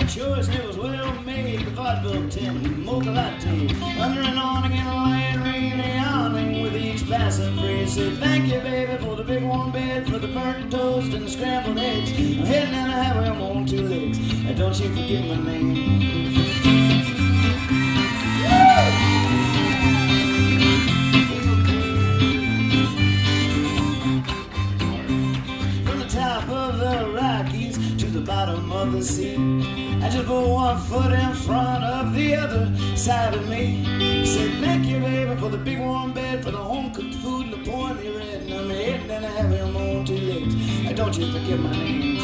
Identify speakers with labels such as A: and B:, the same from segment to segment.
A: choice and it was well made. The vaudeville tin, mocha latte, under an awning in a light rain, yawning with each passing phrase. Say thank you, baby, for the big warm bed, for the burnt toast and the scrambled eggs. I'm heading down the highway, I'm on two legs. And don't you forget my name. Bottom of the sea, I just put one foot in front of the other side of me. Said thank you, baby, for the big warm bed, for the home cooked food and the pointy red. And I'm heading and I have him on two legs. And don't you forget my name.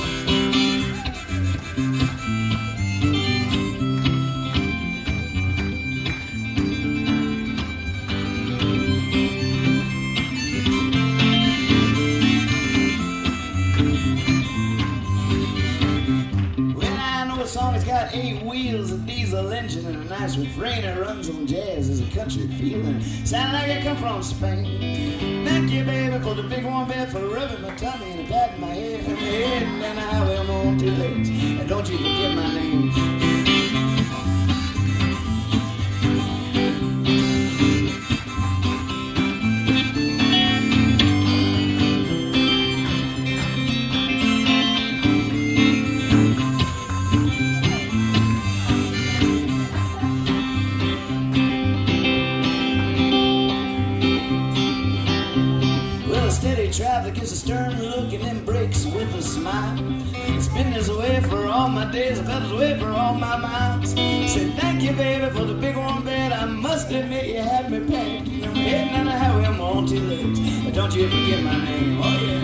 A: Song, it's got 8 wheels, a diesel engine, and a nice refrain. It runs on jazz as a country feeling. Sound like it come from Spain. Thank you, baby, for the big warm bed, for rubbing my tummy and patting my head. And my head and then I will on 2 legs. And don't you forget my name. Steady traffic is a stern look and then breaks with a smile. It's been this way for all my days, I've felt this way for all my miles. Said thank you, baby, for the big warm bed. I must admit you had me pegged. And I'm heading down the highway, I'm on 2 legs. But don't you forget my name, oh yeah.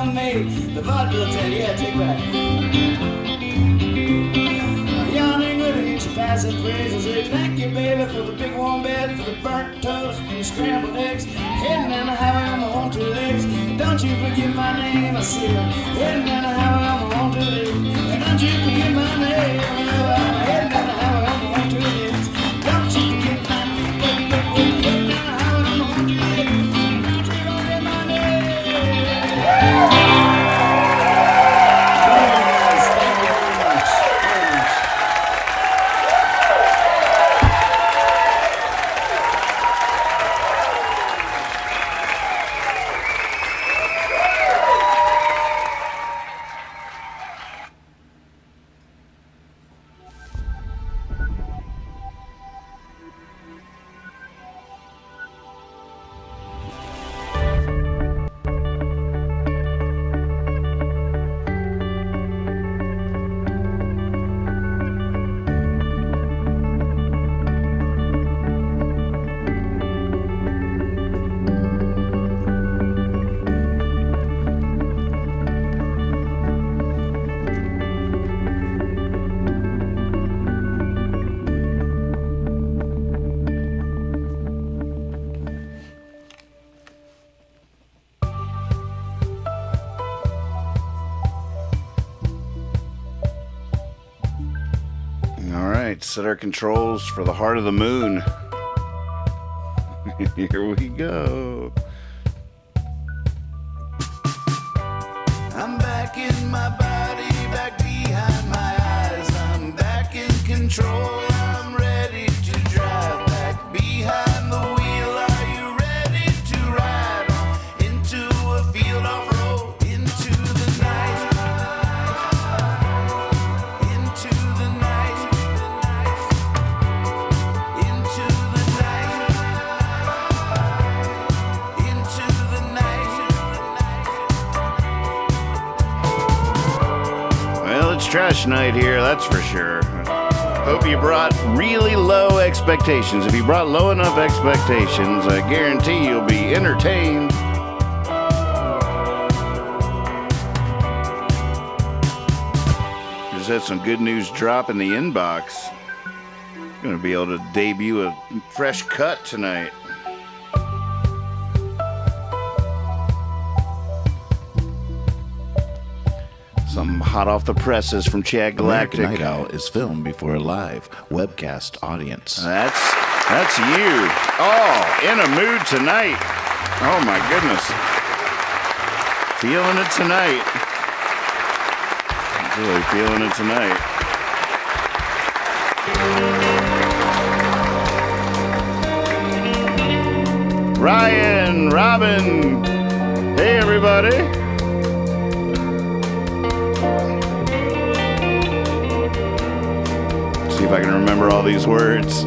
A: tell me, the vaudeville tell you, yeah, take back. Yawning with each passing phrase, I say thank you, baby, for the big warm bed, for the burnt toast and the scrambled eggs. Heading down the highway on my own two legs. Don't you forget my name, I see her. Heading down the highway on my own two legs. Don't you forget my name, I'm heading down the highway on my own two legs. Don't you forget my name, heading down the highway on my own two legs. Don't you forget my name. Very nice, thank you very much, very much.
B: Set our controls for the heart of the moon. Here we go.
A: I'm back in my body, back behind my eyes. I'm back in control, I'm ready to drive. Back behind the wheel, are you ready to ride on into a field off-road, into the night, into the night, into the night, into the night.
B: Well, it's trash night here, that's for sure. Hope you brought really low expectations. If you brought low enough expectations, I guarantee you'll be entertained. Just had some good news drop in the inbox. Gonna be able to debut a fresh cut tonight. Something hot off the presses from Chad Galactic.
C: American Night Owl is filmed before a live webcast audience.
B: That's you. Oh, in a mood tonight. Oh my goodness. Feeling it tonight. Really feeling it tonight. Ryan, Robin. Hey everybody. See if I can remember all these words.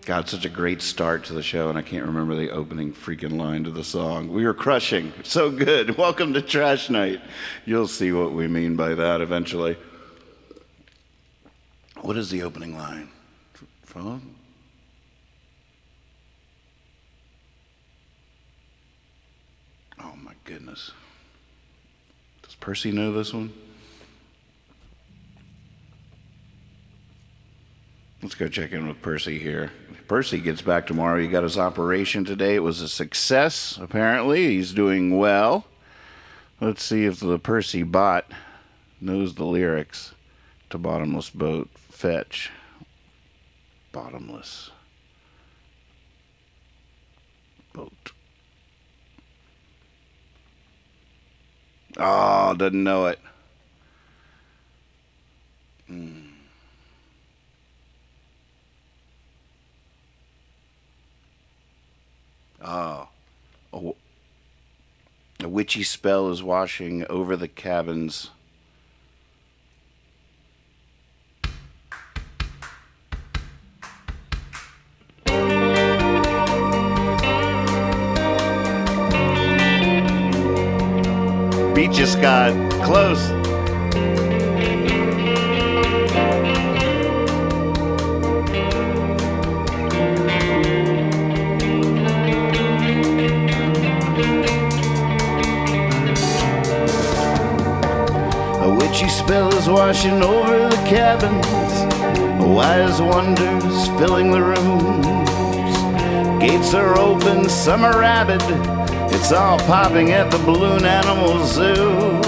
B: God, such a great start to the show, and I can't remember the opening freaking line to the song. We were crushing. So good. Welcome to Trash Night. You'll see what we mean by that eventually. What is the opening line? From? Oh my goodness. Does Percy know this one? Let's go check in with Percy here. Percy gets back tomorrow. He got his operation today. It was a success, apparently. He's doing well. Let's see if the Percy bot knows the lyrics to Bottomless Boat. Fetch. Bottomless boat. Oh, doesn't know it. Oh. A witchy spell is washing over the cabins. Beat you, Scott. Close. Gucci spell is washing over the cabins, wise wonders filling the rooms. Gates are open, some are rabid, it's all popping at the Balloon Animal Zoo.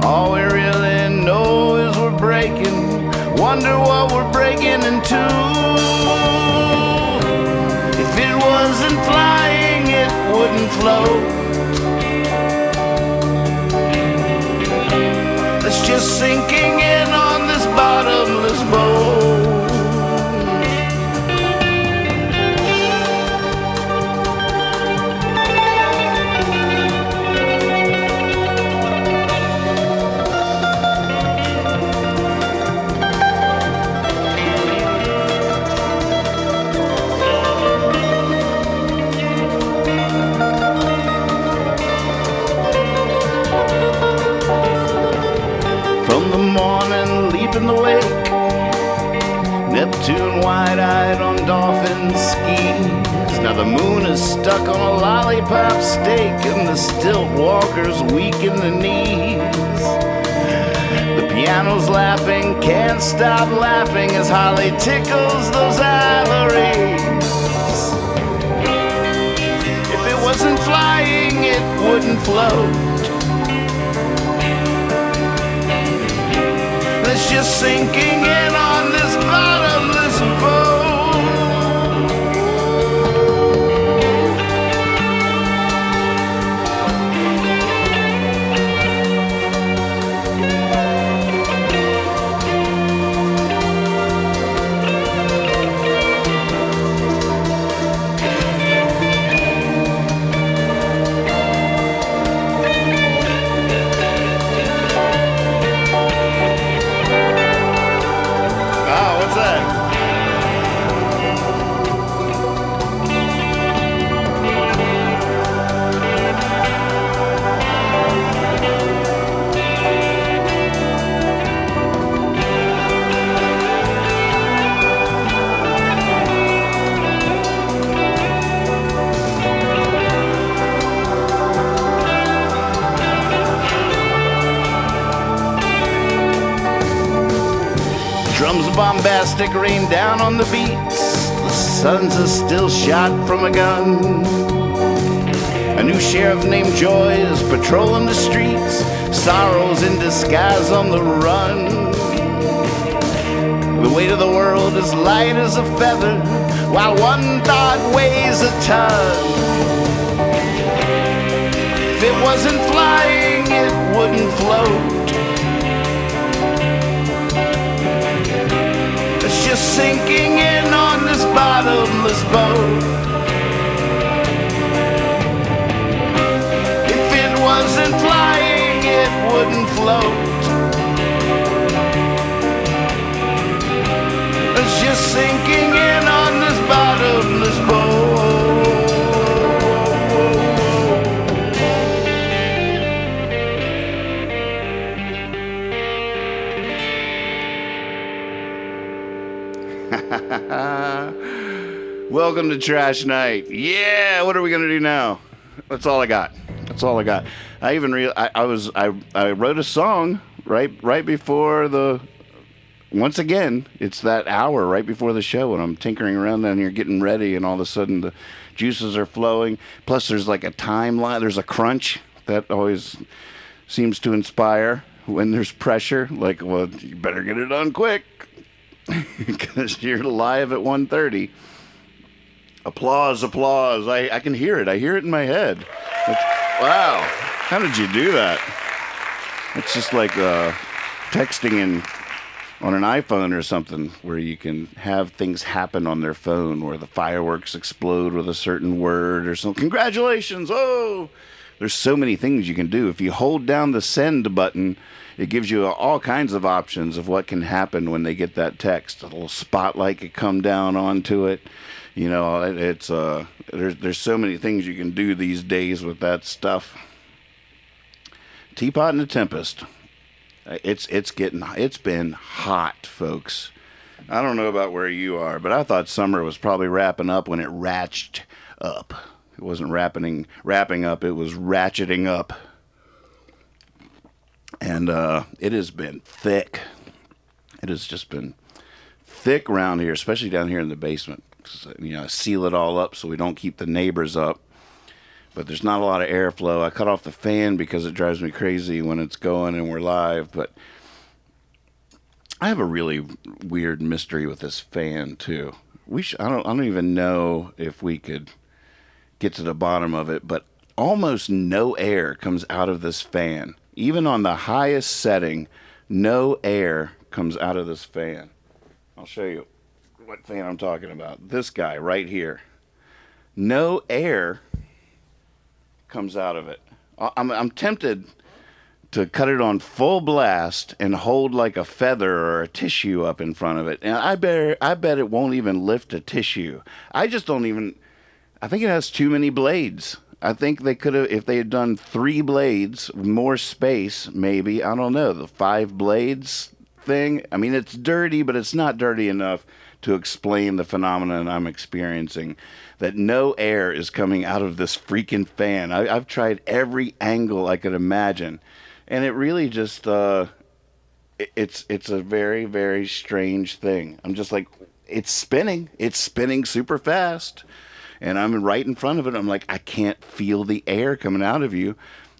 B: All we really know is we're breaking, wonder what we're breaking into. If it wasn't flying, it wouldn't float. It's just sinking in on this bottomless boat. In the wake, Neptune wide-eyed on dolphin skis. Now the moon is stuck on a lollipop steak, and the stilt walker's weak in the knees. The piano's laughing, can't stop laughing as Holly tickles those ivories. If it wasn't flying, it wouldn't float. It's just sinking in on this bottomless boat. Bombastic rain down on the beats. The sun's a still shot from a gun. A new sheriff named Joy is patrolling the streets. Sorrow's in disguise on the run. The weight of the world is light as a feather, while one thought weighs a ton. If it wasn't flying, it wouldn't float. Just sinking in on this bottomless boat. If it wasn't flying, it wouldn't float. It's just sinking in on this bottomless boat. Welcome to Trash Night. Yeah, what are we gonna do now? That's all I got. I even I wrote a song right before the. Once again, it's that hour right before the show, and I'm tinkering around down here getting ready, and all of a sudden the juices are flowing. Plus, there's like a timeline. There's a crunch that always seems to inspire when there's pressure. Like, well, you better get it done quick because you're live at 1:30. Applause. I can hear it. I hear it in my head. Wow. How did you do that? It's just like texting on an iPhone or something, where you can have things happen on their phone, where the fireworks explode with a certain word or something. Congratulations. Oh, there's so many things you can do. If you hold down the send button, it gives you all kinds of options of what can happen when they get that text. A little spotlight could come down onto it. You know, it's there's so many things you can do these days with that stuff. Teapot and the Tempest. It's been hot, folks. I don't know about where you are, but I thought summer was probably wrapping up when it ratcheted up. It wasn't wrapping up, it was ratcheting up. And it has been thick. It has just been thick around here, especially down here in the basement. I seal it all up so we don't keep the neighbors up. But there's not a lot of airflow. I cut off the fan because it drives me crazy when it's going and we're live. But I have a really weird mystery with this fan too. I don't even know if we could get to the bottom of it. But almost no air comes out of this fan. Even on the highest setting, no air comes out of this fan. I'll show you what fan I'm talking about. This guy right here. No air comes out of it. I'm tempted to cut it on full blast and hold like a feather or a tissue up in front of it. And I bet it won't even lift a tissue. I think it has too many blades. I think they could have, if they had done 3 blades, more space, maybe. I don't know, the 5 blades thing. I mean, it's dirty, but it's not dirty enough to explain the phenomenon I'm experiencing. That no air is coming out of this freaking fan. I've tried every angle I could imagine. And it really just, it's a very, very strange thing. I'm just like, it's spinning. It's spinning super fast. And I'm right in front of it. I'm like, I can't feel the air coming out of you.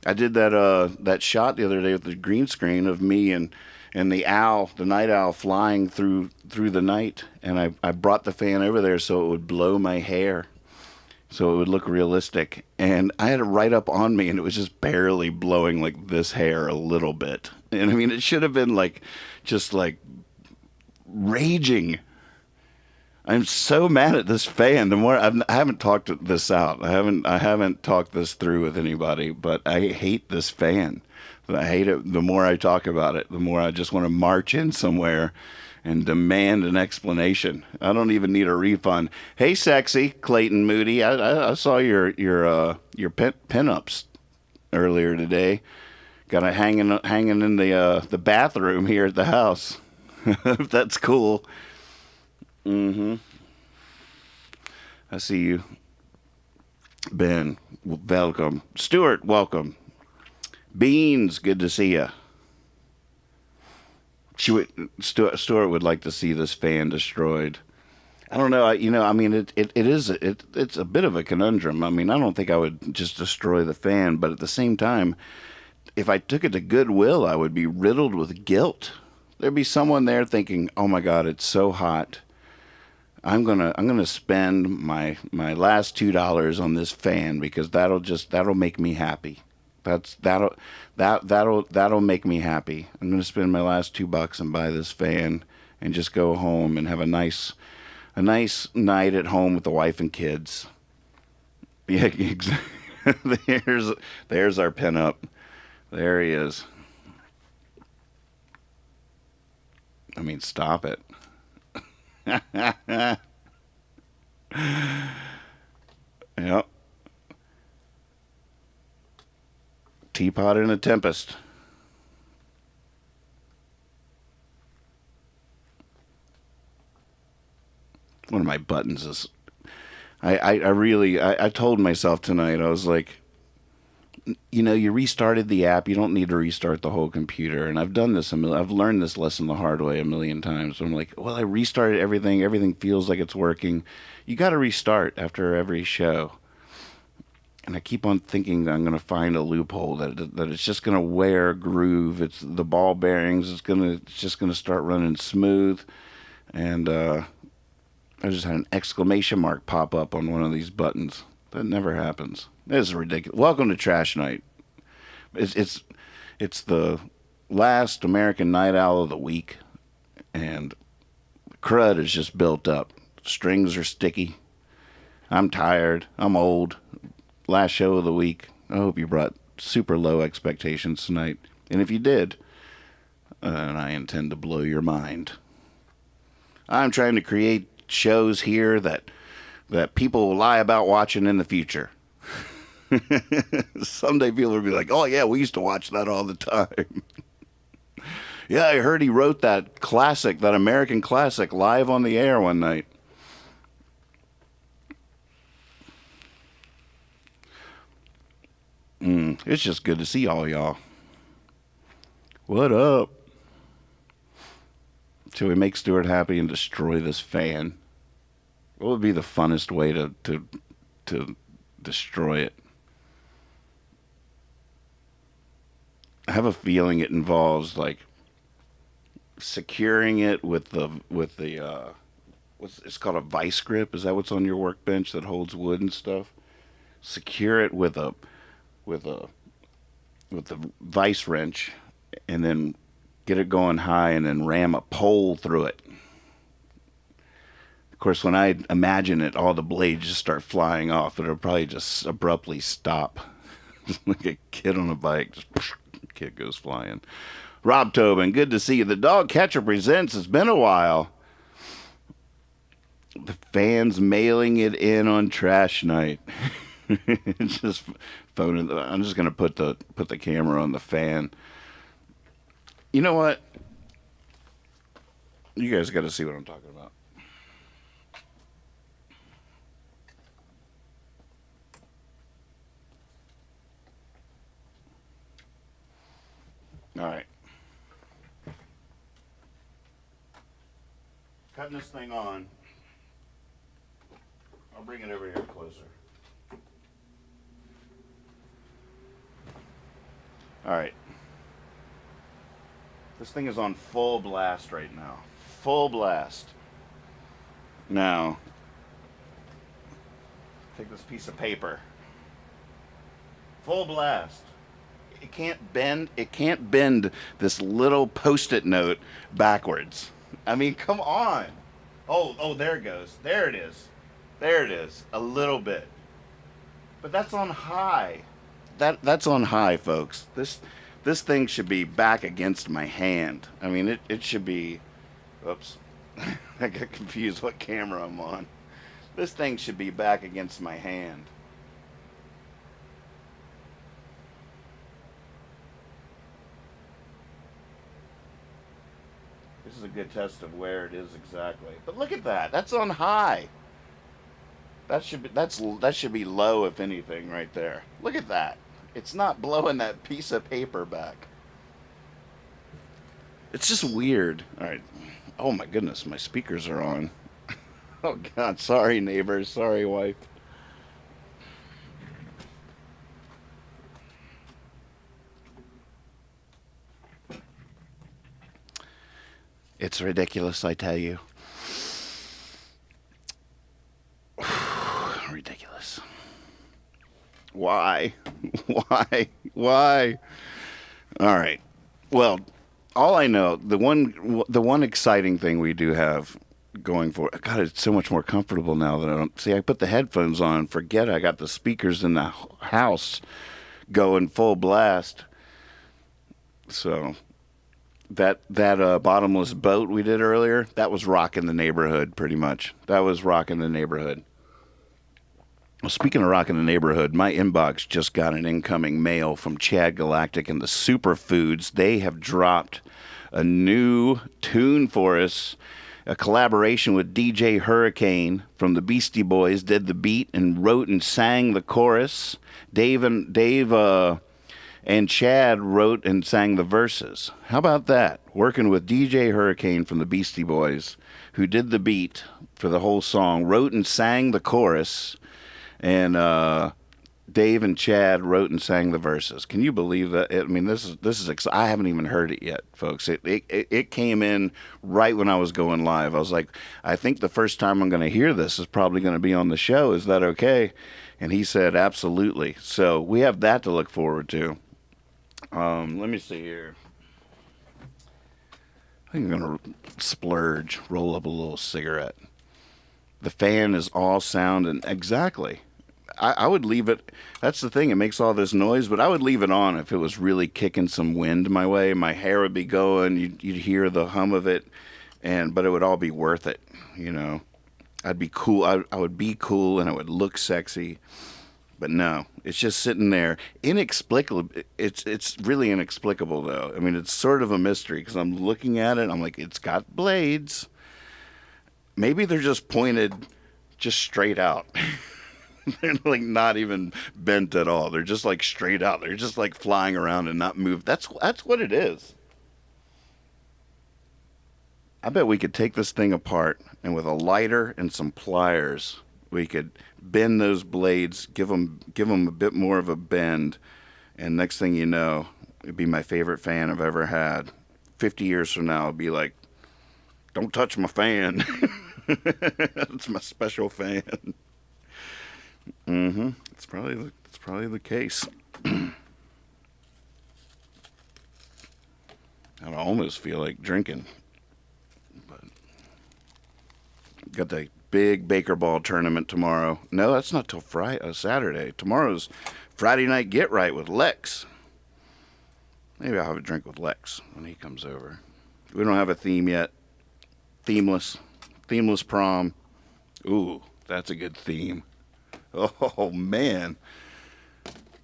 B: I did that shot the other day with the green screen of me and the night owl flying through the night. And I brought the fan over there so it would blow my hair, so it would look realistic. And I had it right up on me, and it was just barely blowing like this hair a little bit. And I mean, it should have been like, just like raging. I'm so mad at this fan. The more I haven't talked this out. I haven't talked this through with anybody, but I hate this fan. I hate it. The more I talk about it, the more I just want to march in somewhere and demand an explanation. I don't even need a refund. Hey, sexy Clayton Moody, I saw your pinups earlier today. Got it hanging in the bathroom here at the house. If that's cool. Mm-hmm. I see you. Ben, welcome. Stuart, welcome. Beans, good to see you. Stuart would like to see this fan destroyed. I don't know. It's a bit of a conundrum. I mean, I don't think I would just destroy the fan, but at the same time, if I took it to Goodwill, I would be riddled with guilt. There'd be someone there thinking, "Oh my God, it's so hot. I'm gonna spend my last $2 on this fan because that'll make me happy. That'll make me happy. I'm gonna spend my last $2 and buy this fan and just go home and have a nice night at home with the wife and kids." Yeah, exactly. There's our pinup. There he is. I mean, stop it. Yep. Teapot in a Tempest. One of my buttons is... I told myself tonight, I was like, you restarted the app. You don't need to restart the whole computer. And I've done this I've learned this lesson the hard way a million times. So I'm like, well, I restarted everything. Everything feels like it's working. You got to restart after every show. And I keep on thinking that I'm going to find a loophole, that it's just going to wear a groove. It's the ball bearings. It's just going to start running smooth. And I just had an exclamation mark pop up on one of these buttons. That never happens. This is ridiculous. Welcome to Trash Night. It's the last American Night Owl of the week, and crud is just built up. Strings are sticky. I'm tired. I'm old. Last show of the week. I hope you brought super low expectations tonight. And if you did, and I intend to blow your mind. I'm trying to create shows here that people will lie about watching in the future. Someday people will be like, "Oh yeah, we used to watch that all the time." Yeah, I heard he wrote that American classic, live on the air one night. It's just good to see all y'all. What up? Shall we make Stuart happy and destroy this fan? What would be the funnest way to destroy it? I have a feeling it involves like securing it with the what's it's called a vice grip. Is that what's on your workbench that holds wood and stuff? Secure it with a with the vice wrench, and then get it going high, and then ram a pole through it. Of course, when I imagine it, all the blades just start flying off, but it'll probably just abruptly stop. Just like a kid on a bike, just kid goes flying. Rob Tobin, good to see you. The Dog Catcher presents. It's been a while. The fans mailing it in on trash night. It's just phoning. I'm just gonna put the camera on the fan. You know what? You guys got to see what I'm talking about. All right. Cutting this thing on. I'll bring it over here closer. All right. This thing is on full blast right now. Full blast. Now, take this piece of paper. Full blast. It can't bend this little post-it note backwards. I mean, come on. Oh, there it goes. There it is. There it is. A little bit. But that's on high. That's on high, folks. This thing should be back against my hand. I mean, it should be... Oops. I got confused what camera I'm on. This thing should be back against my hand. This is a good test of where it is exactly. But look at that. That's on high. That should be low, if anything, right there. Look at that. It's not blowing that piece of paper back. It's just weird. All right. Oh my goodness, my speakers are on. Oh God, sorry neighbors, sorry wife. It's ridiculous, I tell you. Ridiculous. Why? Why? All right. Well, all I know, the one exciting thing we do have going for it, God, it's so much more comfortable now that I don't see. I put the headphones on and forget I got the speakers in the house going full blast. So that bottomless boat we did earlier, that was rocking the neighborhood pretty much. That was rocking the neighborhood. Well, speaking of rocking the neighborhood, my inbox just got an incoming mail from Chad Galactic and the Superfoods. They have dropped a new tune for us, a collaboration with DJ Hurricane from the Beastie Boys. Did the beat and wrote and sang the chorus. Dave and Chad wrote and sang the verses. How about that? Working with DJ Hurricane from the Beastie Boys, who did the beat for the whole song, wrote and sang the chorus. And Dave and Chad wrote and sang the verses. Can you believe that? I mean, this is I haven't even heard it yet, folks. It came in right when I was going live. I was like, I think the first time I'm going to hear this is probably going to be on the show. Is that okay? And he said, absolutely. So we have that to look forward to. Let me see here. I think I'm going to splurge, roll up a little cigarette. The fan is all sound, and exactly. I would leave it. That's the thing. It makes all this noise, but I would leave it on if it was really kicking some wind my way. My hair would be going. You'd hear the hum of it, but it would all be worth it. You know, I'd be cool. I would be cool, and it would look sexy. But no, it's just sitting there, inexplicable. It's really inexplicable, though. I mean, it's sort of a mystery because I'm looking at it. I'm like, it's got blades. Maybe they're just pointed just straight out. They're like not even bent at all. They're just like straight out. They're just like flying around and not move. That's what it is. I bet we could take this thing apart, and with a lighter and some pliers, we could bend those blades, give them a bit more of a bend, and next thing you know, it'd be my favorite fan I've ever had. 50 years from now, it'll be like, don't touch my fan. It's my special fan. It's probably the case. I almost feel like drinking. But got the big Baker Ball tournament tomorrow. No, that's not till Saturday. Tomorrow's Friday night get right with Lex. Maybe I'll have a drink with Lex when he comes over. We don't have a theme yet. Themeless prom. Ooh, that's a good theme. Oh man.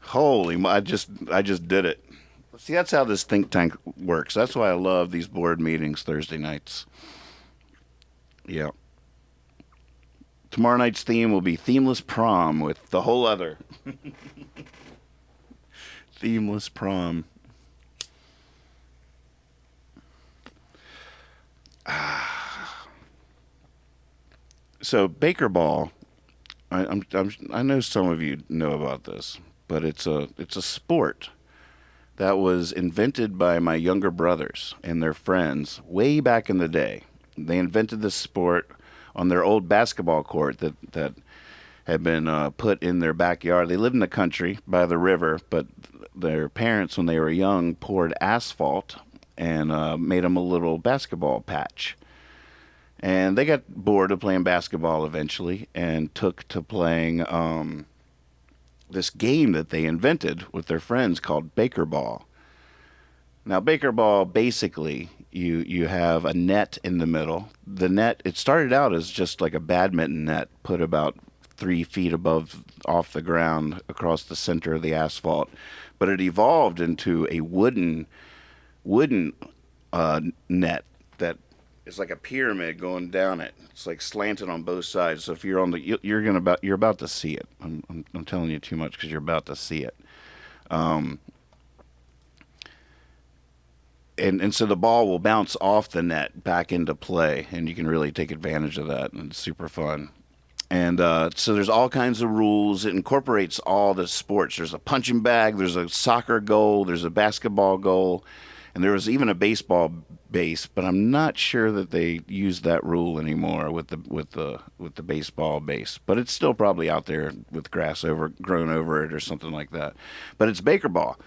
B: Holy, I just did it. See, that's how this think tank works. That's why I love these board meetings Thursday nights. Yeah. Tomorrow night's theme will be themeless prom with the whole other. Themeless prom. So Baker Ball, I know some of you know about this, but it's a sport that was invented by my younger brothers and their friends way back in the day. They invented this sport on their old basketball court that had been put in their backyard. They lived in the country by the river, but their parents, when they were young, poured asphalt and made them a little basketball patch. And they got bored of playing basketball eventually and took to playing this game that they invented with their friends called Baker Ball. Now, Baker Ball, basically, you have a net in the middle. The net, it started out as just like a badminton net put about 3 feet off the ground across the center of the asphalt. But it evolved into a wooden net that is like a pyramid going down it. It's like slanted on both sides. So if you're on the, you're about to see it. I'm telling you too much because you're about to see it. And so the ball will bounce off the net back into play, and you can really take advantage of that, and it's super fun. And so there's all kinds of rules. It incorporates all the sports. There's a punching bag, there's a soccer goal, there's a basketball goal, and there was even a baseball base, but I'm not sure that they use that rule anymore with the baseball base. But it's still probably out there with grass grown over it or something like that. But it's Baker Ball.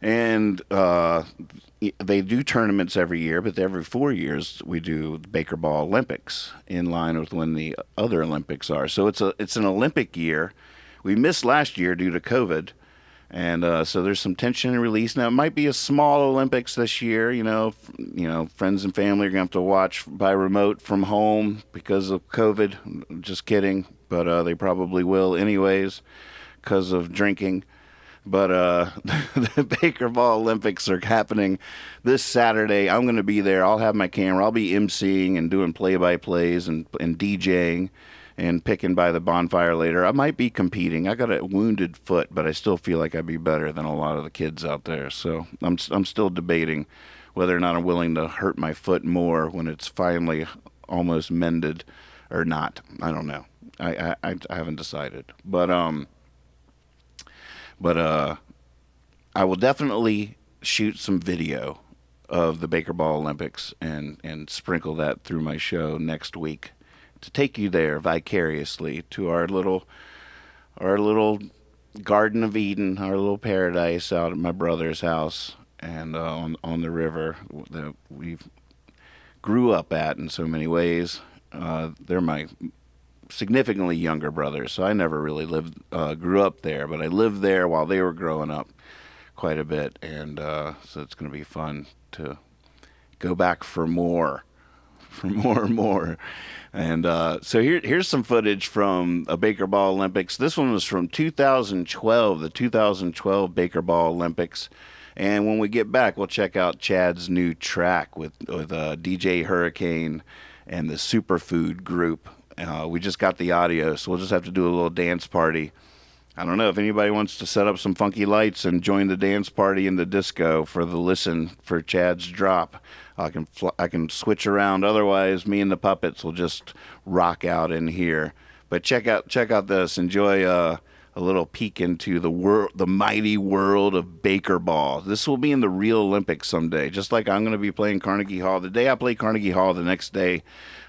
B: And they do tournaments every year, but every 4 years we do the Baker Ball Olympics in line with when the other Olympics are. So it's an Olympic year. We missed last year due to COVID, and so there's some tension and release. Now it might be a small Olympics this year. You know, friends and family are gonna have to watch by remote from home because of COVID. Just kidding, but they probably will anyways because of drinking. But the Baker Ball Olympics are happening this Saturday. I'm going to be there. I'll have my camera. I'll be emceeing and doing play-by-plays and DJing and picking by the bonfire later. I might be competing. I got a wounded foot, but I still feel like I'd be better than a lot of the kids out there. So I'm still debating whether or not I'm willing to hurt my foot more when it's finally almost mended or not. I don't know. I haven't decided. But I will definitely shoot some video of the Baker Ball Olympics and sprinkle that through my show next week to take you there vicariously to our little Garden of Eden, our little paradise out at my brother's house and on the river that we grew up at in so many ways. They're my significantly younger brothers, so I never really grew up there, but I lived there while they were growing up quite a bit, and so it's going to be fun to go back for more and more. And so here's some footage from a Baker Ball Olympics. This one was from 2012, the 2012 Baker Ball Olympics. And when we get back, we'll check out Chad's new track with DJ Hurricane and the Superfood Group. We just got the audio, so we'll just have to do a little dance party. I don't know if anybody wants to set up some funky lights and join the dance party in the disco for the listen for Chad's drop. I can switch around. Otherwise, me and the puppets will just rock out in here. But check out this. Enjoy a little peek into the mighty world of Baker Ball. This will be in the Rio Olympics someday. Just like I'm going to be playing Carnegie Hall. The day I play Carnegie Hall, the next day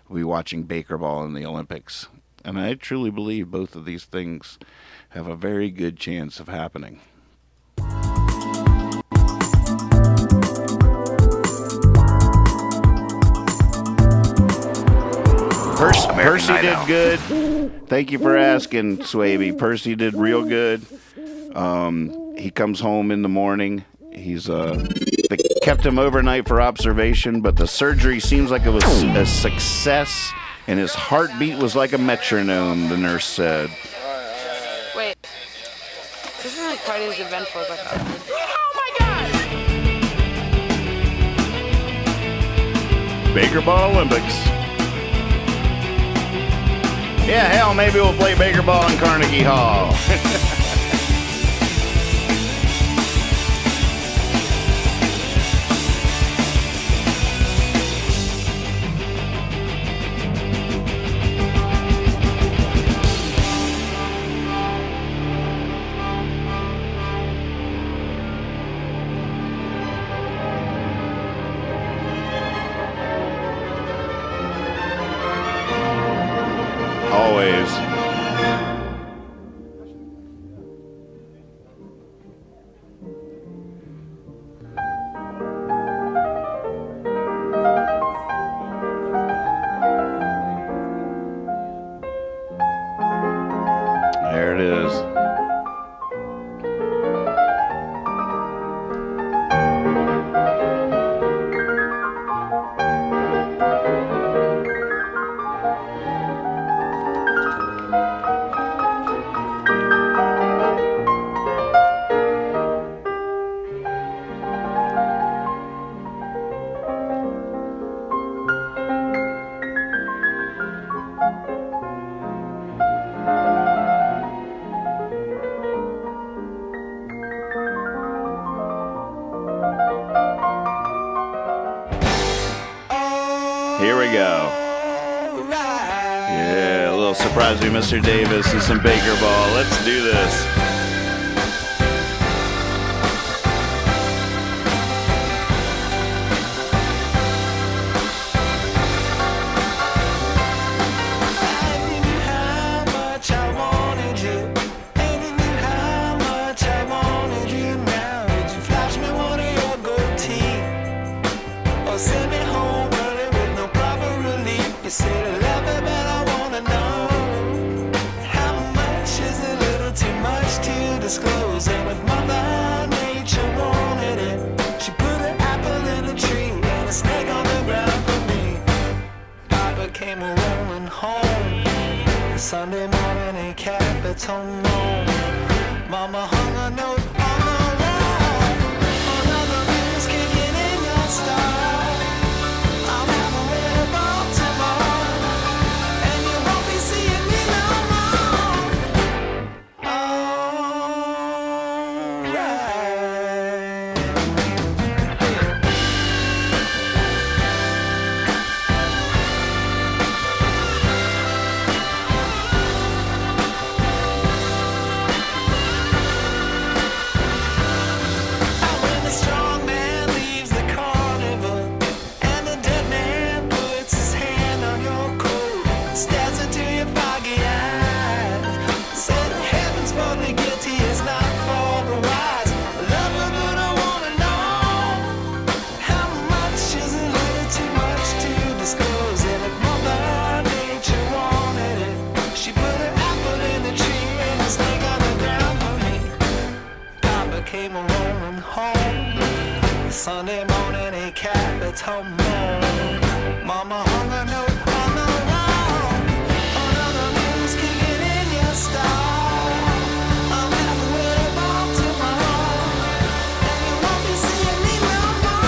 B: we'll be watching Baker Ball in the Olympics. And I truly believe both of these things have a very good chance of happening. Percy did good. Thank you for asking, Swaby. Percy did real good. He comes home in the morning. They kept him overnight for observation, but the surgery seems like it was a success, and his heartbeat was like a metronome, the nurse said.
D: Wait. This isn't quite as eventful as I thought. Oh my God!
B: Baker Ball Olympics. Yeah, hell, maybe we'll play Baker Ball in Carnegie Hall. Always. There it is. Here we go. Yeah, a little surprise me, Mr. Davis, and some Baker Ball. Let's do this.
A: Disclose, and if Mother Nature wanted it, she put an apple in the tree and a snake on the ground for me. Papa came rolling home Sunday morning, he kept it home. Mama hung a note on the wall. Another wind's kicking in your style. I'll have a red ball tomorrow, and you won't be seeing me no more. Came rolling home Sunday morning, he kept it home. Mama hung a note on the wall. Another news kicking in your style. I'll have a red ball tomorrow, and you won't be seeing me no more.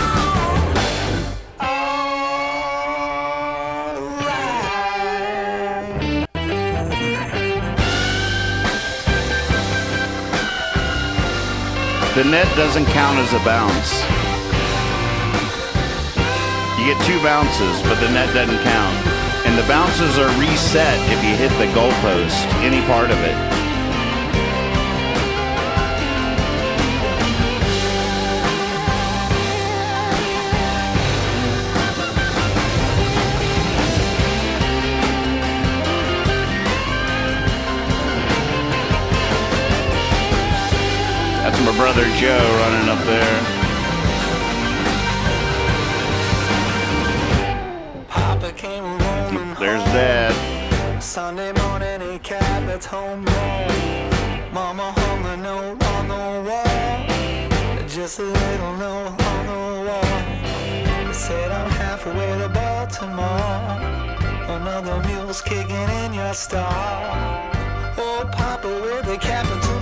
B: The net doesn't count as a bounce. You get 2 bounces, but the net doesn't count. And the bounces are reset if you hit the goalpost, any part of it. That's my brother Joe running up there.
E: Papa came rolling
B: There's
E: home.
B: Dad.
E: Sunday morning, a cab at home alone. Mama hung a note on the wall. Just a little note on the wall. It said, I'm halfway to Baltimore. Another mule's kicking in your stall. Oh, Papa, with the capital.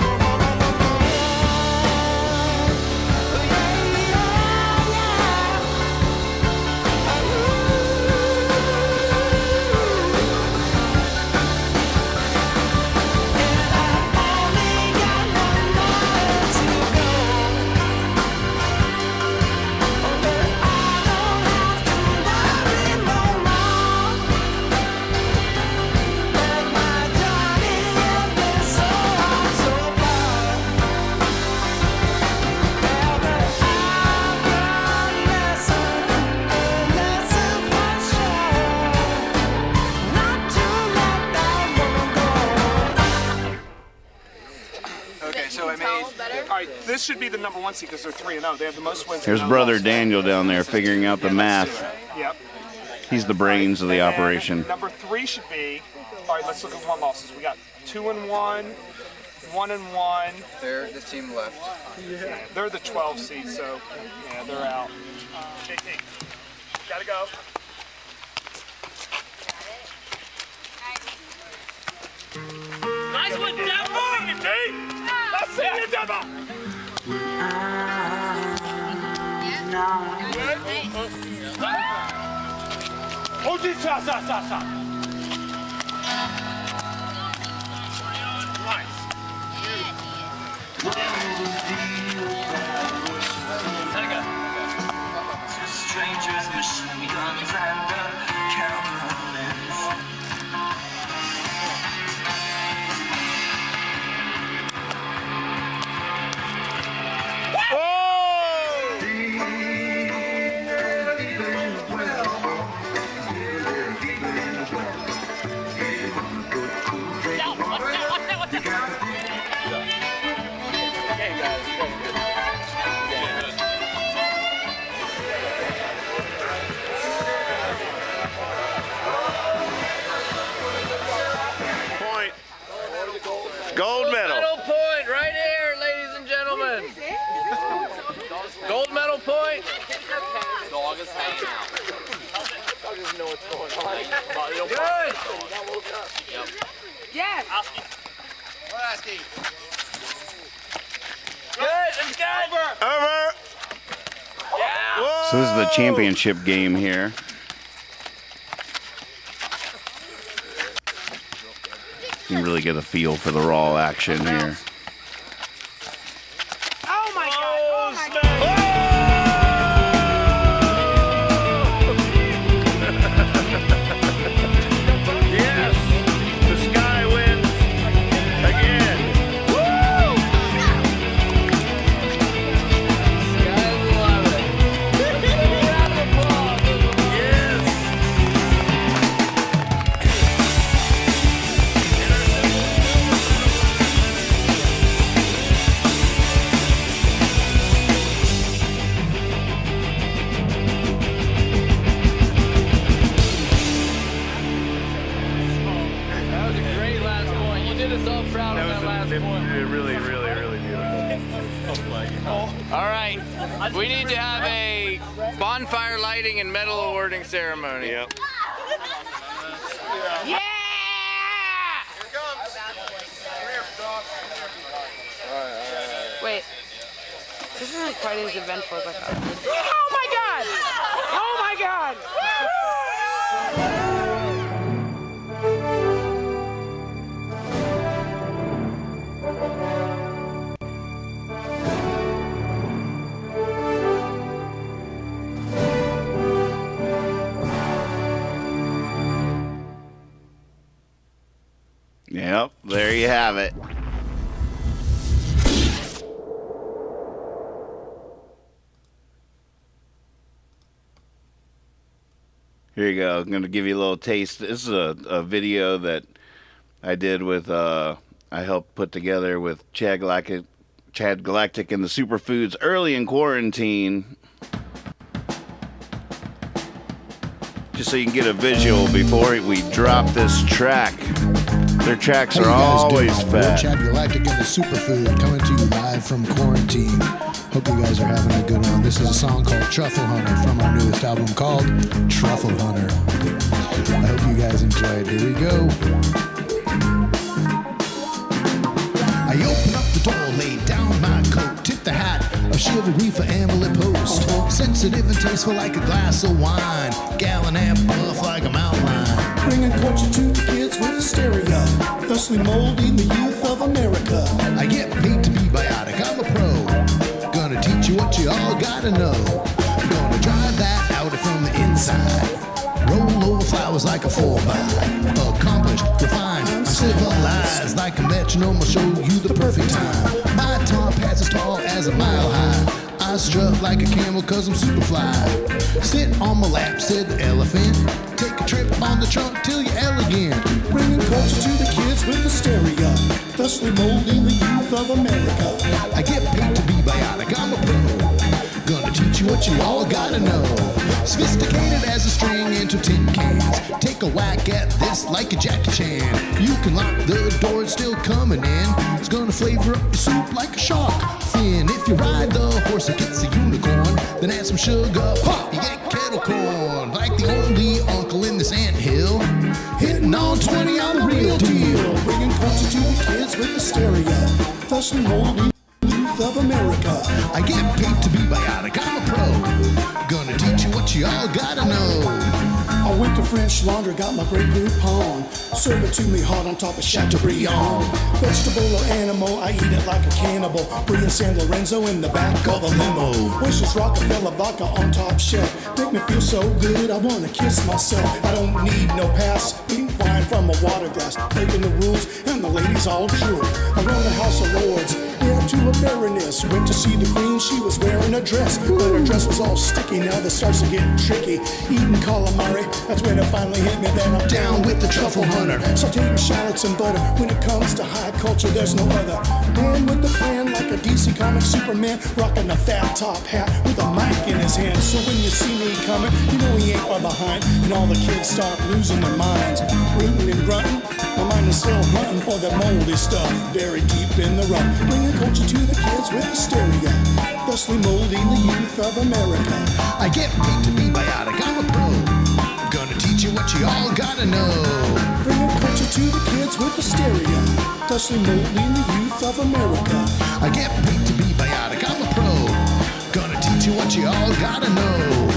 F: This should be the number 1 seed because they're 3-0. They have the most wins.
B: Here's brother Daniel down there figuring out the math.
F: Yep.
B: He's the brains of the operation.
F: Number 3 should be. All right, let's look at 1 losses. We got 2-1, 1-1.
G: They're the team left.
F: Yeah, they're the 12 seed, so yeah, they're out. Gotta go.
H: Nice one, Devil!
F: Let's see you, Devil! Hold it,
E: Strangers, machine guns, and counterfeits.
B: Gold medal.
H: Medal point right here, ladies and gentlemen. Gold medal point. Dog is hanging out. Dog doesn't know what's going on. Good. Yep. Yes. Good. It's good.
B: Over.
H: Yeah.
B: So this is the championship game here. You can really get a feel for the raw action here.
H: Oh my God. Oh my God.
B: Yes, the sky wins again.
H: Woo! Guys love it. Round of applause.
B: Yes.
H: That was a great last point. You did us all proud of that last point.
B: Really, really, really beautiful.
H: All right, we need to have a bonfire lighting and medal awarding ceremony.
B: Yep.
H: Yeah!
D: Wait. This isn't quite as eventful as I thought.
H: Oh my God! Oh my God!
B: there you have it. Here you go. I'm going to give you a little taste. This is a video that I did with, I helped put together with Chad Galactic and the Superfoods early in quarantine. Just so you can get a visual before we drop this track. Their tracks are always fat.
G: We're Chad Galactic and the Superfood coming to you live from quarantine. Hope you guys are having a good one. This is a song called Truffle Hunter from our newest album called Truffle Hunter. I hope you guys enjoyed. Here we go. I open up the door, lay down my coat, tip the hat of chivalry for Emily Post. Sensitive and tasteful like a glass of wine, gallon and buff like a mountain lion.
I: Bringing culture to the kids with hysteria, thusly molding the youth of America.
G: I get paid to be biotic, I'm a pro. Gonna teach you what you all gotta know. Gonna drive that Audi from the inside. Roll over flowers like a 4x. Accomplished, refined, I'm civilized. Like a metronome, I'll show you the perfect time. My tongue passes tall as a mile high. I strut like a camel cause I'm super fly. Sit on my lap, said the elephant. Take a trip on the trunk till you're elegant.
I: Bringing culture to the kids with hysteria, thusly molding the youth of America.
G: I get paid to be biotic, I'm a pro. Gonna teach you what you all gotta know. Sophisticated as a string into tin cans. Take a whack at this like a Jackie Chan. You can lock the door, it's still coming in. It's gonna flavor up your soup like a shark fin. If you ride the horse that gets a unicorn, then add some sugar, pop, you get kettle corn. Like the only uncle in this anthill, hitting on 20 on the real deal.
I: Bringing culture to the kids with hysteria, thusly molding the youth of America.
G: I get paid to be biotic, I'm a pro. Gonna teach you what you all gotta know.
I: I went to French Laundry, got my grapefruit pawn. Serve it to me hot on top of Chateaubriand. Vegetable or animal, I eat it like a cannibal. Brie and San Lorenzo in the back of a limo. Oysters, Rockefeller, vodka on top shelf. Make me feel so good, I wanna kiss myself. I don't need no pass, eating wine from a water glass. Breaking the rules, and the ladies all true. I run the House of Lords, heir to a baroness. Went to see the queen, she was wearing a dress. But her dress was all sticky, now this starts to get tricky. Eating calamari, that's when it finally hit me. Then I'm down with the truffle hunter. Sauteing shallots and butter. When it comes to high culture, there's no other. Man with the plan like a DC comic Superman, rocking a fat top hat with a mic in his hand. So when you see me coming, you know he ain't far behind. And all the kids start losing their minds. Rooting and grunting, my mind is still hunting for the moldy stuff buried deep in the rough. Bringing culture to the kids with hysteria, thusly molding the youth of America.
G: I get paid to be biotic, I'm a pro. Gonna teach you what you all gotta know.
I: Bringing culture to the kids with hysteria, thusly molding the youth of America.
G: I get paid to be biotic, I'm a pro. Gonna teach you what you all gotta know.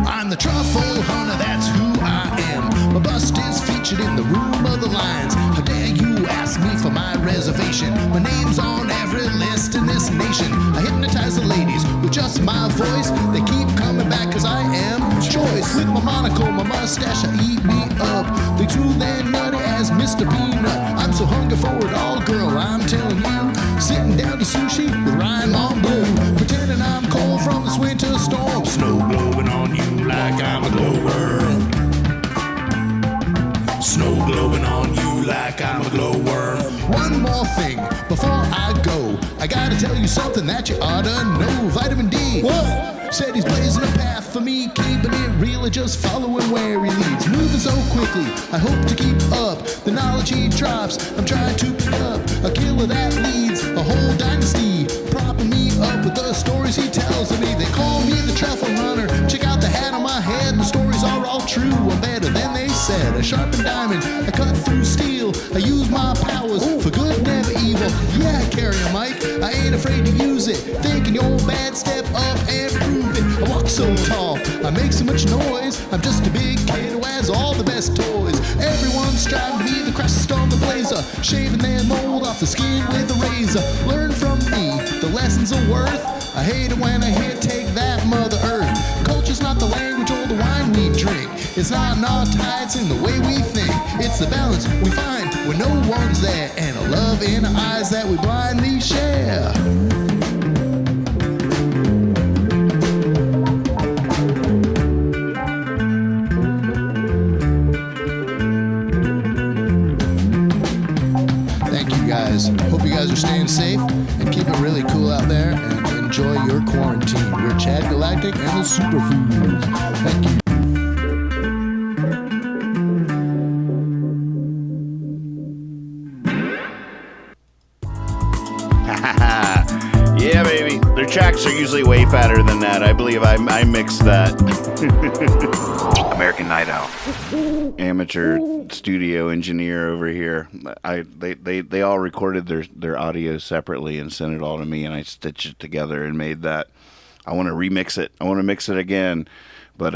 G: I'm the truffle hunter, that's who I am. My bust is featured in the room of the lions. How dare you ask me for my reservation? My name's on every list in this nation. I hypnotize the ladies with just my voice. They keep coming back cause I am choice. With my monocle, my mustache, I eat me up. They smooth and nutty as Mr. Peanut. I'm so hungry for it all, girl, I'm telling you. Sitting down to sushi with rhyme on blue. Pretending I'm cold from this winter storm. Snow blowing on you like I'm a glowworm. Snow glowing on you like I'm a glowworm. One more thing before I go. I gotta tell you something that you oughta know. Vitamin D.
I: What?
G: Said he's blazing a path for me, keeping it real and just following where he leads. Moving so quickly, I hope to keep up. The knowledge he drops, I'm trying to pick up. A killer that leads a whole dynasty, propping me up with the stories he tells of me. They call me the truffle hunter. Check out the hat on my head, the stories are all true. I'm better than they said. A sharpened diamond, I cut through steel. I use my powers for good, never evil. Yeah, I carry a mic, I ain't afraid to use it. Thinking you're bad, step up and prove it. I walk so tall, I make so much noise. I'm just a big kid who has all the best toys. Everyone's striving to be the crest on the blazer, shaving their mold off the skin with a razor. Learn from me, the lessons are worth. I hate it when I hear take that Mother Earth. Culture's not the language or the wine we drink. It's not in our tie, it's in the way we think. It's the balance we find when no one's there, and a love in our eyes that we blindly share. Hope you guys are staying safe and keep it really cool out there and enjoy your quarantine. We're Chad Galactic and the Superfoods. Thank you.
B: Yeah, baby. Their tracks are usually way fatter than that. I believe I mixed that. American Night Owl. Amateur studio engineer over here. They all recorded their audio separately and sent it all to me, and I stitched it together and made that. I want to remix it. I want to mix it again. But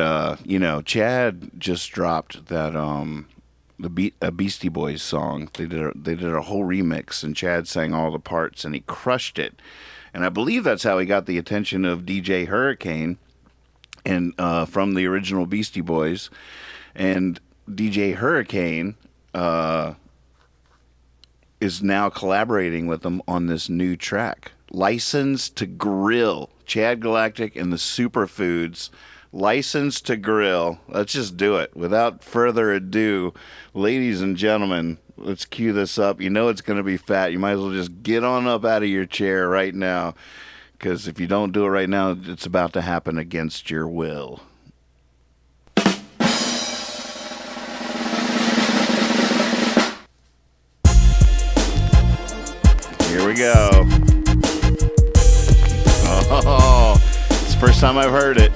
B: Chad just dropped that a Beastie Boys song. They did a whole remix, and Chad sang all the parts, and he crushed it. And I believe that's how he got the attention of DJ Hurricane, and from the original Beastie Boys. And DJ Hurricane is now collaborating with them on this new track, License to Grill. Chad Galactic and the Superfoods, License to Grill. Let's just do it. Without further ado, ladies and gentlemen, let's cue this up. You know it's going to be fat. You might as well just get on up out of your chair right now, because if you don't do it right now, it's about to happen against your will. Here we go. Oh, it's the first time I've heard it.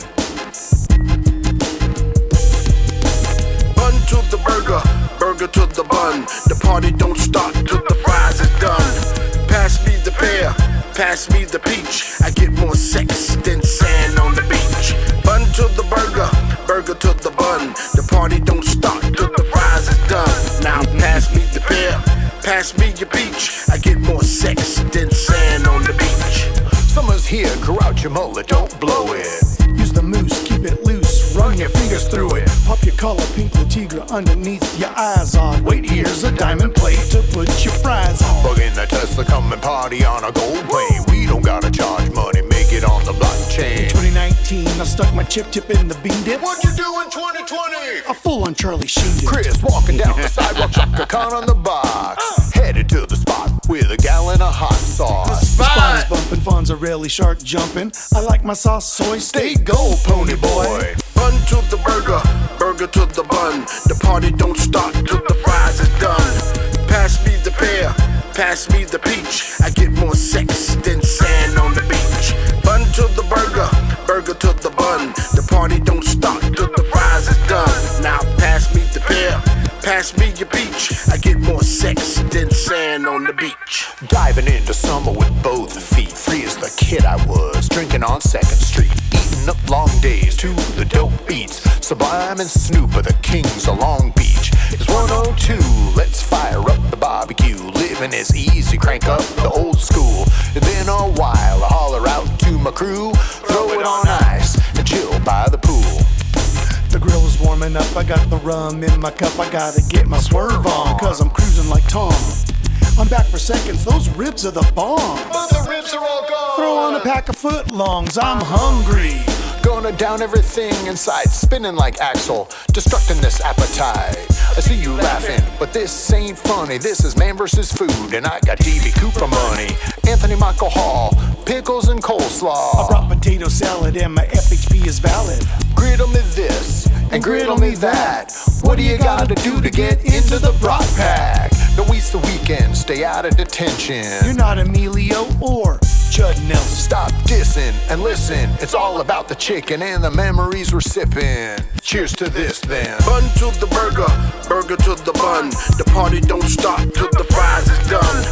J: Bun to the burger, burger to the bun. The party don't start till the fries is done. Pass me the pear, pass me the peach. I get more sex than sand on the beach. Bun to the burger, burger to the bun. The party don't start till the fries is done. Now pass me the pear, pass me your peach. I get more sex than sand on the beach.
K: Summer's here, grow out your mullet, don't blow it.
I: Use the mousse, keep it loose, run your fingers through it. Pop your collar, pink Latigra underneath your eyes on. Wait, here's a diamond plate to put your fries on.
K: Plug in the Tesla, come and party on a gold plane. We don't gotta charge money, make it on the blockchain.
I: In 2019, I stuck my chip in the bean dip.
K: What'd you do in 2020?
I: A full-on Charlie Sheen dip.
K: Chris walking down the sidewalk, Chaka Khan on the box. Headed to the spot with a gallon of hot sauce.
I: The spot is bumping, Fonzarelli shark jumping. I like my sauce, soy steak, gold pony boy.
J: Bun to the burger, burger to the bun. The party don't start till the fries is done. Pass me the pear, pass me the peach. I get more sex than sand on the beach. Bun to the burger, burger to the bun. The party don't start till the fries is done. Now pass me the pear, pass me your peach. I get more sex than sand on the beach.
K: Diving into summer with both feet, free as the kid I was, drinking on 2nd Street, eating up long days to the dope beats. Sublime and Snoop are the kings of Long Beach. It's 102, let's fire up the barbecue. Living is easy, crank up the old school. And then a while I holler out to my crew, throw it on ice and chill by the pool.
I: The grill is warming up, I got the rum in my cup. I gotta get my swerve on, cause I'm cruising like Tom. I'm back for seconds, those ribs are the bomb.
K: But the ribs are all gone.
I: Throw on a pack of footlongs, I'm hungry.
K: Gonna down everything inside, spinning like Axel, destructing this appetite. I see you laughing, but this ain't funny. This is man versus food, and I got D.B. Cooper money. Anthony Michael Hall, pickles and coleslaw.
I: I brought potato salad and my FHP is valid.
K: Griddle me this and griddle me that. What do you gotta do to get into the Brock Pack? Don't waste the weekend, stay out of detention.
I: You're not Emilio or Judd Nelson.
K: Stop dissing and listen. It's all about the chicken and the memories we're sipping. Cheers to this then.
J: Bun to the burger, burger to the bun. The party don't start till the fries is done.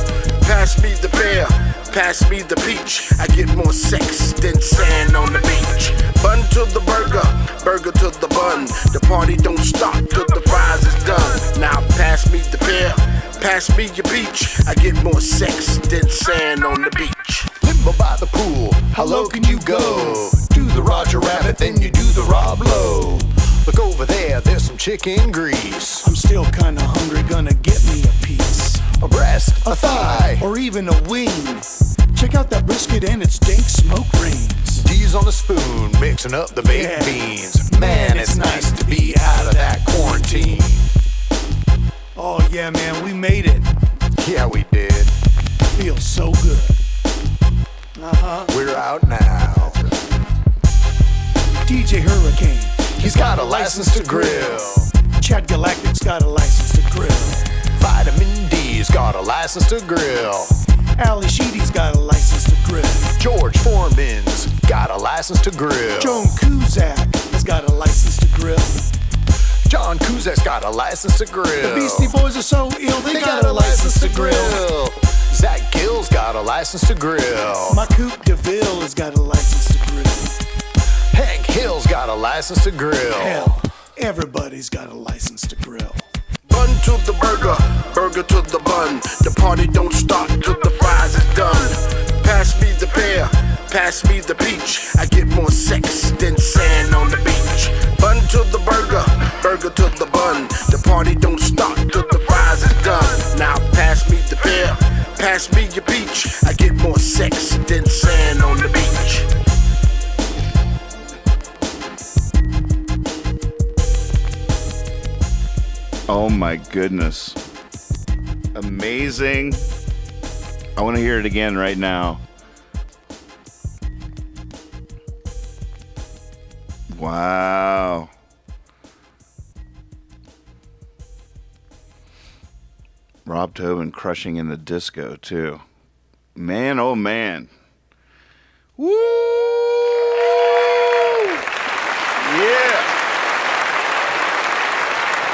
J: Pass me the pear, pass me the peach. I get more sex than sand on the beach. Bun to the burger, burger to the bun. The party don't start till the fries is done. Now pass me the pear, pass me your peach. I get more sex than sand on the beach.
K: Limbo by the pool, how low can you go? Do the the Roger Rabbit, then you do the Rob Lowe. Look over there, there's some chicken grease.
I: I'm still kinda hungry, gonna get me a piece.
K: A breast, a thigh,
I: or even a wing. Check out that brisket and its dank smoke rings.
K: G's on a spoon, mixing up the baked beans. Man, it's nice to be out of that quarantine.
I: Oh yeah, man, we made it.
K: Yeah, we did.
I: Feels so good.
K: We're out now.
I: DJ Hurricane,
K: he's got a license to grill.
I: Chad Galactic's got a license to grill.
K: Vitamin D's got a license to grill.
I: Ali Sheedy's got a license to grill.
K: George Foreman's got a license to grill.
I: Joan Cusack has got a license to grill.
K: John Cusack's got a license to grill.
I: The Beastie Boys are so ill, they got a license to grill.
K: Zach Gill's got a license to grill.
I: My Coupe DeVille has got a license to grill.
K: Hank Hill's got a license to grill.
I: Hell, everybody's got a license to grill.
J: Bun to the burger, burger to the bun. The party don't start till the fries is done. Pass me the pear, pass me the peach. I get more sex than sand on the beach. Bun to the burger, burger to the bun. The party don't start till the fries is done. Now pass me the pear, pass me your peach. I get more sex than sand on the beach.
B: Oh my goodness. Amazing. I want to hear it again right now. Wow. Rob Tobin crushing in the disco too. Man, oh man. Woo! Yeah.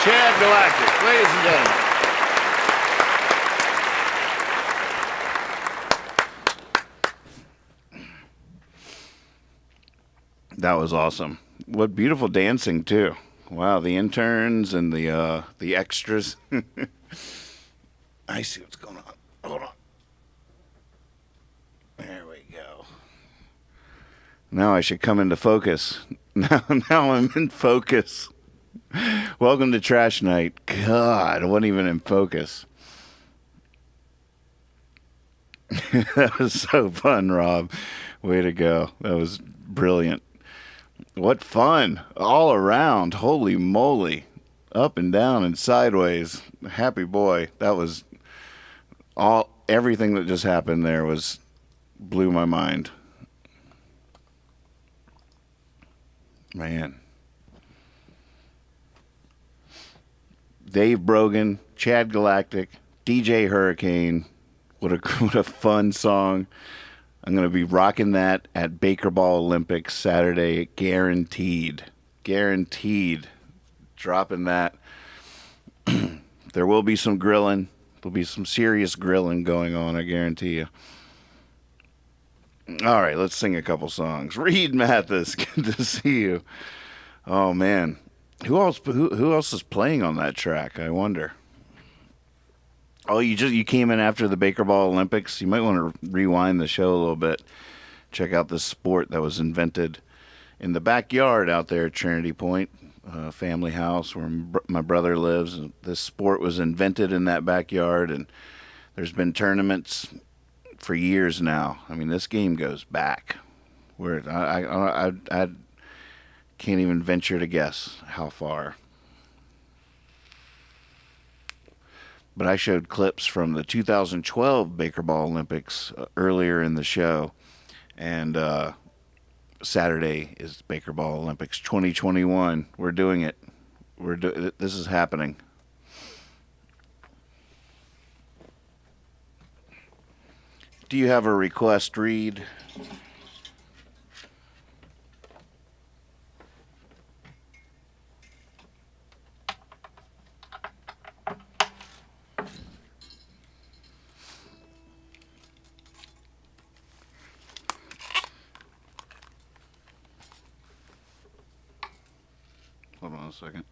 B: Chad Galactic, ladies and gentlemen. That was awesome. What beautiful dancing too. Wow, the interns and the extras. I see what's going on. Hold on. There we go. Now I should come into focus. Now I'm in focus. Welcome to Trash Night. God, I wasn't even in focus. That was so fun, Rob. Way to go. That was brilliant. What fun all around. Holy moly. Up and down and sideways. Happy boy. That was everything that just happened there blew my mind. Man. Dave Brogan, Chad Galactic, DJ Hurricane. What a fun song. I'm going to be rocking that at Baker Ball Olympics Saturday, guaranteed. Guaranteed. Dropping that. There will be some grilling. There'll be some serious grilling going on, I guarantee you. All right, let's sing a couple songs. Reed Mathis, good to see you. Oh, man. Who else is playing on that track, I wonder? Oh, you came in after the Baker Ball Olympics? You might want to rewind the show a little bit. Check out this sport that was invented in the backyard out there at Trinity Point, family house where my brother lives. This sport was invented in that backyard, and there's been tournaments for years now. I mean, this game goes back. Where I can't even venture to guess how far. But I showed clips from the 2012 Baker Ball Olympics earlier in the show. And Saturday is Baker Ball Olympics 2021. We're doing it. This is happening. Do you have a request, Reed? Hold on a second.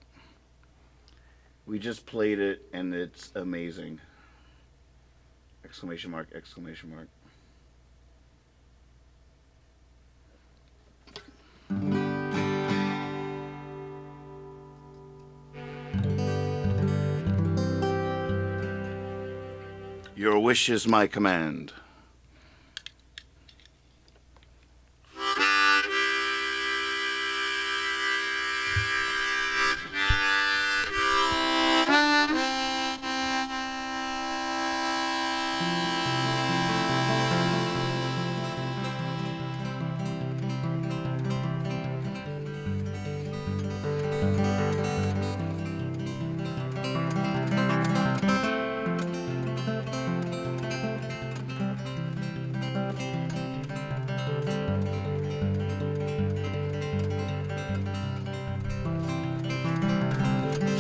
B: We just played it and it's amazing. Exclamation mark, exclamation mark. Your wish is my command.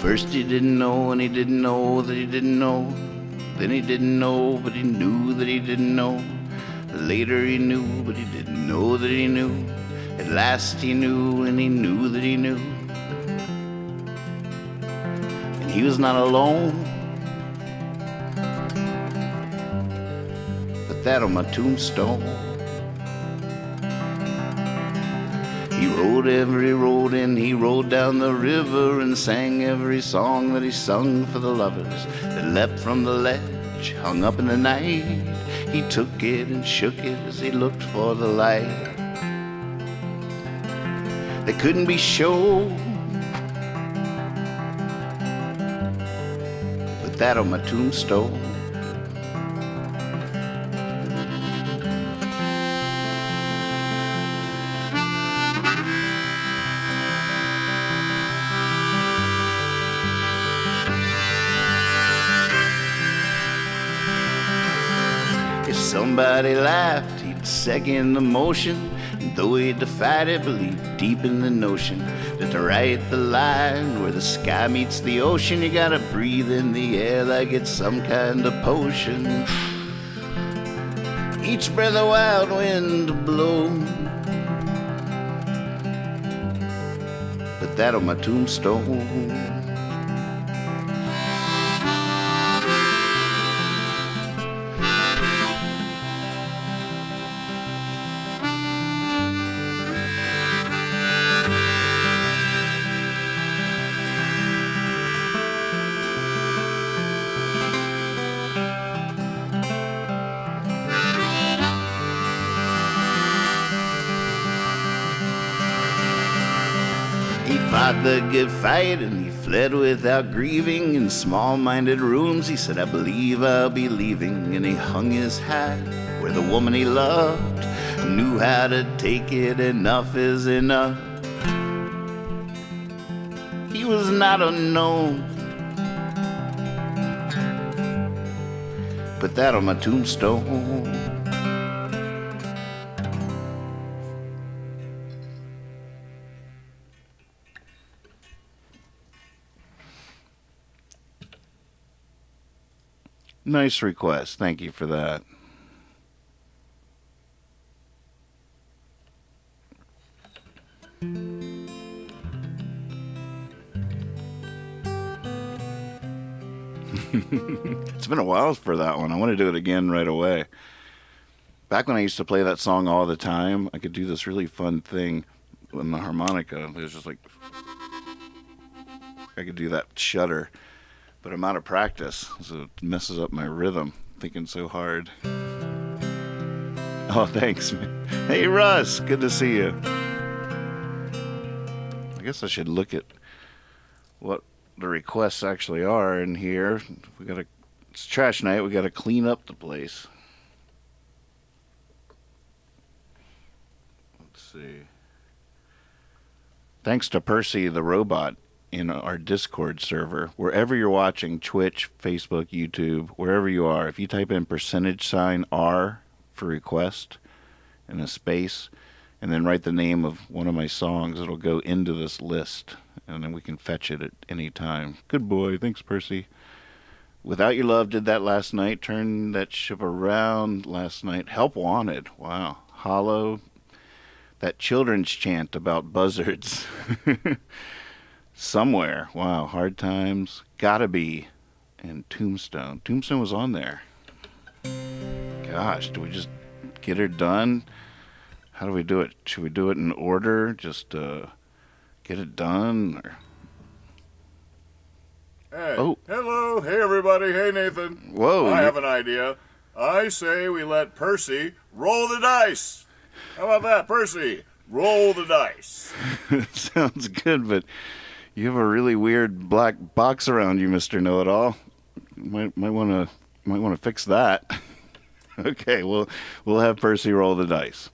B: First he didn't know, and he didn't know that he didn't know. Then he didn't know, but he knew that he didn't know. Later he knew, but he didn't know that he knew. At last he knew, and he knew that he knew. And he was not alone. Put that on my tombstone. He rode every road and he rode down the river and sang every song that he sung for the lovers that leapt from the ledge, hung up in the night. He took it and shook it as he looked for the light. They couldn't be sure. Put that on my tombstone. Somebody laughed, he'd second the motion. And though he defied it, believed deep in the notion that to write the line where the sky meets the ocean, you gotta breathe in the air like it's some kind of potion. Each breath a wild wind to blow. Put that on my tombstone. Fought the good fight and he fled without grieving. In small-minded rooms he said, I believe I'll be leaving. And he hung his hat where the woman he loved knew how to take it. Enough is enough. He was not unknown. Put that on my tombstone. Nice request. Thank you for that. It's been a while for that one. I want to do it again right away. Back when I used to play that song all the time, I could do this really fun thing with the harmonica. It was just like, I could do that shudder. But I'm out of practice, so it messes up my rhythm, thinking so hard. Oh, thanks, man. Hey, Russ, good to see you. I guess I should look at what the requests actually are in here. It's trash night, we gotta clean up the place. Let's see. Thanks to Percy the robot in our Discord server. Wherever you're watching, Twitch, Facebook, YouTube, wherever you are, if you type in $R for request in a space, and then write the name of one of my songs, it'll go into this list, and then we can fetch it at any time. Good boy. Thanks, Percy. Without Your Love did that last night. Turned that ship around last night. Help Wanted. Wow. Hollow. That children's chant about buzzards. Somewhere. Wow. Hard Times. Gotta Be. And Tombstone. Tombstone was on there. Gosh, do we just get her done? How do we do it? Should we do it in order? Just get it done? Or
L: Hey.
B: Oh.
L: Hello. Hey, everybody. Hey, Nathan.
B: Whoa.
L: I have an idea. I say we let Percy roll the dice. How about that, Percy? Roll the dice.
B: Sounds good, but you have a really weird black box around you, Mr. Know-It-All. Might want to fix that. Okay, we'll have Percy roll the dice.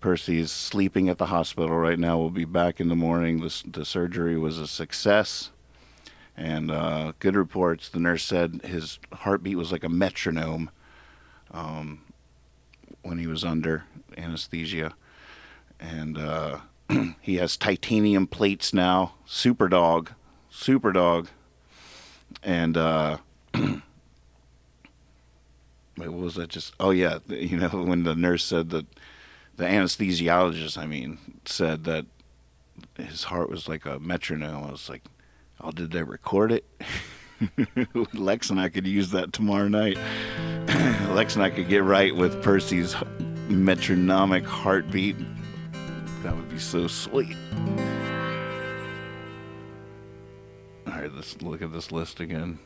B: Percy's sleeping at the hospital right now. We'll be back in the morning. The surgery was a success, and good reports. The nurse said his heartbeat was like a metronome when he was under anesthesia, and he has titanium plates now. Super dog, and wait, what was that? Just yeah, when the nurse said that. The anesthesiologist, said that his heart was like a metronome. I was like, oh, did they record it? Lex and I could use that tomorrow night. Lex and I could get right with Percy's metronomic heartbeat. That would be so sweet. All right, let's look at this list again.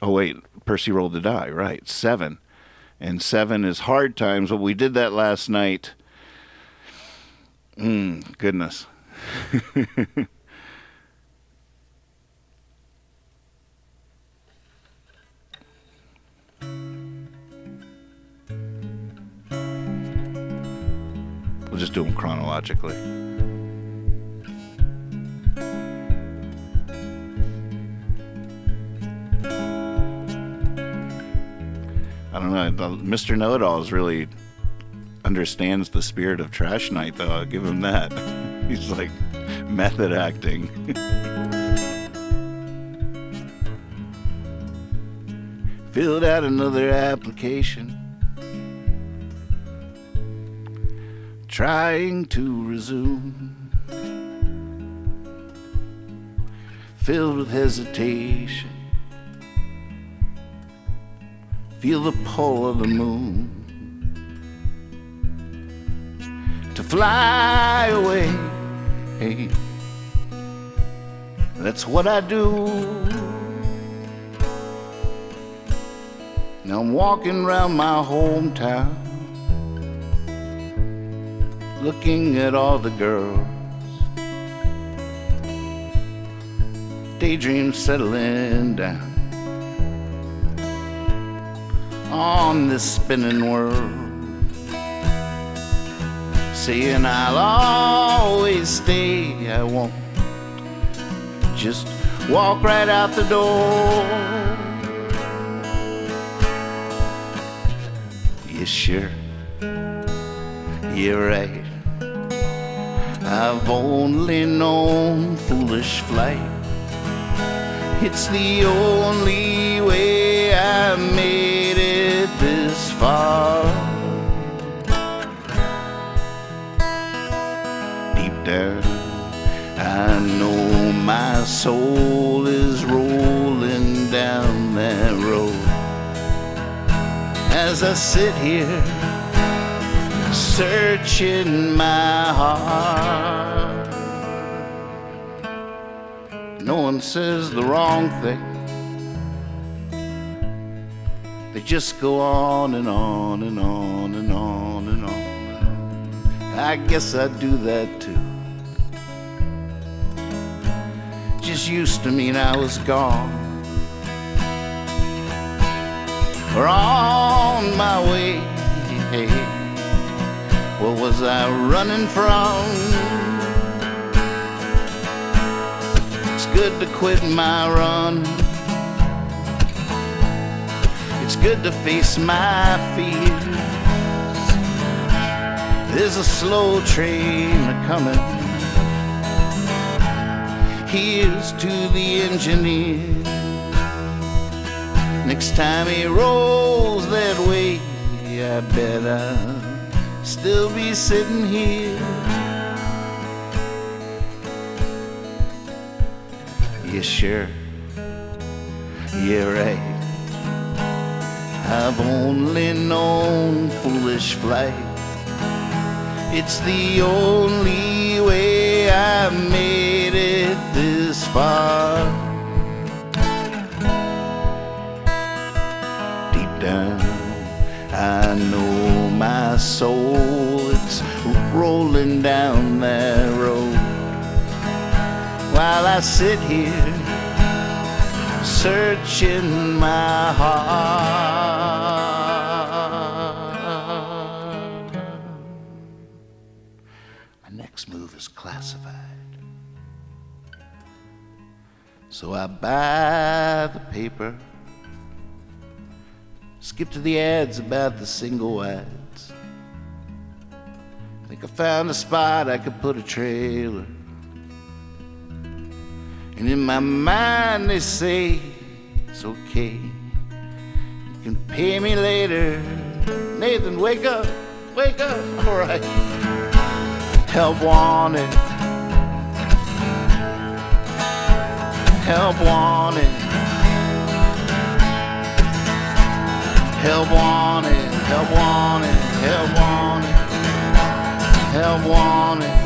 B: Oh, wait, Percy rolled the die, right, 7. And 7 is hard times, but we did that last night. Goodness. We'll just do them chronologically. I don't know. Mr. Know-It-All really understands the spirit of Trash Night, though. I'll give him that. He's like method acting. Filled out another application. Trying to resume. Filled with hesitation. Feel the pull of the moon to fly away. Hey, that's what I do. Now I'm walking around my hometown, looking at all the girls, daydreams settling down on this spinning world, saying I'll always stay. I won't just walk right out the door. Yeah, sure, you're right. I've only known foolish flight. It's the only way I made it this far. Deep down, I know my soul is rolling down that road. As I sit here, searching my heart, no one says the wrong thing. They just go on and on and on and on and on. I guess I do that too. Just used to mean I was gone or on my way. What was I running from? It's good to quit my run. It's good to face my fears. There's a slow train a-coming. Here's to the engineer. Next time he rolls that way, I bet I'll still be sitting here. Yeah, sure. Yeah, right. I've only known foolish flight. It's the only way I made it this far. soul, it's rolling down that road. While I sit here searching my heart. My next move is classified, so I buy the paper, skip to the ads about the single wides. I think I found a spot I could put a trailer. And in my mind they say it's okay, you can pay me later. Nathan, wake up, all right. Help wanted, help wanted, help wanted, help wanted, help wanted, help wanted.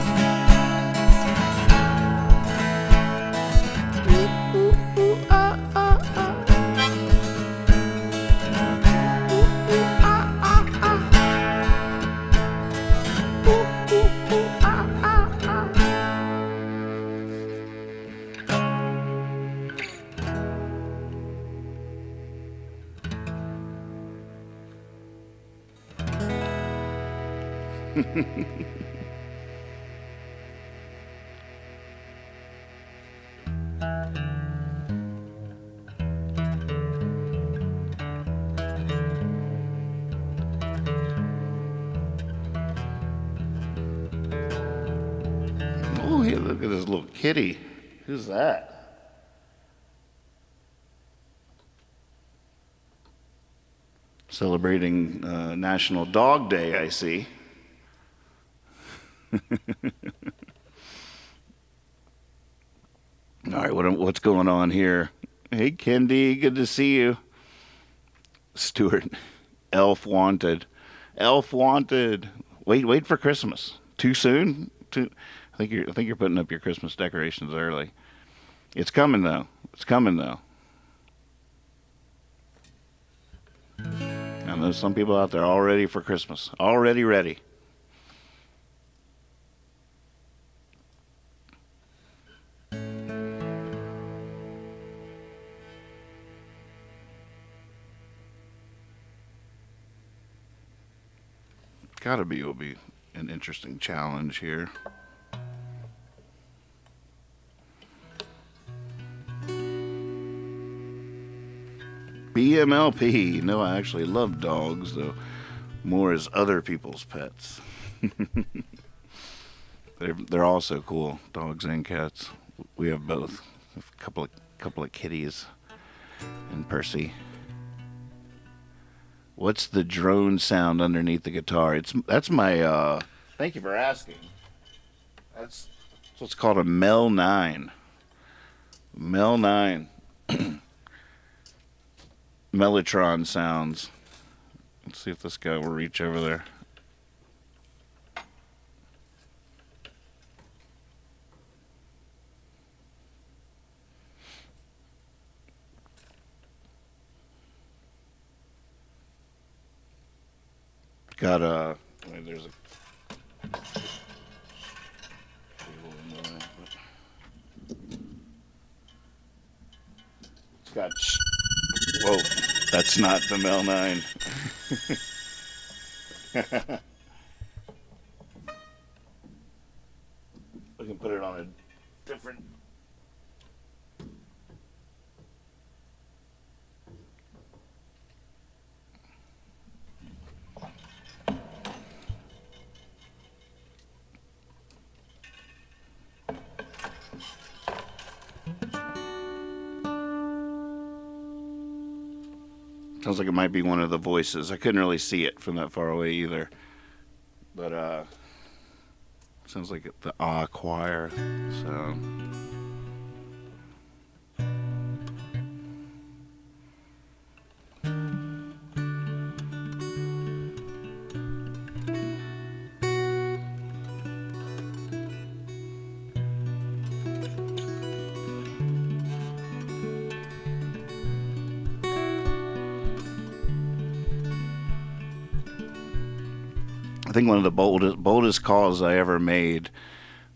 B: Oh, hey, look at this little kitty. Who's that? Celebrating National Dog Day, I see. All right, what's going on here? Hey, Kendi, good to see you. Stuart, Elf Wanted. Elf Wanted. Wait for Christmas. Too soon? I think you're putting up your Christmas decorations early. It's coming though. And there's some people out there all ready for Christmas. Already ready. Will be an interesting challenge here. BMLP. No, I actually love dogs, though more as other people's pets. They're also cool, dogs and cats. We have both. A couple of kitties and Percy. What's the drone sound underneath the guitar? That's my. Thank you for asking. That's what's called a Mel 9. Mel 9. Mellotron sounds. Let's see if this guy will reach over there. Got there's a it's got whoa, that's not the Mel 9. We can put it on a different. Sounds like it might be one of the voices. I couldn't really see it from that far away either. But sounds like the choir. So think one of the boldest calls I ever made.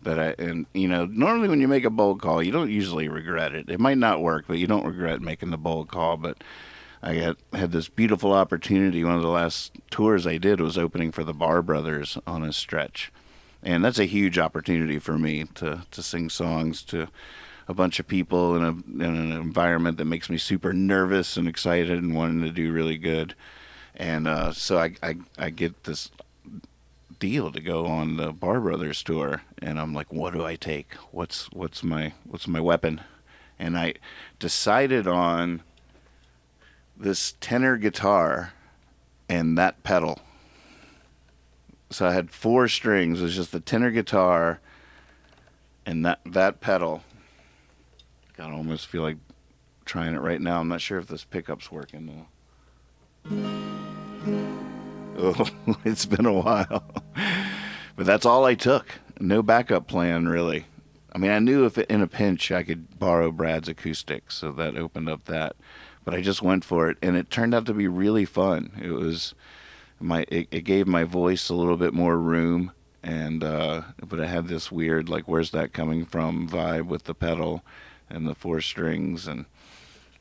B: And normally when you make a bold call, you don't usually regret it. It might not work, but you don't regret making the bold call. But I had this beautiful opportunity. One of the last tours I did was opening for the Bar Brothers on a stretch. And that's a huge opportunity for me to sing songs to a bunch of people in an environment that makes me super nervous and excited and wanting to do really good. And so I get this deal to go on the Bar Brothers tour, and I'm like, what do I take? What's my weapon? And I decided on this tenor guitar and that pedal. So I had 4 strings. It was just the tenor guitar and that pedal. God, I almost feel like trying it right now. I'm not sure if this pickup's working though. Oh, it's been a while. But that's all I took. No backup plan, really. I mean, I knew if in a pinch I could borrow Brad's acoustic, so that opened up that. But I just went for it, and it turned out to be really fun. It gave my voice a little bit more room, and but it had this weird, like, where's that coming from vibe with the pedal and the 4 strings. And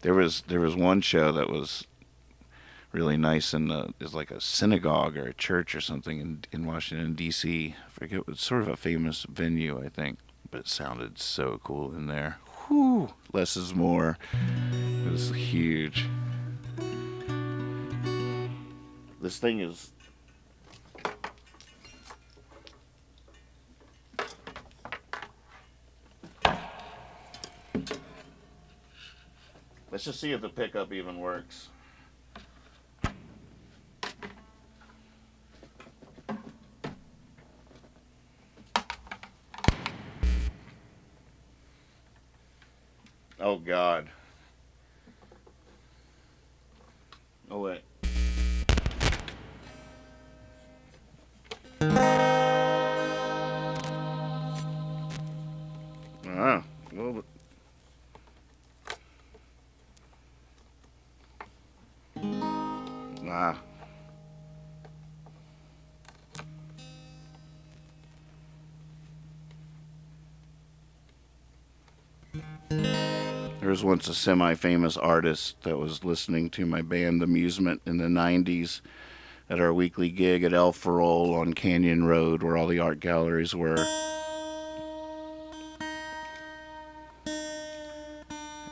B: there was one show that was really nice is like a synagogue or a church or something in Washington, D.C. I forget, it was sort of a famous venue, I think, but it sounded so cool in there. Whew, less is more. It was huge. This thing is... Let's just see if the pickup even works. Oh, God. Oh, wait. Well, There was once a semi-famous artist that was listening to my band Amusement in the 90s at our weekly gig at El Farol on Canyon Road, where all the art galleries were.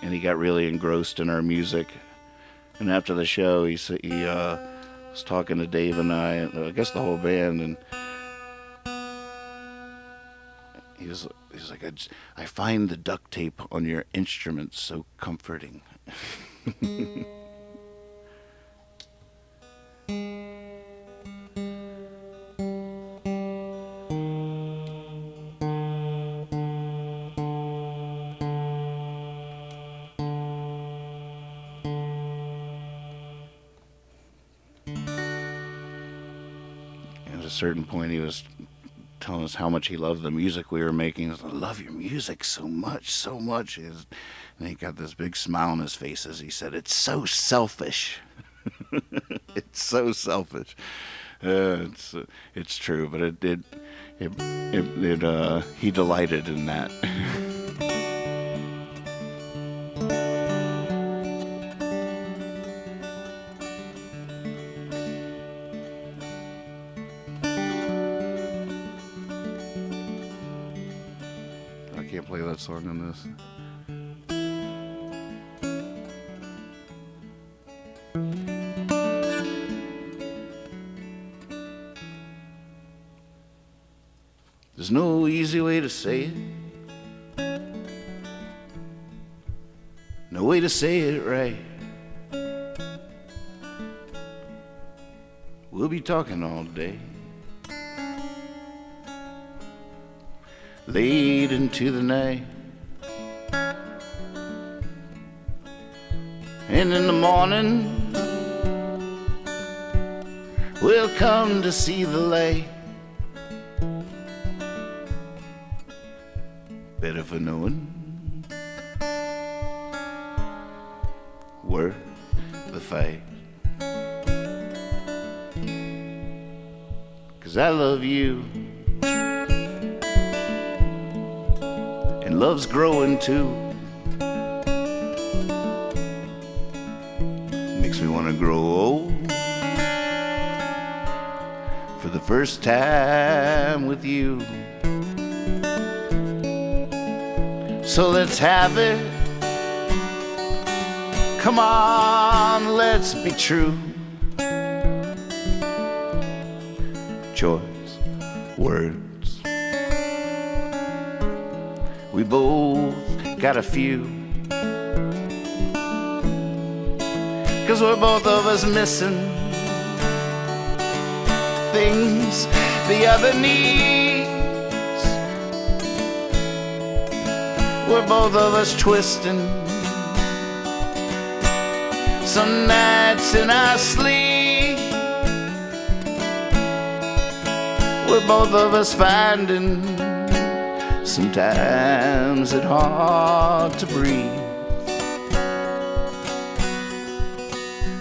B: And he got really engrossed in our music. And after the show, he was talking to Dave and I guess the whole band, and he's like, I find the duct tape on your instruments so comforting. At a certain point, he was telling us how much he loved the music we were making. He was like, I love your music so much, so much. And he got this big smile on his face as he said, it's so selfish. It's so selfish. It's true, but he delighted in that. Play that song on this. There's no easy way to say it, no way to say it right. We'll be talking all day, late into the night, and in the morning we'll come to see the light. Better for knowing, worth the fight. 'Cause 'cause I love you. And love's growing too. Makes me want to grow old for the first time with you. So let's have it. Come on, let's be true. Choice words. We both got a few. 'Cause we're both of us missing things the other needs. We're both of us twisting some nights in our sleep. We're both of us finding sometimes it hard to breathe.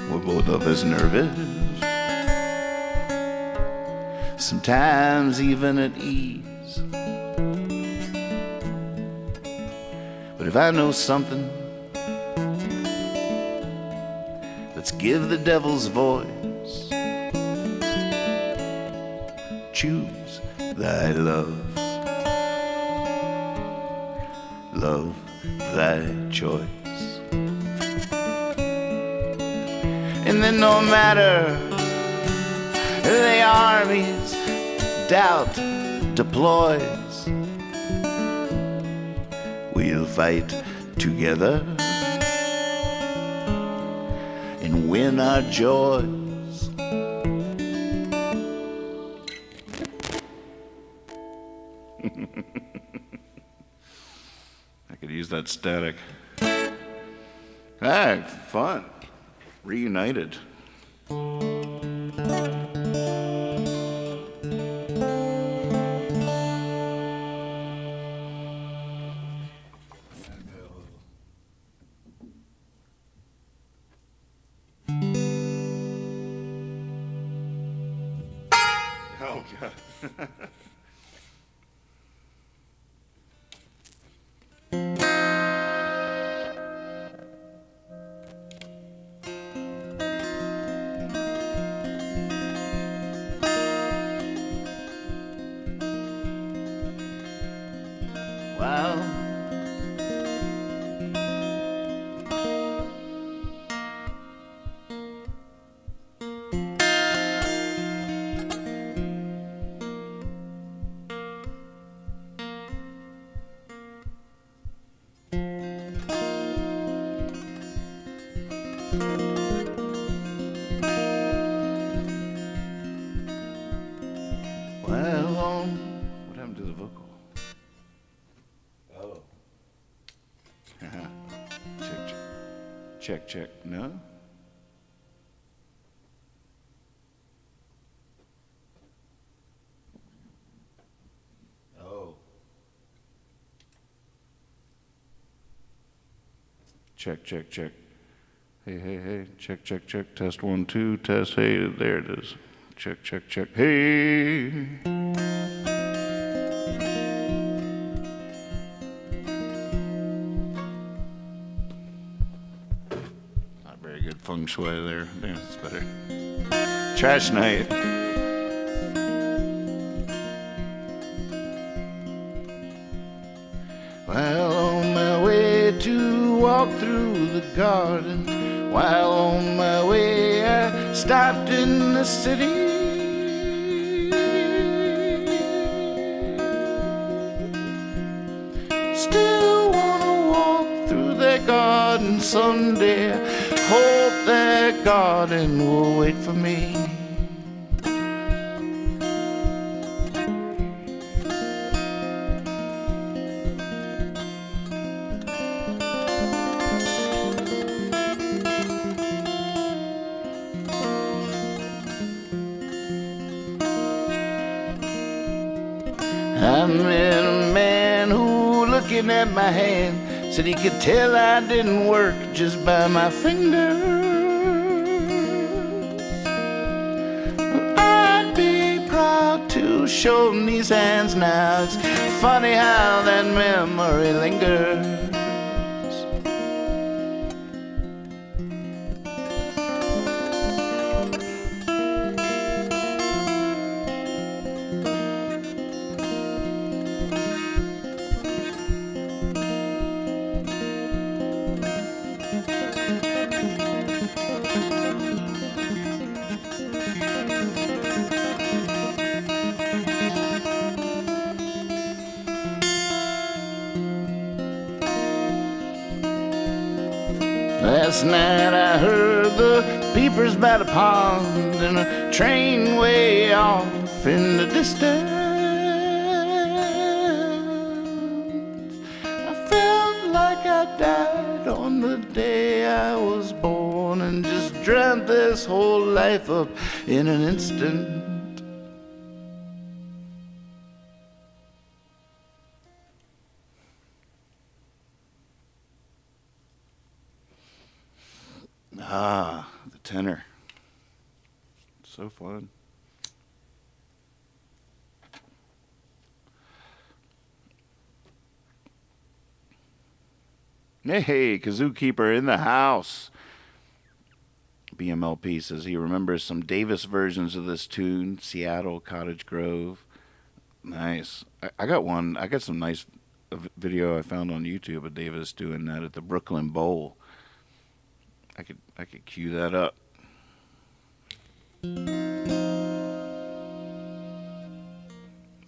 B: We're both of us nervous, sometimes even at ease. But if I know something, let's give the devil's voice. Choose thy love. Love thy choice. And then no matter the armies doubt deploys, we'll fight together and win our joys. I could use that static. Ah, fun. Reunited. Oh, God. Wow. Well, what happened to the vocal? Oh. Check. No? Oh. Check. Hey. Check. Test 1, 2. Test. Hey, there it is. Check. Hey. Not very good feng shui there. Yeah, it's better. Trash night. Well, on my way to walk through the garden, while on my way I stopped in the city. Still wanna walk through their garden someday. Hope their garden will wait for me. I met a man who, looking at my hand, said he could tell I didn't work just by my fingers. I'd be proud who's holding these hands now. It's funny how that memory lingers. Last night I heard the peepers by the pond and a train way off in the distance. I felt like I died on the day I was born and just dreamt this whole life up in an instant. Ah, the tenor. So fun. Hey, Kazoo Keeper in the house. BMLP says he remembers some Davis versions of this tune. Seattle, Cottage Grove. Nice. I got one. I got some nice video I found on YouTube of Davis doing that at the Brooklyn Bowl. I could cue that up.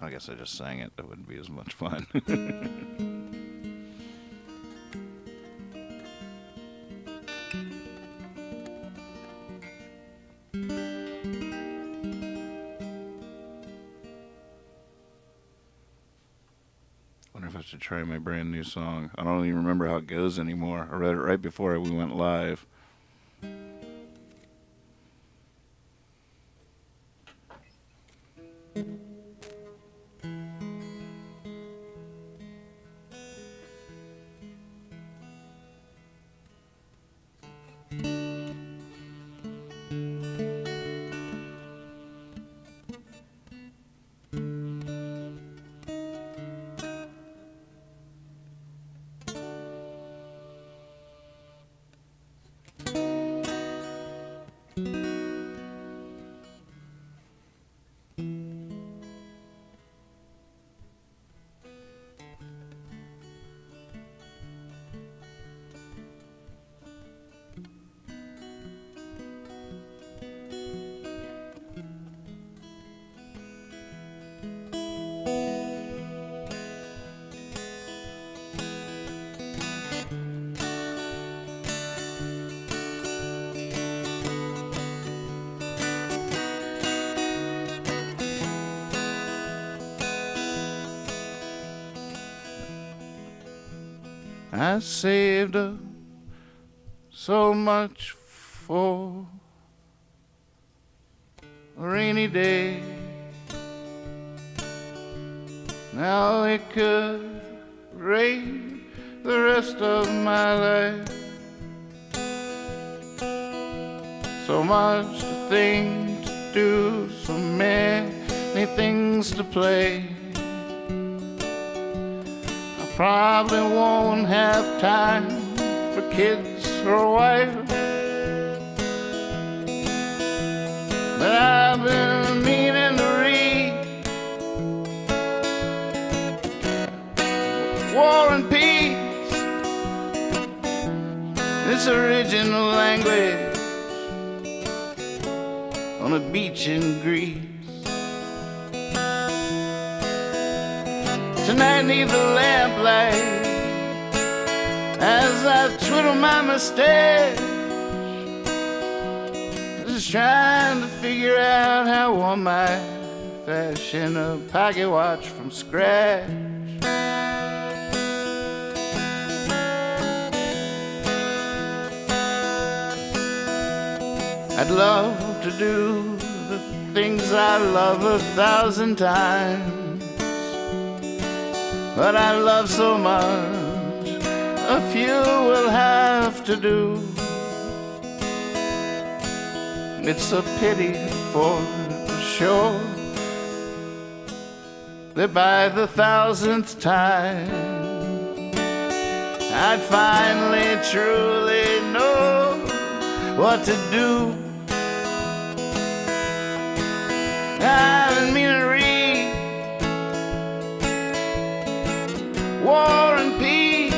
B: I guess I just sang it. That wouldn't be as much fun. Wonder if I should try my brand new song. I don't even remember how it goes anymore. I read it right before we went live. I saved up so much for a rainy day. Now it could rain the rest of my life. So much things to do, so many things to play. Probably won't have time for kids or a wife, but I've been meaning to read War and Peace, this original language on a beach in Greece. Tonight neath the lamplight, as I twiddle my mustache, just trying to figure out how I might fashion a pocket watch from scratch. I'd love to do the things I love 1,000 times, but I love so much, a few will have to do. It's a pity for sure, that by the 1000th time I'd finally truly know what to do. I've been meaning to read War and Peace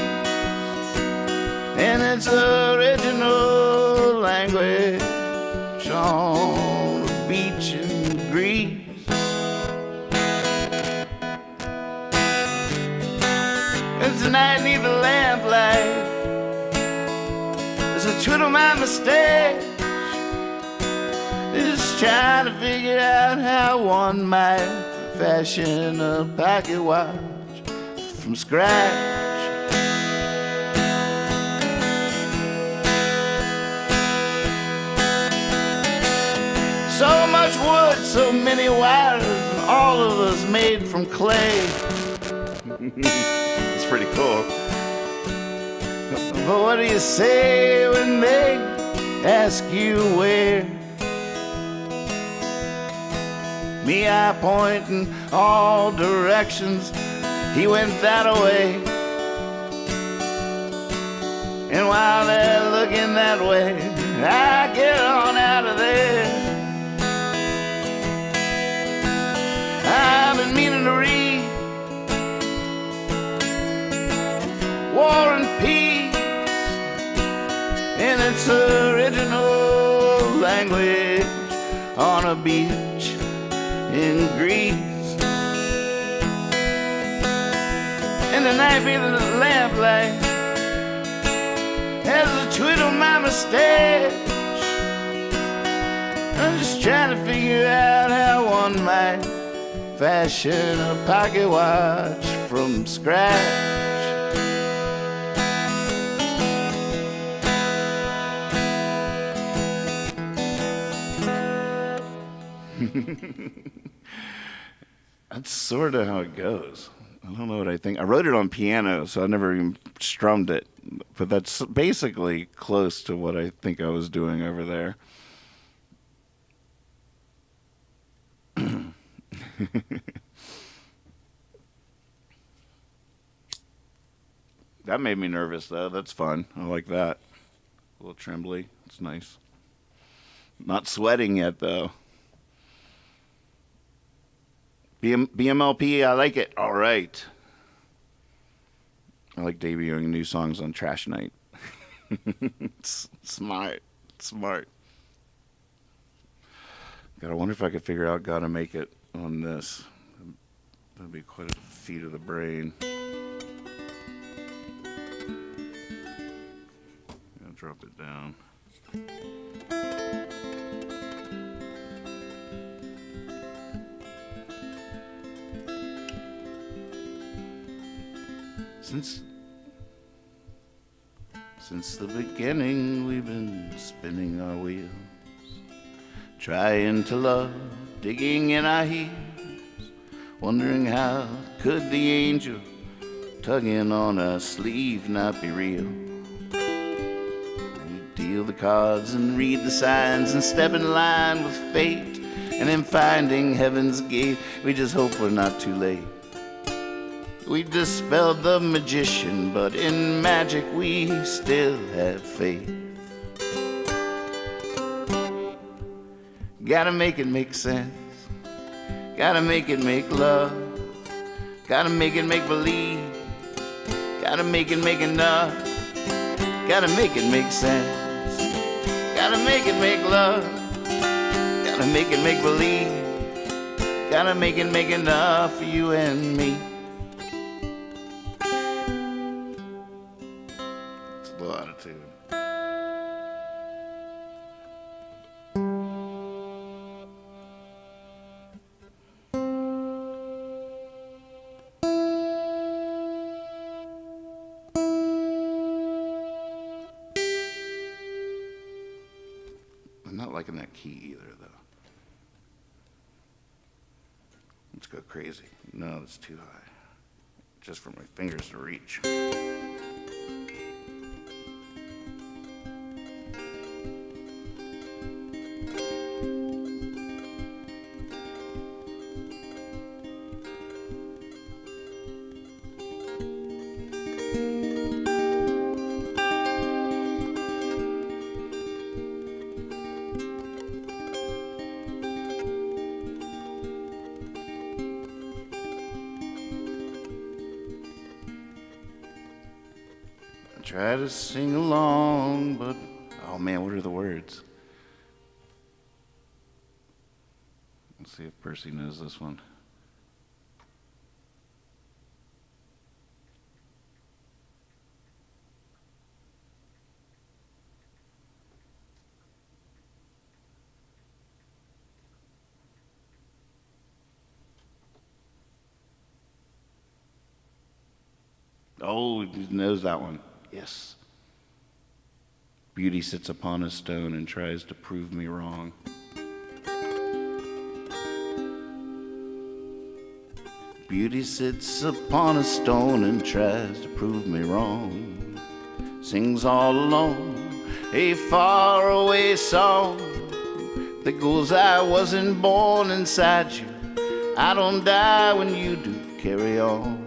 B: in its original language on the beach in Greece. And tonight neath the lamplight as I twiddle my mustache, just trying to figure out how one might fashion a pocket watch from scratch. So much wood, so many wires, and all of us made from clay. It's pretty cool. But what do you say when they ask you where? Me, I point in all directions. He went that way. And while they're looking that way, I get on out of there. I've been meaning to read War and Peace in its original language on a beach in Greece. And tonight feeling the lamplight as I twiddle my mustache, I'm just trying to figure out how one might fashion a pocket watch from scratch. That's sort of how it goes. I don't know what I think. I wrote it on piano, so I never even strummed it. But that's basically close to what I think I was doing over there. That made me nervous, though. That's fun. I like that. A little trembly. It's nice. Not sweating yet, though. BMLP, I like it. All right. I like debuting new songs on Trash Night. It's smart. Smart. God, I wonder if I could figure out how to make it on this. That'd be quite a feat of the brain. I'll drop it down. Since the beginning, we've been spinning our wheels, trying to love, digging in our heels, wondering how could the angel tugging on our sleeve not be real. We deal the cards and read the signs and step in line with fate, and in finding heaven's gate, we just hope we're not too late. We dispelled the magician, but in magic we still have faith. Gotta make it make sense. Gotta make it make love. Gotta make it make believe. Gotta make it make enough. Gotta make it make sense. Gotta make it make love. Gotta make it make believe. Gotta make it make enough for you and me. Attitude. I'm not liking that key either, though. Let's go crazy. No, that's too high. Just for my fingers to reach. try to sing along, but oh man, what are the words? Let's see if Percy knows this one. Oh, he knows that one. Yes. Beauty sits upon a stone and tries to prove me wrong. Beauty sits upon a stone and tries to prove me wrong. Sings all alone a faraway song that goes, I wasn't born inside you. I don't die when you do. Carry on.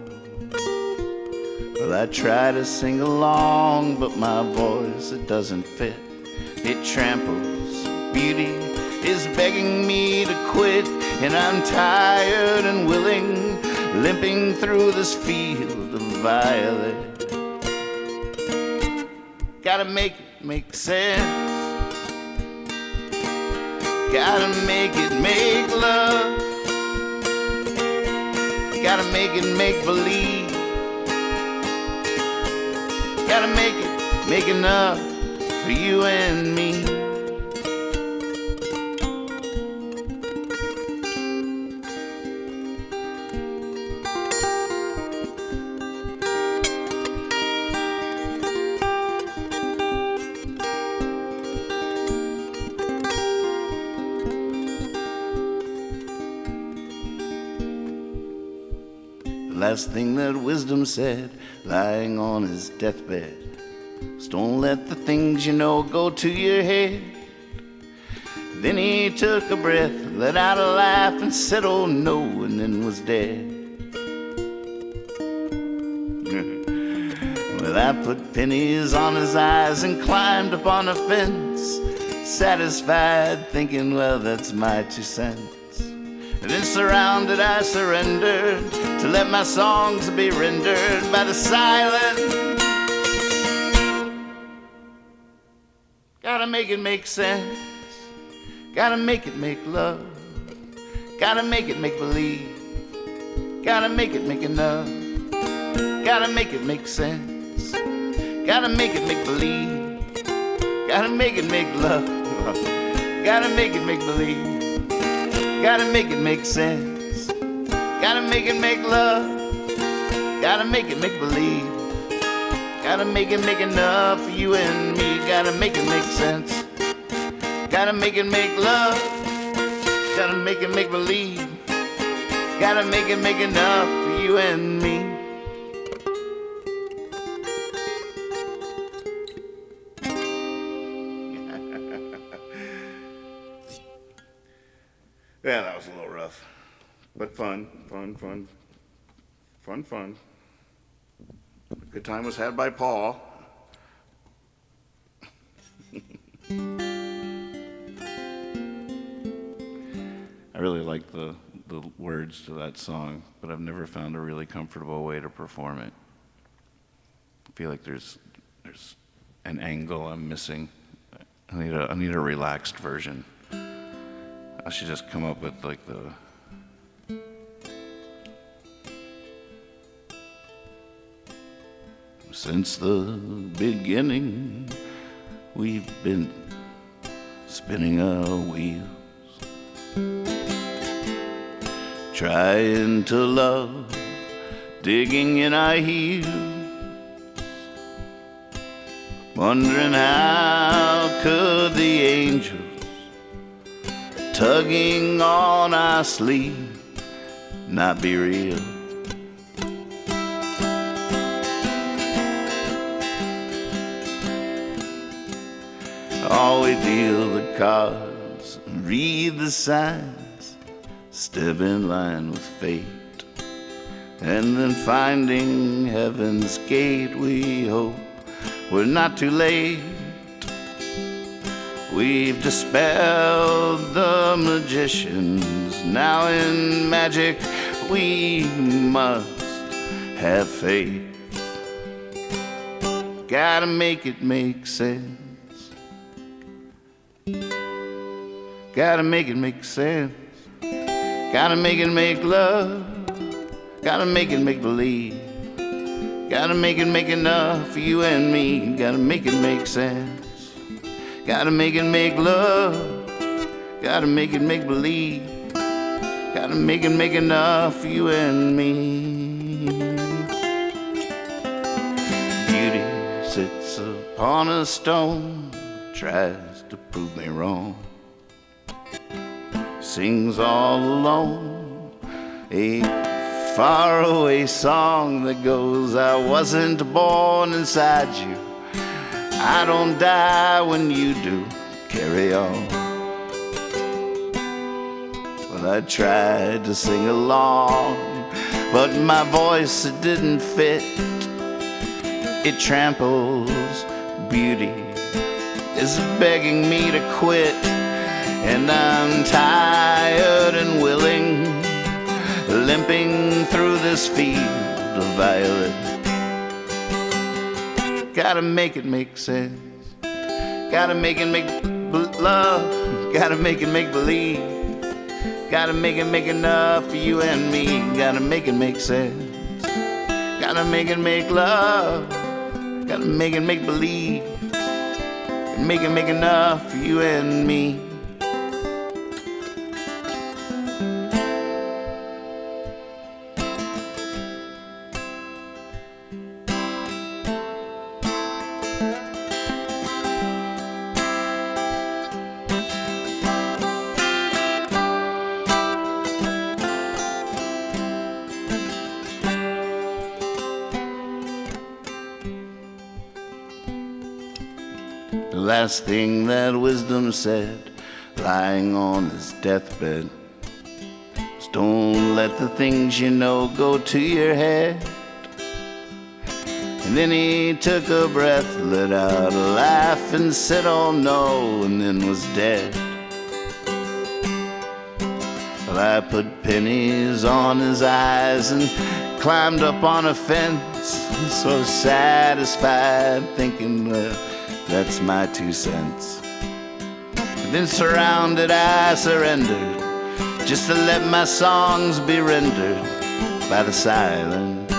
B: Well, I try to sing along, but my voice, it doesn't fit. It tramples. Beauty is begging me to quit, and I'm tired and willing, limping through this field of violet. Gotta make it make sense. Gotta make it make love. Gotta make it make believe. Gotta make enough for you and me. The last thing that wisdom said, lying on his deathbed, is don't let the things you know go to your head. Then he took a breath, let out a laugh, and said, oh no, and then was dead. Well, I put pennies on his eyes and climbed upon a fence, satisfied, thinking, well, that's my 2 cents. And then surrounded, I surrendered to let my songs be rendered by the silence. Gotta make it make sense. Gotta make it make love. Gotta make it make believe. Gotta make it make enough. Gotta make it make sense. Gotta make it make believe. Gotta make it make love. Gotta make it make believe. Gotta make it make sense. Gotta make it make love. Gotta make it make believe. Gotta make it make enough for you and me. Gotta make it make sense. Gotta make it make love. Gotta make it make believe. Gotta make it make enough for you and me. Yeah, that was a little rough, but fun. A good time was had by Paul. I really like the words to that song, but I've never found a really comfortable way to perform it. I feel like there's an angle I'm missing. I need a relaxed version. I should just come up with like the since the beginning we've been spinning our wheels, trying to love, digging in our heels, wondering how could the angels tugging on our sleeve not be real. All we deal the cards, read the signs, step in line with fate, and then finding heaven's gate, we hope we're not too late. We've dispelled the magicians, now in magic we must have faith. Gotta make it make sense. Gotta make it make sense. Gotta make it make love. Gotta make it make believe. Gotta make it make enough for you and me. Gotta make it make sense. Gotta make it make love. Gotta make it make believe. Gotta make it make enough for you and me. Beauty sits upon a stone, tries to prove me wrong. Sings all alone a faraway song that goes, I wasn't born inside you. I don't die when you do. Carry on. Well, I tried to sing along, but my voice, it didn't fit. It tramples beauty, is begging me to quit. And I'm tired and willing, limping through this field of violet. Gotta make it make sense. Gotta make it make love. Gotta make it make believe. Gotta make it make enough for you and me. Gotta make it make sense. Gotta make it make love. Gotta make it make believe. Make it make enough for you and me. The last thing that wisdom said, lying on his deathbed, was don't let the things you know go to your head. And then he took a breath, let out a laugh and said, oh no, and then was dead. Well, I put pennies on his eyes and climbed up on a fence, so satisfied, thinking, well, that's my 2 cents. Then surrounded I surrendered, just to let my songs be rendered by the silence.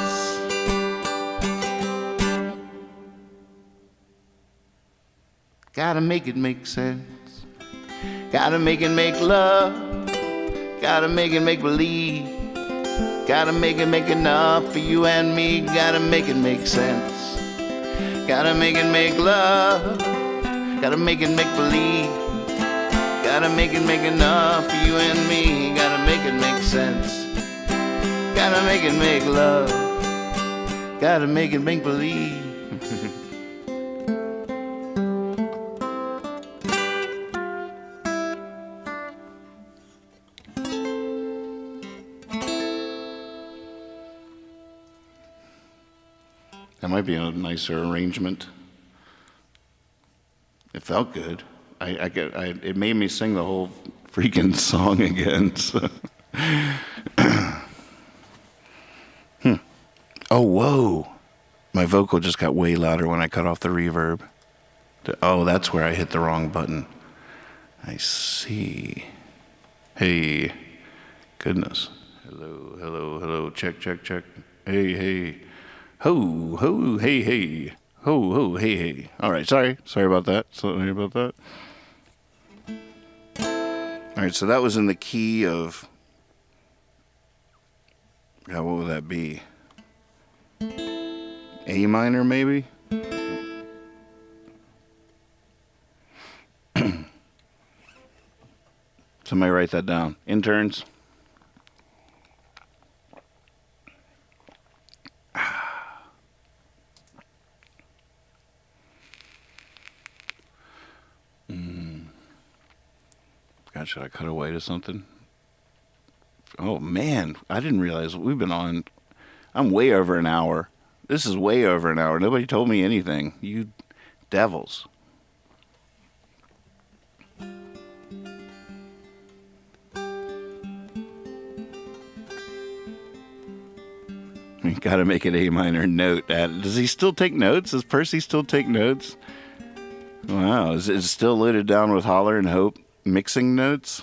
B: Gotta make it make sense. Gotta make it make love. Gotta make it make believe. Gotta make it make enough for you and me. Gotta make it make sense. Gotta make it make love. Gotta make it make believe. Gotta make it make enough for you and me. Gotta make it make sense. Gotta make it make love. Gotta make it make believe. That might be a nicer arrangement. It felt good. It made me sing the whole freaking song again. So. Oh, whoa. My vocal just got way louder when I cut off the reverb. Oh, that's where I hit the wrong button. I see. Hey. Goodness. Hello, hello, hello. Check, check, check. Hey, hey. Ho, ho, hey, hey. Ho, ho, hey, hey. All right, sorry about that. Sorry about that. All right, so that was in the key of, what would that be? A minor, maybe? Somebody write that down. Interns. God, should I cut away to something? Oh, man. I didn't realize we've been on. I'm way over an hour. This is way over an hour. Nobody told me anything. You devils. You got to make it A minor note. Does he still take notes? Does Percy still take notes? Wow, is it still loaded down with Holler and Hope mixing notes?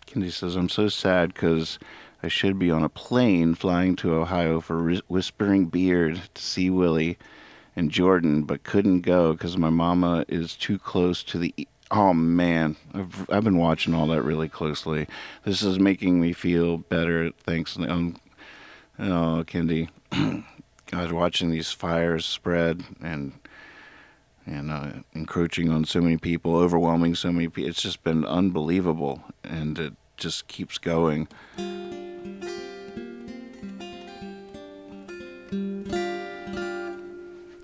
B: Kendi says, I'm so sad because I should be on a plane flying to Ohio for Whispering Beard to see Willie and Jordan, but couldn't go because my mama is too close to the... Oh, man. I've been watching all that really closely. This is making me feel better. Thanks. Oh, Kendi. God, watching these fires spread and encroaching on so many people, overwhelming so many people. It's just been unbelievable, and it just keeps going.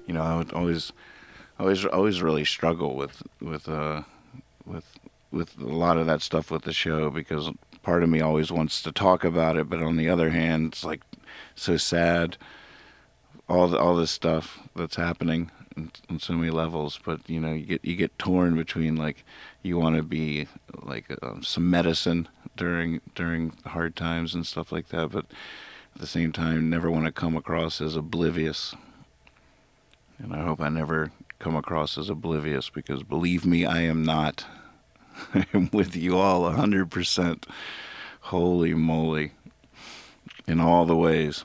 B: You know, I would always really struggle with a lot of that stuff with the show, because part of me always wants to talk about it, but on the other hand, it's like so sad, all this stuff that's happening on so many levels. But you know, you get torn between, like, you want to be like some medicine during hard times and stuff like that, but at the same time never want to come across as oblivious. And I hope I never come across as oblivious, because believe me, I am not. I am with you all 100%. Holy moly. In all the ways.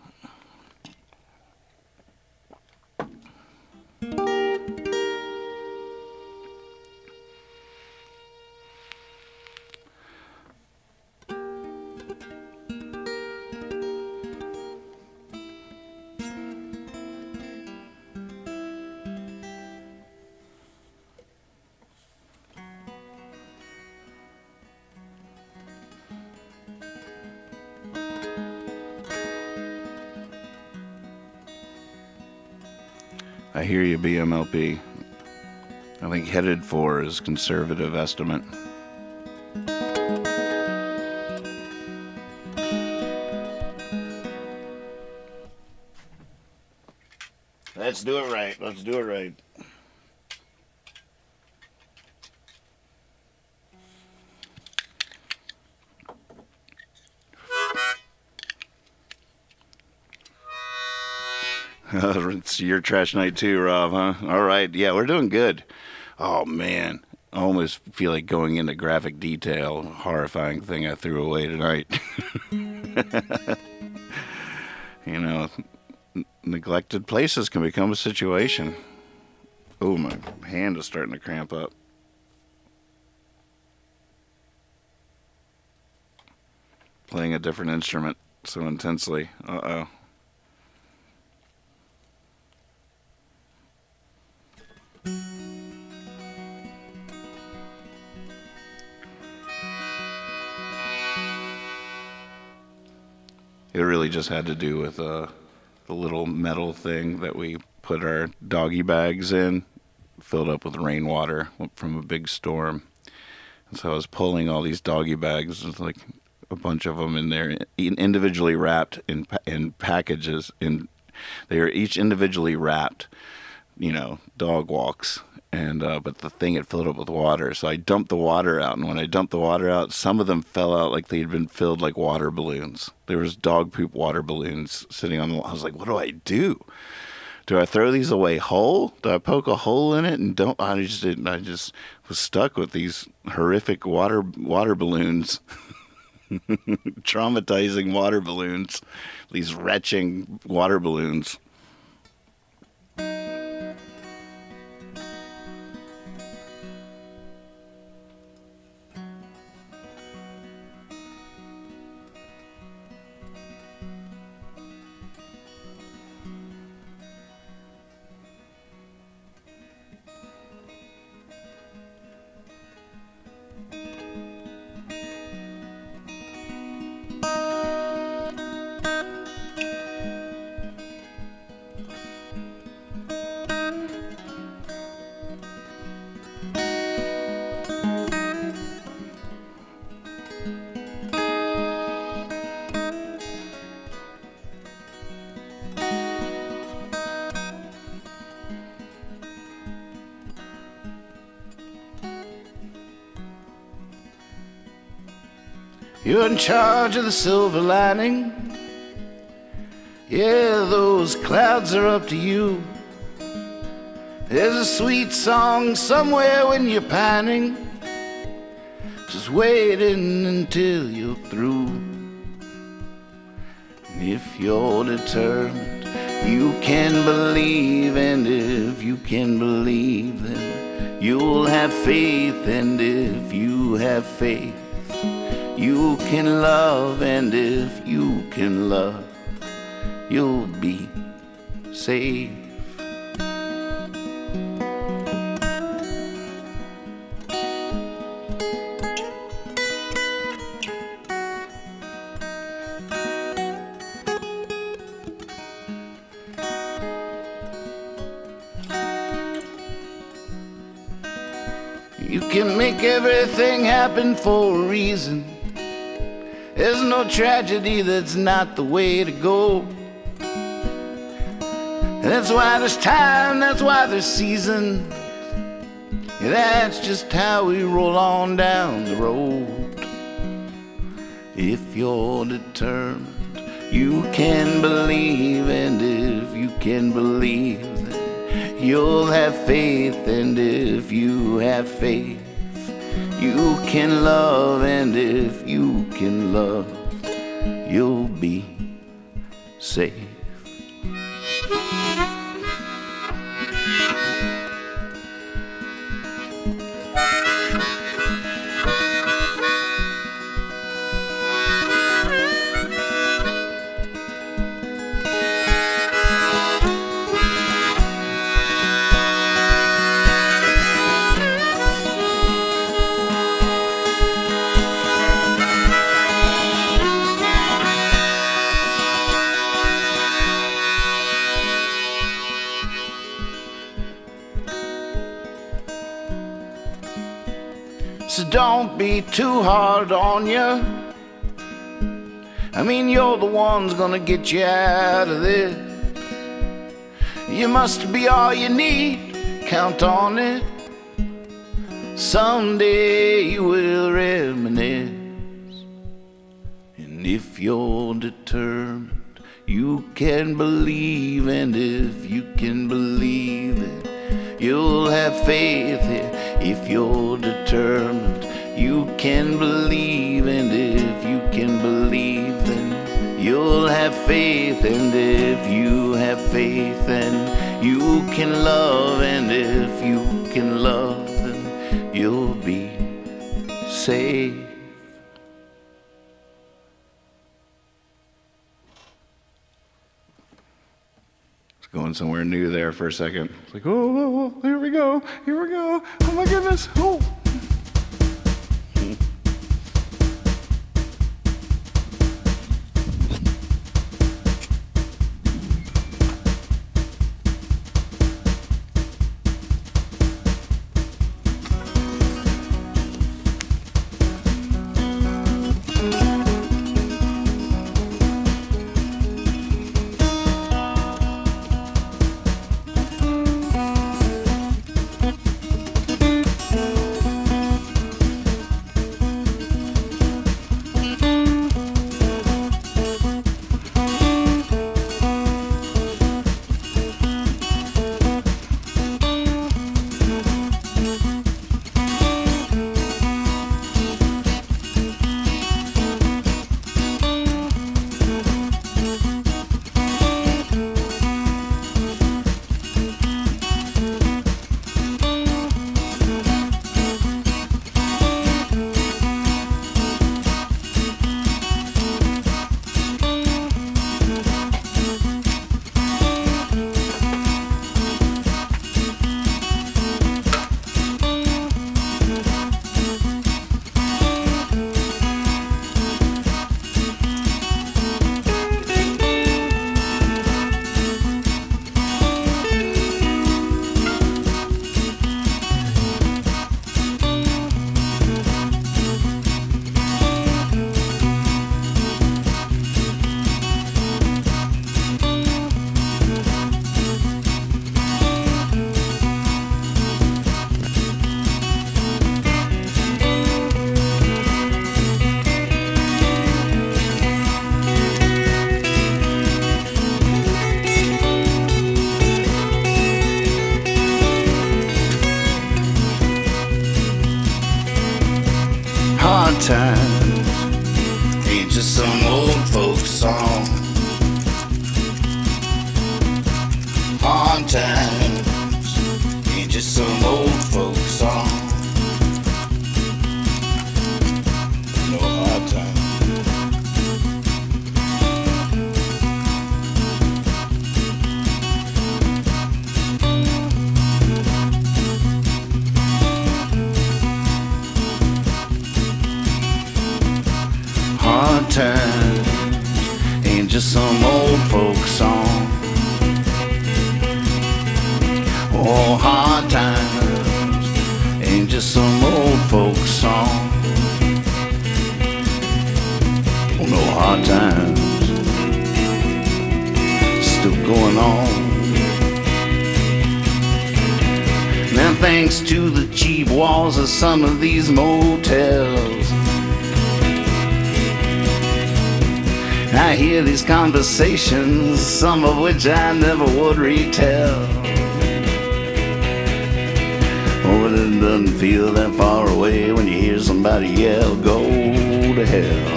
B: I hear you, BMLP. I think headed for is conservative estimate. Let's do it right. Let's do it right. It's your trash night too, Rob, huh? All right. Yeah, we're doing good. Oh, man. I almost feel like going into graphic detail. Horrifying thing I threw away tonight. You know, neglected places can become a situation. Oh, my hand is starting to cramp up. Playing a different instrument so intensely. Uh-oh. It really just had to do with the little metal thing that we put our doggy bags in, filled up with rainwater from a big storm. And so I was pulling all these doggy bags, there's like a bunch of them in there, individually wrapped in packages, and they were each individually wrapped, you know, dog walks. And but the thing had filled up with water, so I dumped the water out. And when I dumped the water out, some of them fell out like they had been filled like water balloons. There was dog poop water balloons sitting on the wall. I was like, what do I do? Do I throw these away whole? Do I poke a hole in it and don't? I just didn't. I just was stuck with these horrific water balloons, traumatizing water balloons, these retching water balloons. You're in charge of the silver lining. Yeah, those clouds are up to you. There's a sweet song somewhere when you're pining, just waiting until you're through. And if you're determined, you can believe. And if you can believe, then you'll have faith. And if you have faith, you can love. And if you can love, you'll be safe. You can make everything happen for a reason. There's no tragedy that's not the way to go. And that's why there's time, that's why there's seasons. Yeah, that's just how we roll on down the road. If you're determined, you can believe. And if you can believe, then you'll have faith. And if you have faith, you can love. And if you can love, you'll be safe. So don't be too hard on you. I mean, you're the one's gonna get you out of this. You must be all you need, count on it. Someday you will reminisce. And if you're determined, you can believe. And if you can believe it, you'll have faith here. If you're determined, you can believe. And if you can believe, then you'll have faith. And if you have faith, then you can love. And if you can love, then you'll be safe. Going somewhere new there for a second. It's like, oh, here we go, here we go. Oh my goodness, oh. hard times ain't just some old folks song. Hard times ain't just some old folks song. No hard times. Hard times ain't just some old folk song. Oh, hard times ain't just some old folk song. Oh, no, hard times still going on. Now thanks to the cheap walls of some of these motels, I hear these conversations, some of which I never would retell. Oh, but it doesn't feel that far away when you hear somebody yell, go to hell.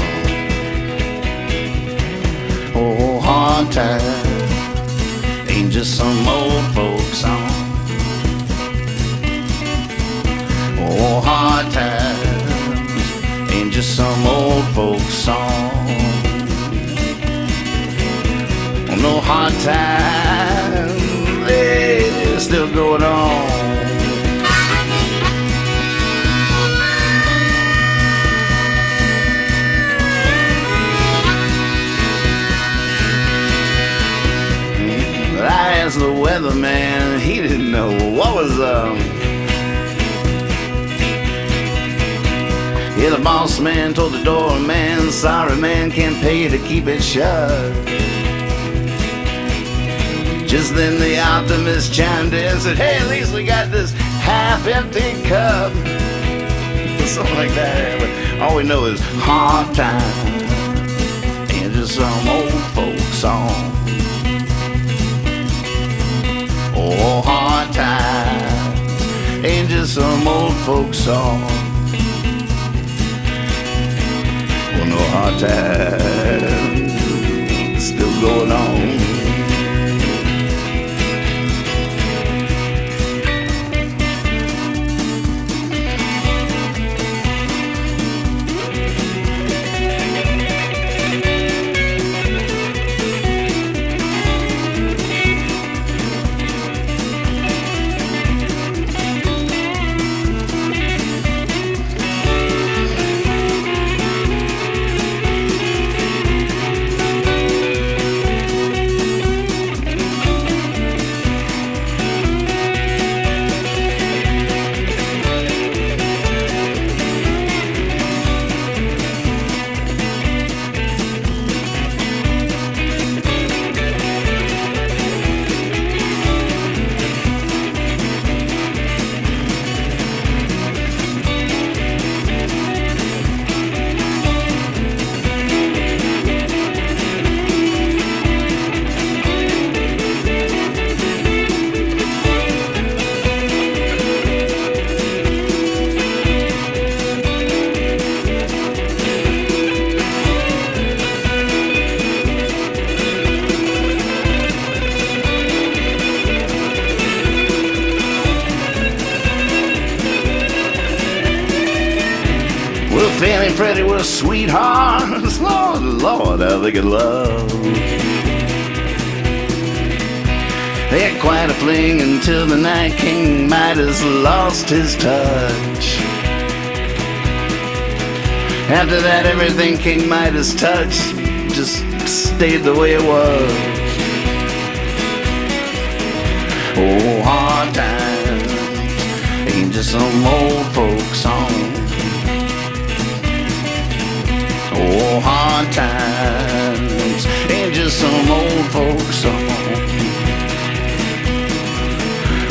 B: Oh, hard times ain't just some old folks song. Oh, hard times ain't just some old folks song. No hard times, they're still going on. But I asked the weatherman, he didn't know what was Yeah, the boss man told the doorman, sorry man, can't pay to keep it shut. Just then the optimist chimed in and said, hey, at least we got this half-empty cup. Something like that. But all we know is hard times ain't just some old folk song. Oh, hard times ain't just some old folk song. Oh, no, hard times still going on. Fanny and Freddie were sweethearts. Lord, Lord, how they could love. They had quite a fling until the night King Midas lost his touch. After that, everything King Midas touched just stayed the way it was. Oh, hard times ain't just some old folk song. Oh, hard times ain't just some old folk song.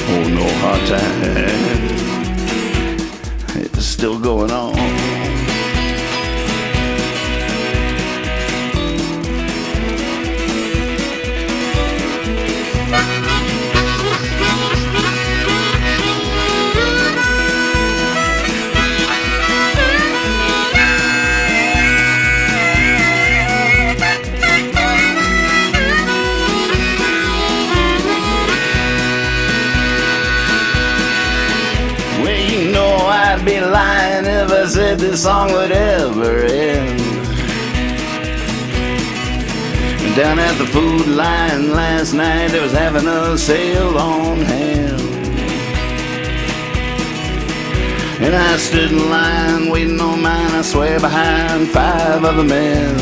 B: Oh, no, hard times, it's still going on. I said this song would ever end. Down at the food line last night, they was having a sale on ham. And I stood in line waiting on mine, I swear, behind 5 other men.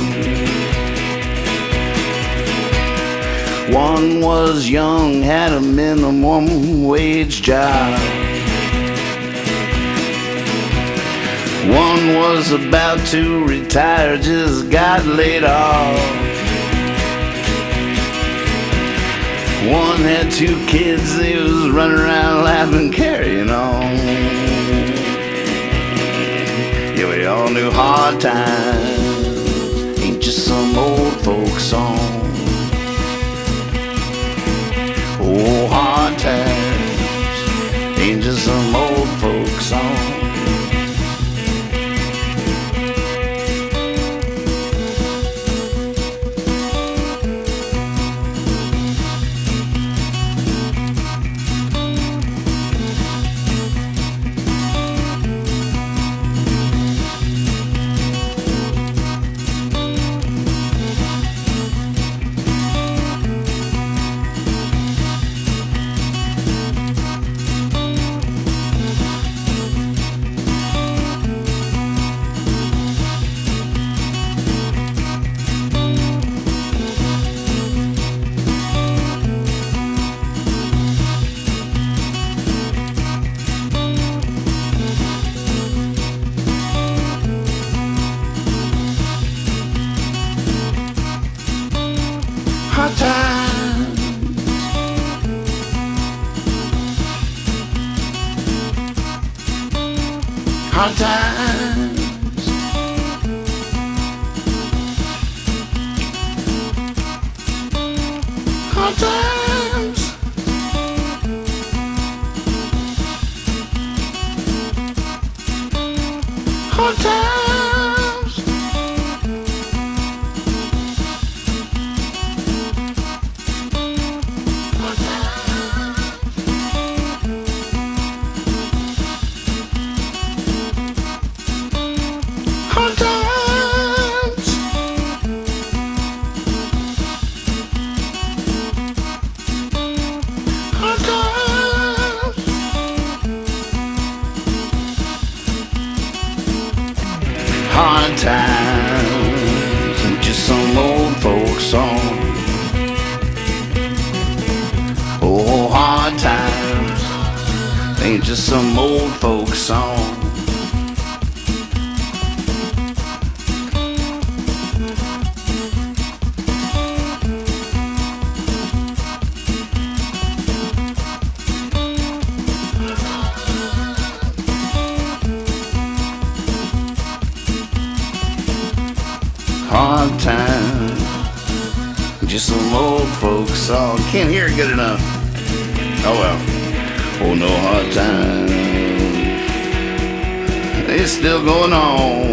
B: One was young, had a minimum wage job. One was about to retire, just got laid off. One had 2 kids, they was running around laughing, carrying on. Yeah, we all knew hard times ain't just some old folk song. Oh, hard times ain't just some old folk song. Hard times, hard times, hard times, hard times. Hard times, hard times, hard times ain't just some old folk song. Oh, hard times ain't just some old folk song. Hard time, just some old folks song. Can't hear it good enough. Oh well. Oh no, hard time. It's still going on.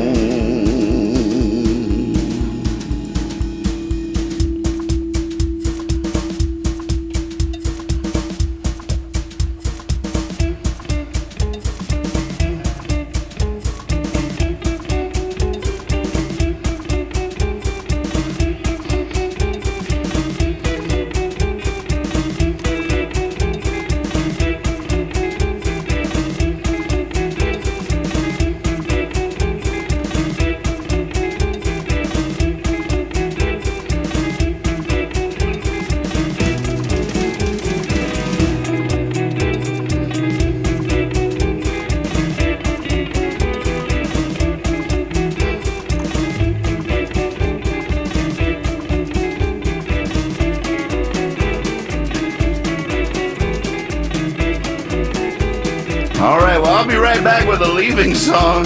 B: All right, well, I'll be right back with a leaving song.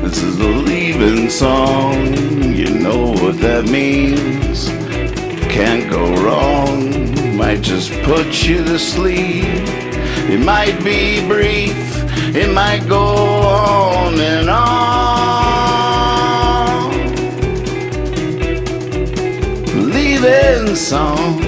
B: This is the leaving song. You know what that means. Can't go wrong. Might just put you to sleep. It might be brief. It might go on and on. Leaving song.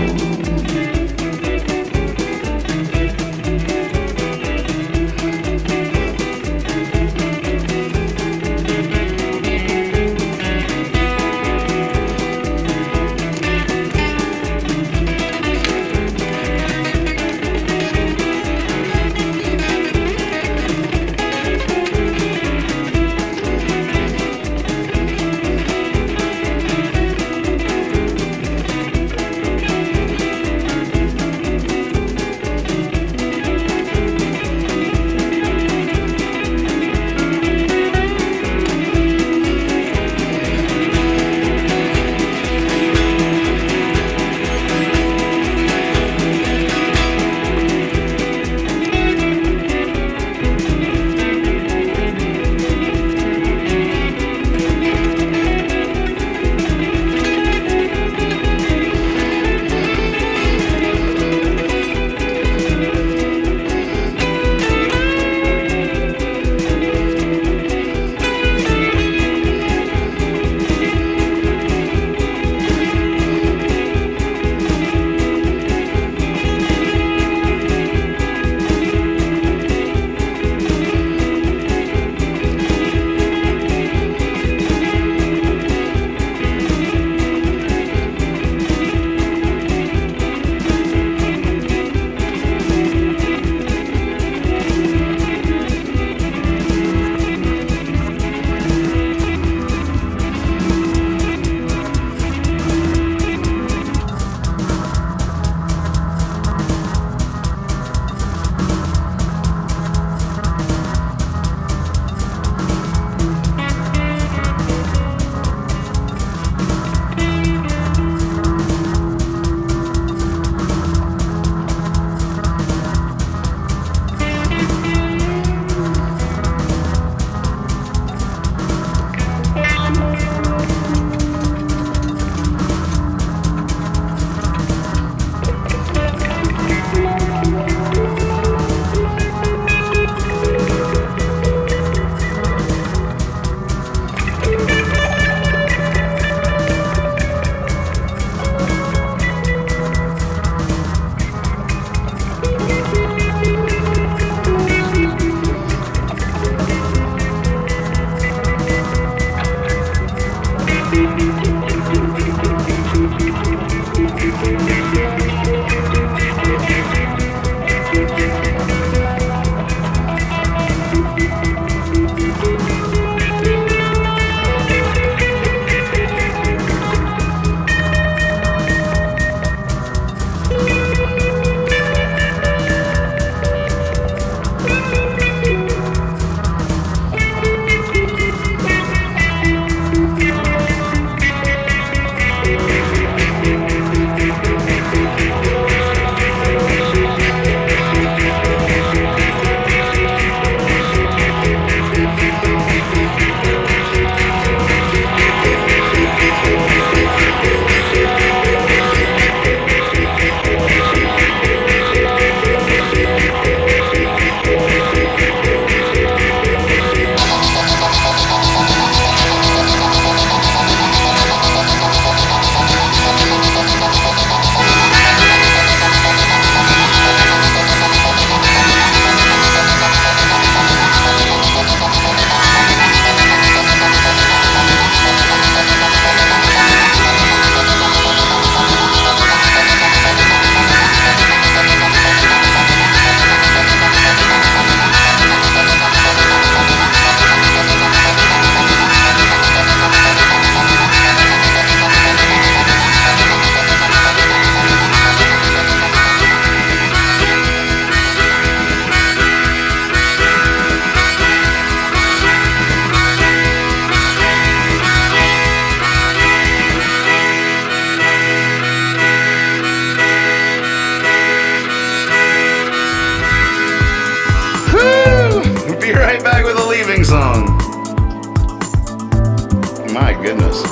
B: goodness.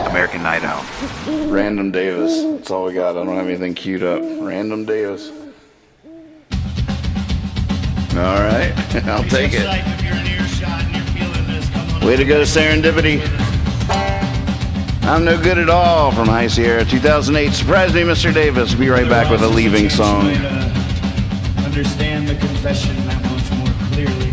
C: American Night Owl.
B: Random Davis. That's all we got. I don't have anything queued up. Random Davis. All right. I'll take it. Way to go, Serendipity. I'm no good at all from High Sierra 2008. Surprise me, Mr. Davis. Be right back with a leaving song.
A: Understand the confession that much more clearly.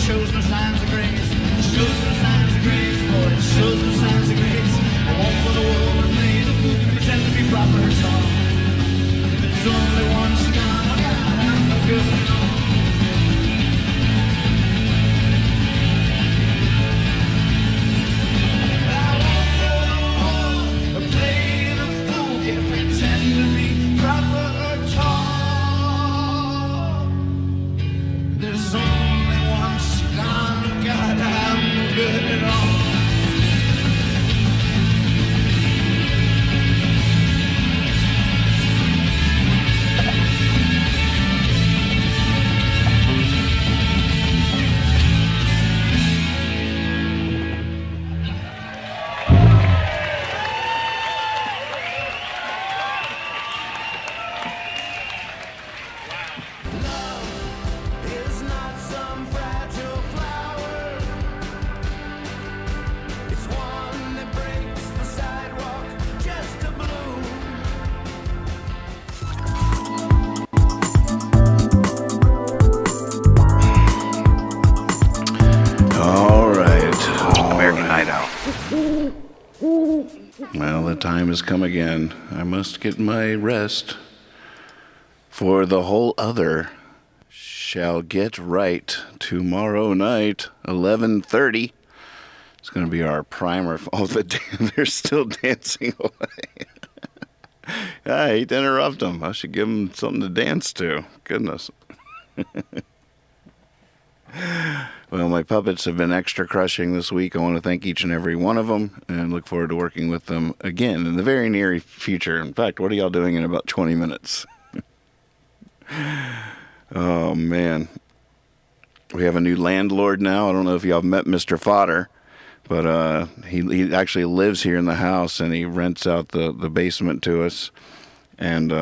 A: shows no signs of grace. It shows no signs of grace, boy. It shows no signs of grace. I won't for the world and made a movie pretend to be proper song. If it's only once gone, oh God, I'm no good at all.
B: Well, the time has come again. I must get my rest. For the whole other shall get right tomorrow night, 11:30. It's going to be our primer. Oh, they're still dancing away. I hate to interrupt them. I should give them something to dance to. Goodness. Well, my puppets have been extra crushing this week. I want to thank each and every one of them and look forward to working with them again in the very near future. In fact, what are y'all doing in about 20 minutes? Oh, man. We have a new landlord now. I don't know if y'all have met Mr. Fodder, but he actually lives here in the house, and he rents out the basement to us. And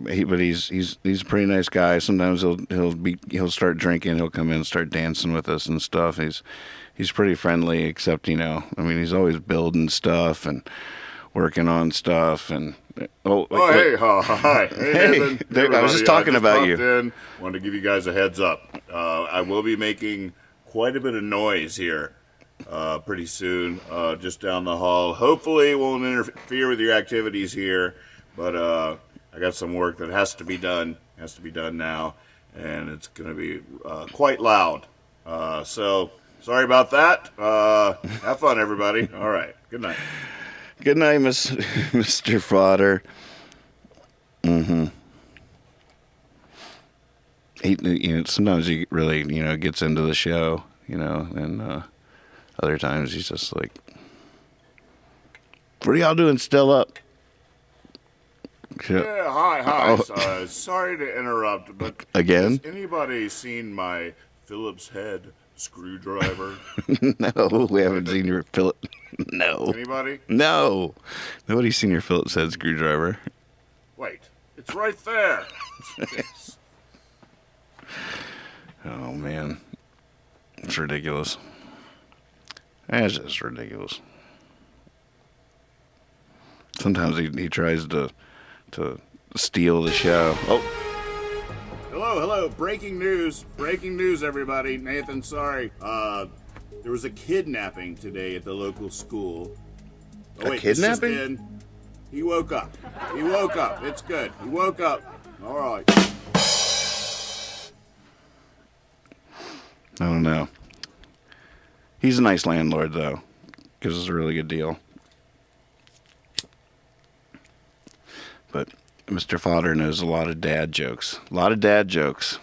B: he's a pretty nice guy. Sometimes he'll start drinking. He'll come in and start dancing with us and stuff. He's pretty friendly, except he's always building stuff and working on stuff. And
L: hey, hi,
B: hey, I was just talking about you.
L: Wanted to give you guys a heads up. I will be making quite a bit of noise here pretty soon, just down the hall. Hopefully, it won't interfere with your activities here, but I got some work that has to be done. Has to be done now, and it's going to be quite loud. So sorry about that. Have fun, everybody. All right. Good night.
B: Good night, Mr. Fodder. Mm-hmm. Sometimes he really, gets into the show, and other times he's just like, "What are y'all doing still up?"
L: Yeah, hi.
B: Oh.
L: Sorry to interrupt, but
B: again,
L: has anybody seen my Phillips head screwdriver?
B: No, we haven't seen your Phillips. No.
L: Anybody?
B: No. Nobody's seen your Phillips head screwdriver.
L: Wait, it's right there. Yes.
B: Oh, man. It's ridiculous. It's just ridiculous. Sometimes he tries to steal the show. Oh.
L: Hello. Breaking news, everybody. Nathan, sorry. There was a kidnapping today at the local school. Oh, wait,
B: kidnapping?
L: He woke up. It's good. He woke up. All right.
B: I don't know. He's a nice landlord, though. Gives us a really good deal. But Mr. Fodder knows a lot of dad jokes. A lot of dad jokes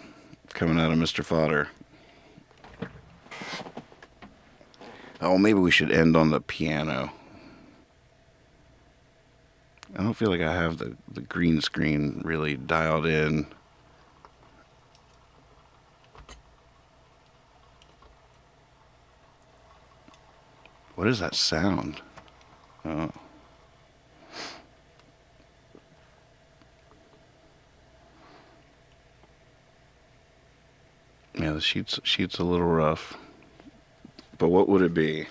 B: coming out of Mr. Fodder. Oh, maybe we should end on the piano. I don't feel like I have the green screen really dialed in. What is that sound? Oh. Yeah, the sheet's a little rough. But what would it be?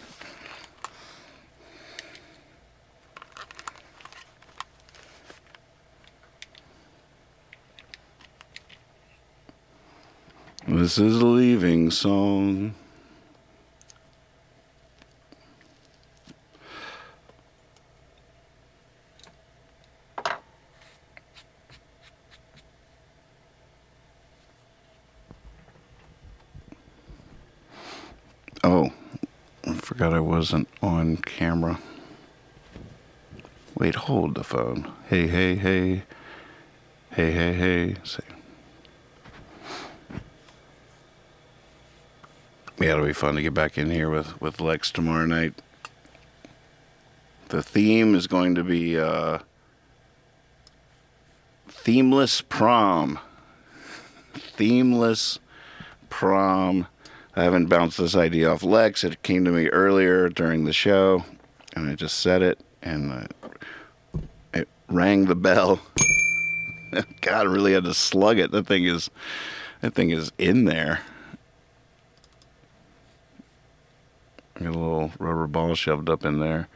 B: This is a leaving song. Oh, I forgot I wasn't on camera. Wait, hold the phone. Hey, hey, hey. Hey, hey, hey. See. Yeah, it'll be fun to get back in here with Lex tomorrow night. The theme is going to be themeless prom. Themeless prom. I haven't bounced this idea off Lex. It came to me earlier during the show, and I just said it, and it rang the bell. God, I really had to slug it. That thing is in there. I got a little rubber ball shoved up in there.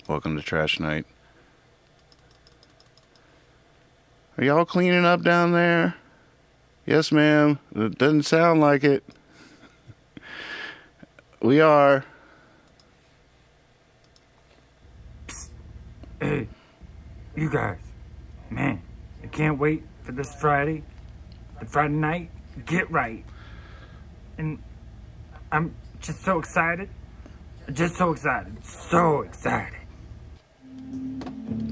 B: Welcome to Trash Night. Are y'all cleaning up down there? Yes, ma'am. It doesn't sound like it. We are.
M: Hey, you guys. Man, I can't wait for this Friday. The Friday night, get right. And I'm just so excited. Just so excited. So excited.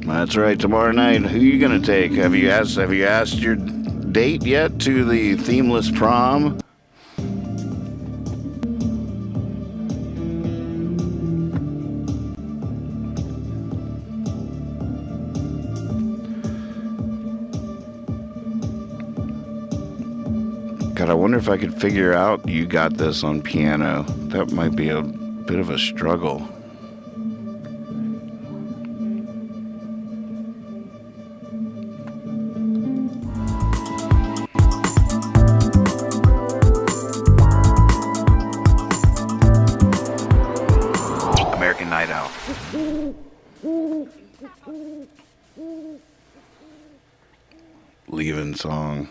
B: That's right. Tomorrow night, who are you gonna take? Have you asked your date yet to the themeless prom? God, I wonder if I could figure out You Got This on piano. That might be a bit of a struggle. American Night Out. Leaving song.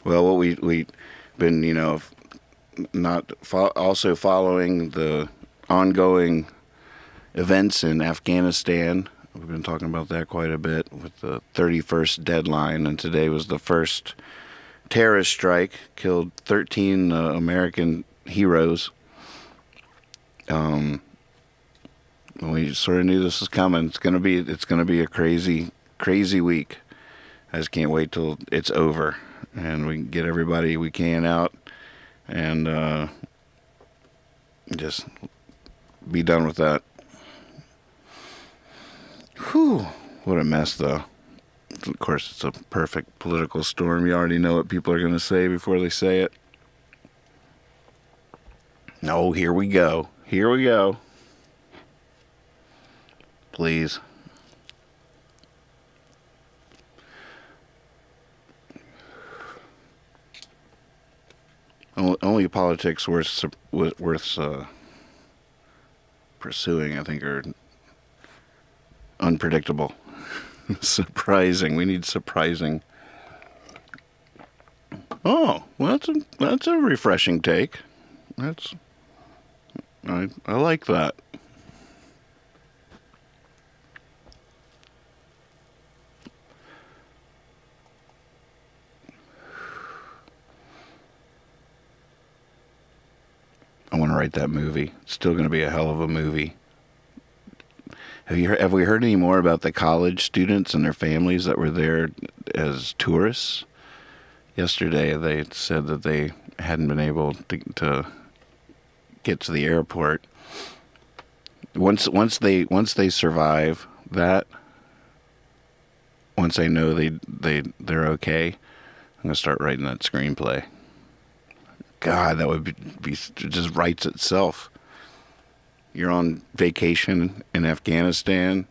B: Well, what we've been, also following the ongoing events in Afghanistan. We've been talking about that quite a bit with the 31st deadline, and today was the first terrorist strike, killed 13 American heroes. We sort of knew this was coming. It's gonna be a crazy, crazy week. I just can't wait till it's over and we can get everybody we can out and just be done with that. Whew, what a mess, though. Of course, it's a perfect political storm. You already know what people are going to say before they say it. Oh, here we go. Here we go. Please. Only politics worth pursuing, I think, are unpredictable. Surprising. We need surprising. Oh, well, that's a refreshing take. I like that. I want to write that movie. It's still going to be a hell of a movie. Have we heard any more about the college students and their families that were there as tourists? Yesterday, they said that they hadn't been able to get to the airport. Once they survive that, once I know they're okay, I'm gonna start writing that screenplay. God, that would be just writes itself. You're on vacation in Afghanistan.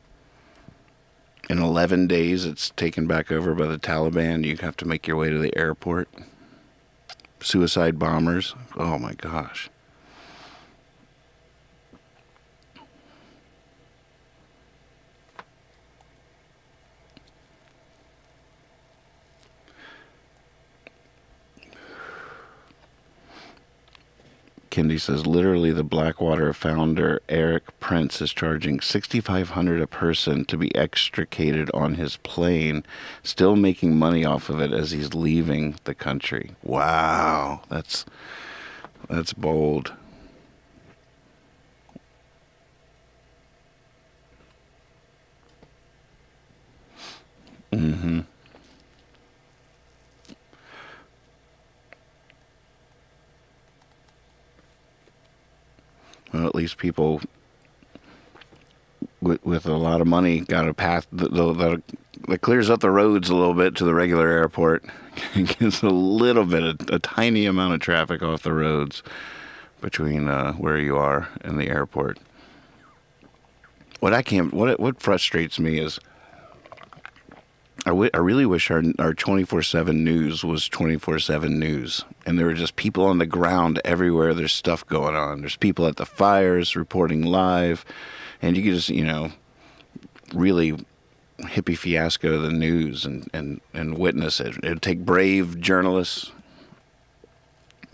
B: In 11 days, it's taken back over by the Taliban. You have to make your way to the airport. Suicide bombers. Oh, my gosh. Kindy says, literally the Blackwater founder, Eric Prince, is charging $6,500 a person to be extricated on his plane, still making money off of it as he's leaving the country. Wow, that's bold. Mm-hmm. Well, at least people with a lot of money got a path that clears up the roads a little bit to the regular airport. Gets a little bit, a tiny amount of traffic off the roads between where you are and the airport. What frustrates me is I really wish our 24/7 news was 24/7 news, and there were just people on the ground everywhere. There's stuff going on. There's people at the fires reporting live, and you could just, really hippie fiasco the news and witness it. It'd take brave journalists,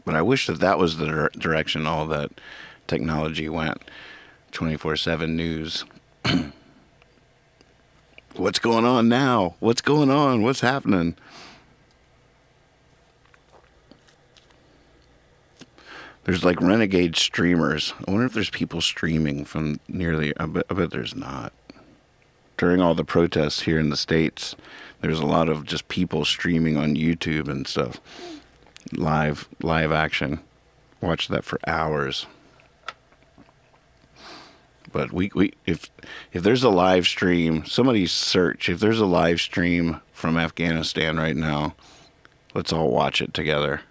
B: but I wish that was the direction all that technology went. 24/7 news. What's going on now? What's going on? What's happening? There's like renegade streamers. I wonder if there's people streaming from I bet there's not. During all the protests here in the States, there's a lot of just people streaming on YouTube and stuff. Live action. Watch that for hours. But if there's a live stream, somebody search. If there's a live stream from Afghanistan right now, let's all watch it together.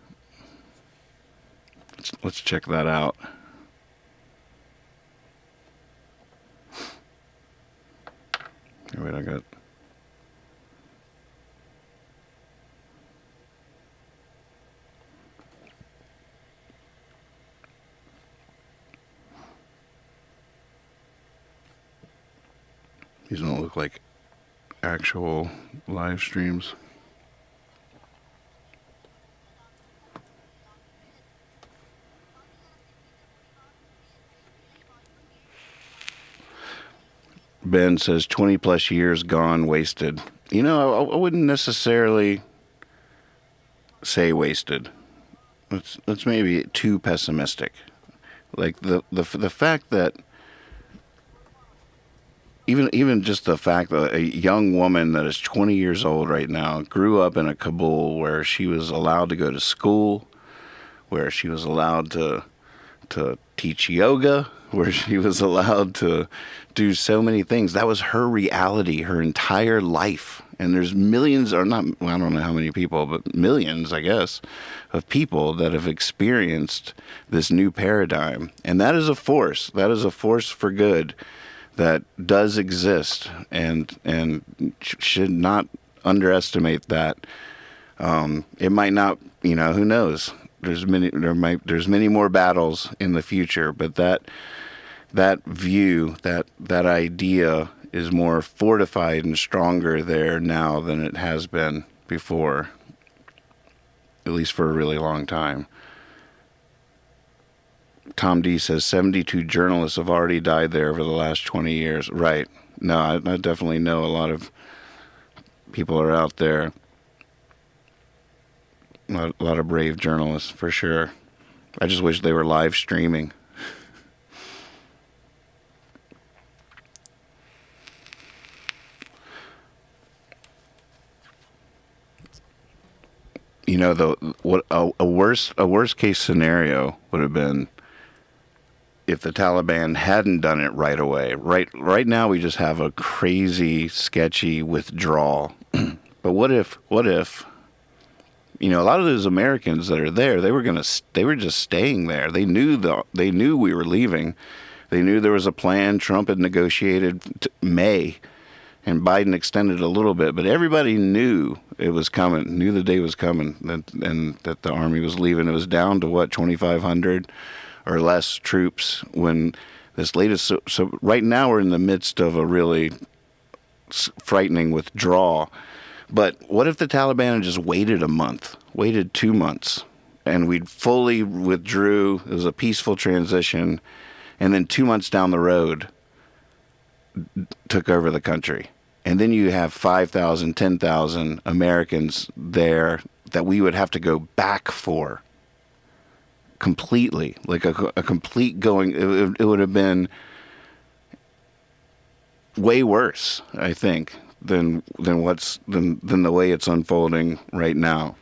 B: Let's check that out. Wait, I got. These don't look like actual live streams. Ben says 20 plus years gone wasted. I wouldn't necessarily say wasted. That's maybe too pessimistic. Like the fact that even just the fact that a young woman that is 20 years old right now grew up in a Kabul where she was allowed to go to school, where she was allowed to teach yoga, where she was allowed to do so many things. That was her reality, her entire life. And there's millions, or not, well, I don't know how many people, but millions, I guess, of people that have experienced this new paradigm. And that is a force. That is a force for good that does exist, and should not underestimate that. It might not, who knows? There's many more battles in the future, but that view, that idea is more fortified and stronger there now than it has been before, at least for a really long time. Tom D says 72 journalists have already died there over the last 20 years. Right. No, I definitely know a lot of people are out there. A lot of brave journalists, for sure. I just wish they were live streaming. A worst case scenario would have been if the Taliban hadn't done it right away. Right now we just have a crazy, sketchy withdrawal. But what if a lot of those Americans that are there, they were just staying there. They knew we were leaving. They knew there was a plan. Trump had negotiated May, and Biden extended a little bit, but everybody knew it was coming, knew the day was coming, and that the army was leaving. It was down to 2,500 or less troops when this latest. So right now we're in the midst of a really frightening withdrawal. But what if the Taliban had just waited a month, waited 2 months, and we fully withdrew. It was a peaceful transition, and then 2 months down the road, took over the country. And then you have 5,000, 10,000 Americans there that we would have to go back for completely, like a complete going. It would have been way worse, I think, than the way it's unfolding right now.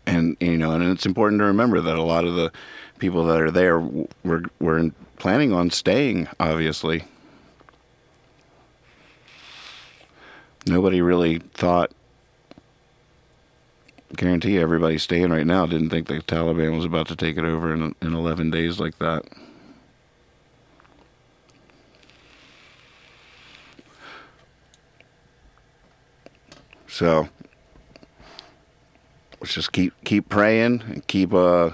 B: And and it's important to remember that a lot of the people that are there were planning on staying, obviously. Nobody really thought, guarantee everybody staying right now didn't think the Taliban was about to take it over in 11 days like that. So let's just keep praying and keep I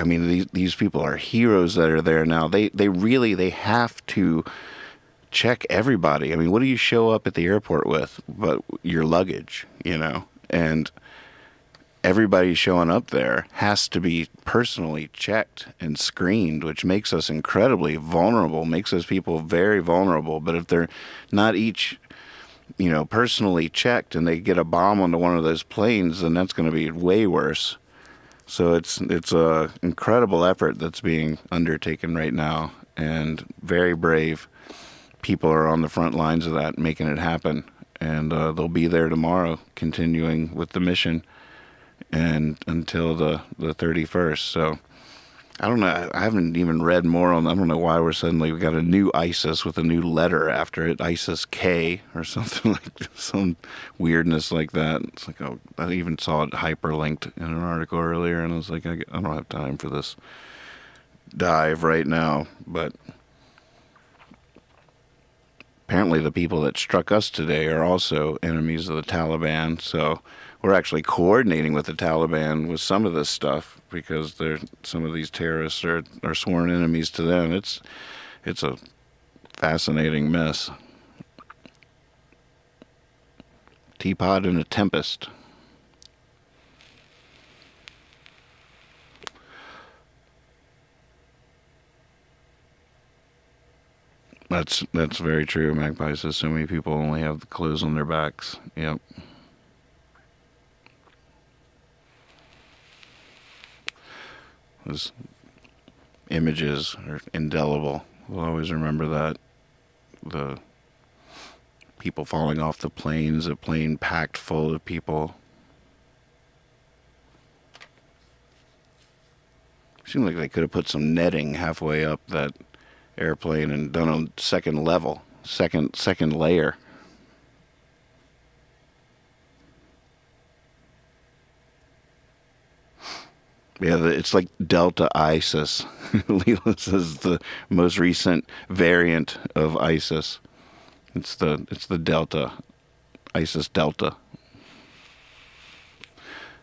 B: mean, these people are heroes that are there now. They have to check everybody. I mean, what do you show up at the airport with but your luggage, And everybody showing up there has to be personally checked and screened, which makes us incredibly vulnerable, makes us people very vulnerable. But if they're not each, personally checked and they get a bomb onto one of those planes, then that's going to be way worse. So it's a incredible effort that's being undertaken right now, and very brave people are on the front lines of that, making it happen. And they'll be there tomorrow, continuing with the mission, and until the 31st. So I don't know. I haven't even read more on. I don't know why we got a new ISIS with a new letter after it, ISIS K or something like some weirdness like that. It's like, oh, I even saw it hyperlinked in an article earlier, and I was like, I don't have time for this dive right now. But apparently the people that struck us today are also enemies of the Taliban. So we're actually coordinating with the Taliban with some of this stuff, because some of these terrorists are sworn enemies to them. It's a fascinating mess. Teapot and a Tempest. That's very true. Magpie says so many people only have the clothes on their backs. Yep. Those images are indelible. We'll always remember that. The people falling off the planes, a plane packed full of people. Seemed like they could have put some netting halfway up that airplane and done a second layer. Yeah, it's like Delta ISIS. Leela says the most recent variant of ISIS. It's the Delta, ISIS Delta.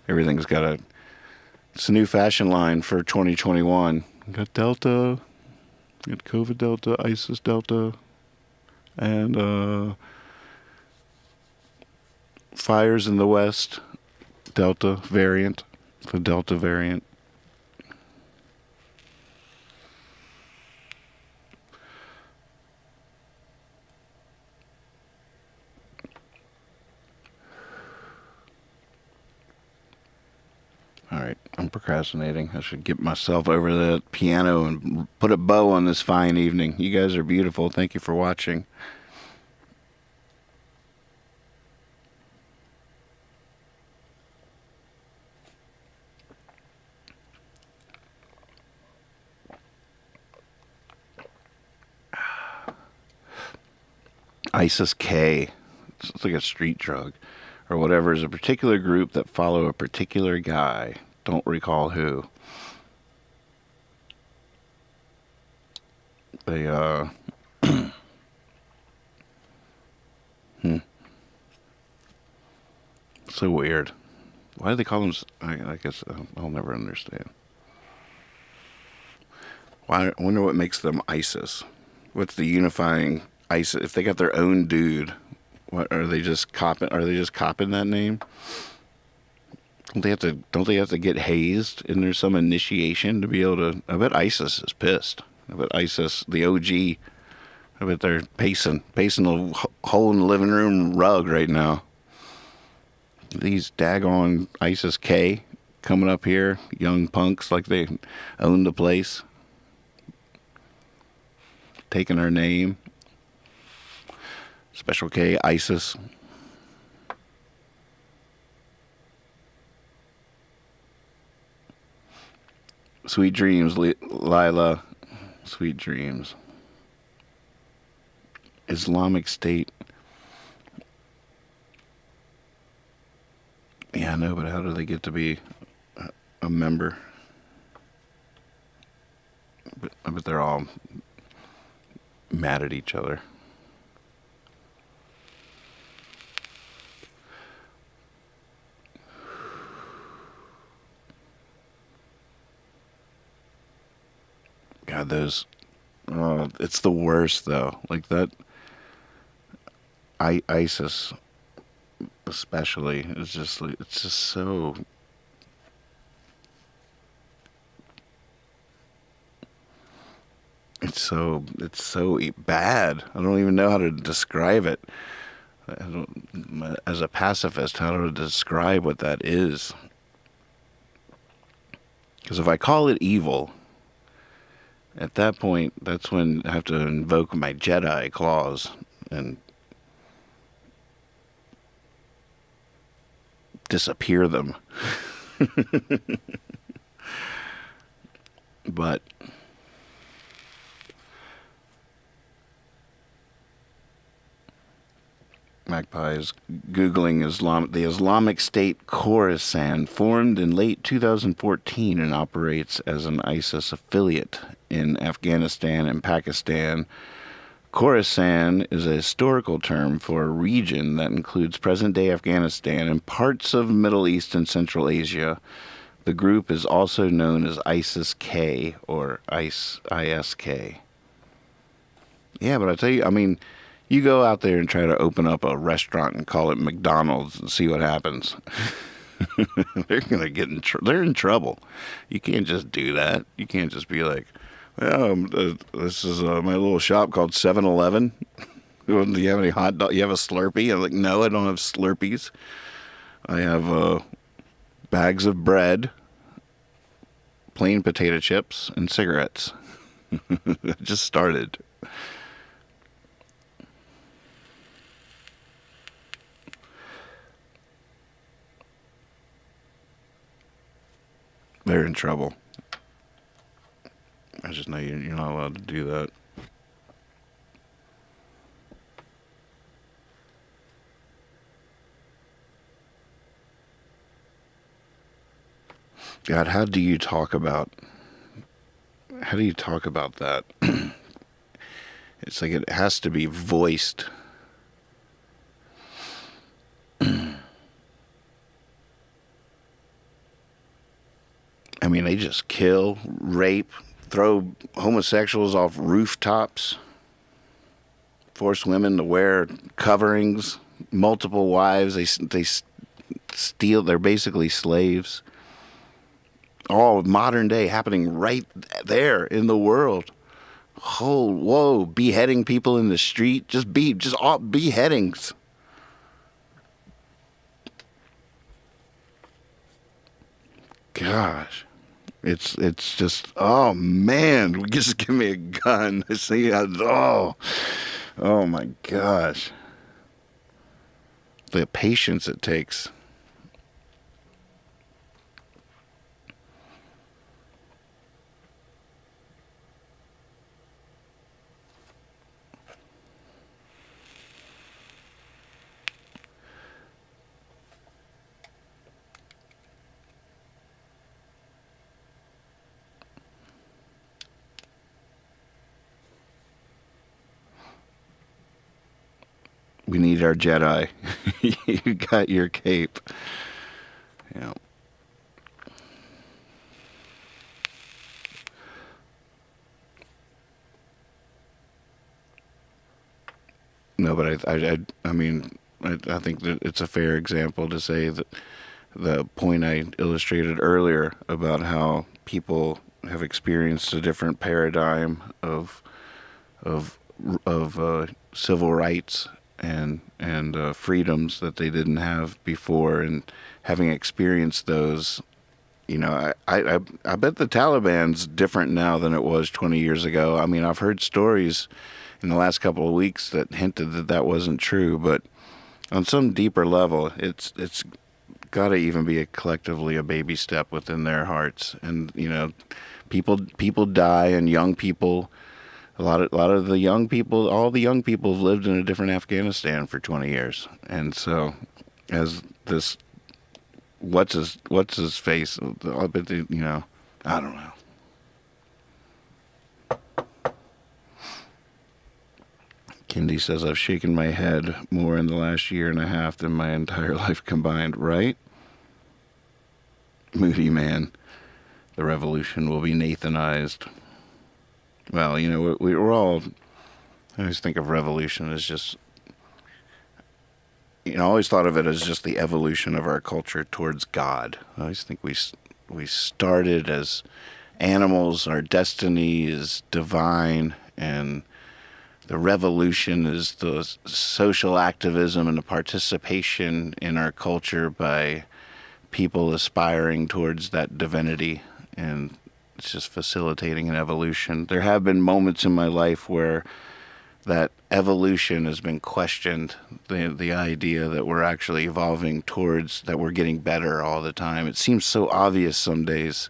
B: Everything's got it's a new fashion line for 2021. Got Delta, got COVID Delta, ISIS Delta, and fires in the West, Delta variant. The Delta variant. All right, I'm procrastinating. I should get myself over the piano and put a bow on this fine evening. You guys are beautiful. Thank you for watching. ISIS K, it's like a street drug or whatever, is a particular group that follow a particular guy. Don't recall who. They so weird. Why do they call them? I guess I'll never understand. I wonder what makes them ISIS. What's the unifying ISIS? If they got their own dude, what are they just copying? Are they just copying that name? Don't they have to get hazed? And there's some initiation to be able to. I bet ISIS is pissed. I bet ISIS, the OG. I bet they're pacing a hole in the living room rug right now. These daggone ISIS K coming up here, young punks like they own the place, taking our name. Special K, ISIS. Sweet dreams, Lila. Sweet dreams. Islamic State. Yeah, I know, but how do they get to be a member? I bet they're all mad at each other. God, those... Oh, it's the worst, though. Like that... ISIS... especially, it's just so it's so bad. I don't even know how to describe it. As a pacifist, how to describe what that is. Because if I call it evil, at that point, that's when I have to invoke my Jedi clause and disappear them. But Magpie is Googling the Islamic State Khorasan, formed in late 2014 and operates as an ISIS affiliate in Afghanistan and Pakistan. Khorasan is a historical term for a region that includes present-day Afghanistan and parts of Middle East and Central Asia. The group is also known as ISIS-K or ISK. Yeah, but I tell you, I mean, you go out there and try to open up a restaurant and call it McDonald's and see what happens. They're gonna get they're in trouble. You can't just do that. You can't just be like, well, this is my little shop called 7-Eleven. Do you have any hot dog? You have a Slurpee? I'm like, no, I don't have Slurpees. I have bags of bread, plain potato chips, and cigarettes. I just started. They're in trouble. I just know you're not allowed to do that. God, how do you talk about that? It's like it has to be voiced. I mean, they just kill, rape, throw homosexuals off rooftops, force women to wear coverings, multiple wives. They steal. They're basically slaves. All modern day happening right there in the world. Whoa, beheading people in the street. Just all beheadings. Gosh. It's just, oh man, just give me a gun. See, oh my gosh. The patience it takes. We need our Jedi. You got your cape. Yeah. No, but I mean, I think that it's a fair example to say that the point I illustrated earlier about how people have experienced a different paradigm of civil rights and freedoms that they didn't have before, and having experienced those, you know, I bet the Taliban's different now than it was 20 years ago. I mean, I've heard stories in the last couple of weeks that hinted that that wasn't true, but on some deeper level, it's got to even be collectively a baby step within their hearts. And you know, people die, and young people, a lot of the young people, all the young people have lived in a different Afghanistan for 20 years, and so as this what's his face, you know, I don't know. Kindy says, I've shaken my head more in the last year and a half than my entire life combined, right? Moody man, the revolution will be Nathanized. Well, you know, we're all, I always think of revolution as just, you know, I always thought of it as just the evolution of our culture towards God. I always think we started as animals, our destiny is divine, and the revolution is the social activism and the participation in our culture by people aspiring towards that divinity, and it's just facilitating an evolution. There have been moments in my life where that evolution has been questioned, the idea that we're actually evolving towards, that we're getting better all the time. It seems so obvious some days,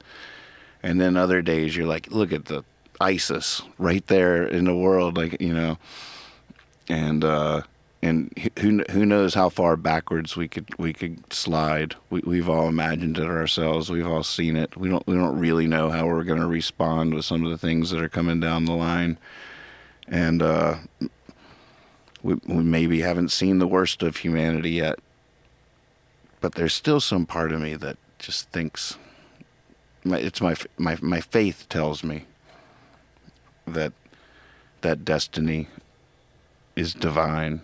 B: and then other days you're like, look at the ISIS right there in the world, like, you know, and who knows how far backwards we could slide. We've all imagined it ourselves. We've all seen it. We don't really know how we're going to respond with some of the things that are coming down the line, and we maybe haven't seen the worst of humanity yet. But there's still some part of me that just thinks, it's my faith tells me that destiny is divine,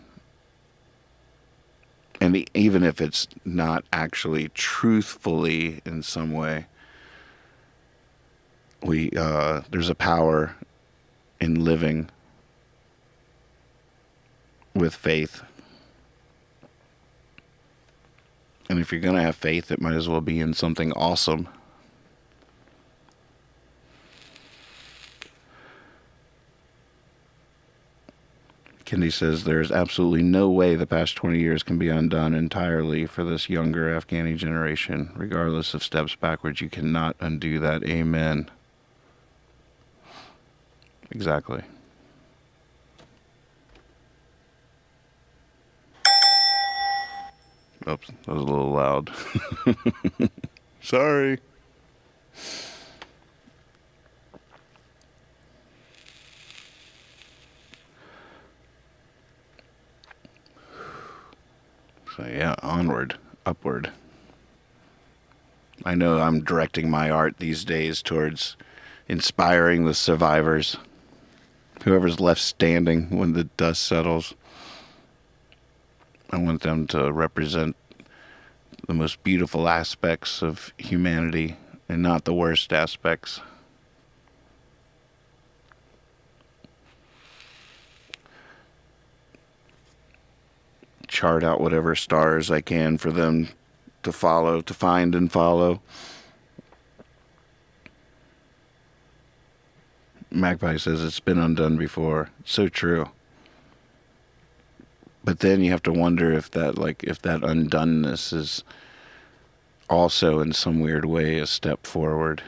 B: and even if it's not actually truthfully in some way, there's a power in living with faith. And if you're going to have faith, it might as well be in something awesome. Kendi says there's absolutely no way the past 20 years can be undone entirely for this younger Afghani generation. Regardless of steps backwards, you cannot undo that. Amen. Exactly. Oops, that was a little loud. Sorry. So yeah, onward, upward. I know I'm directing my art these days towards inspiring the survivors, whoever's left standing when the dust settles. I want them to represent the most beautiful aspects of humanity and not the worst aspects. Chart out whatever stars I can for them to follow, to find and follow. Magpie says it's been undone before. It's so true. But then you have to wonder if that undoneness is also in some weird way a step forward.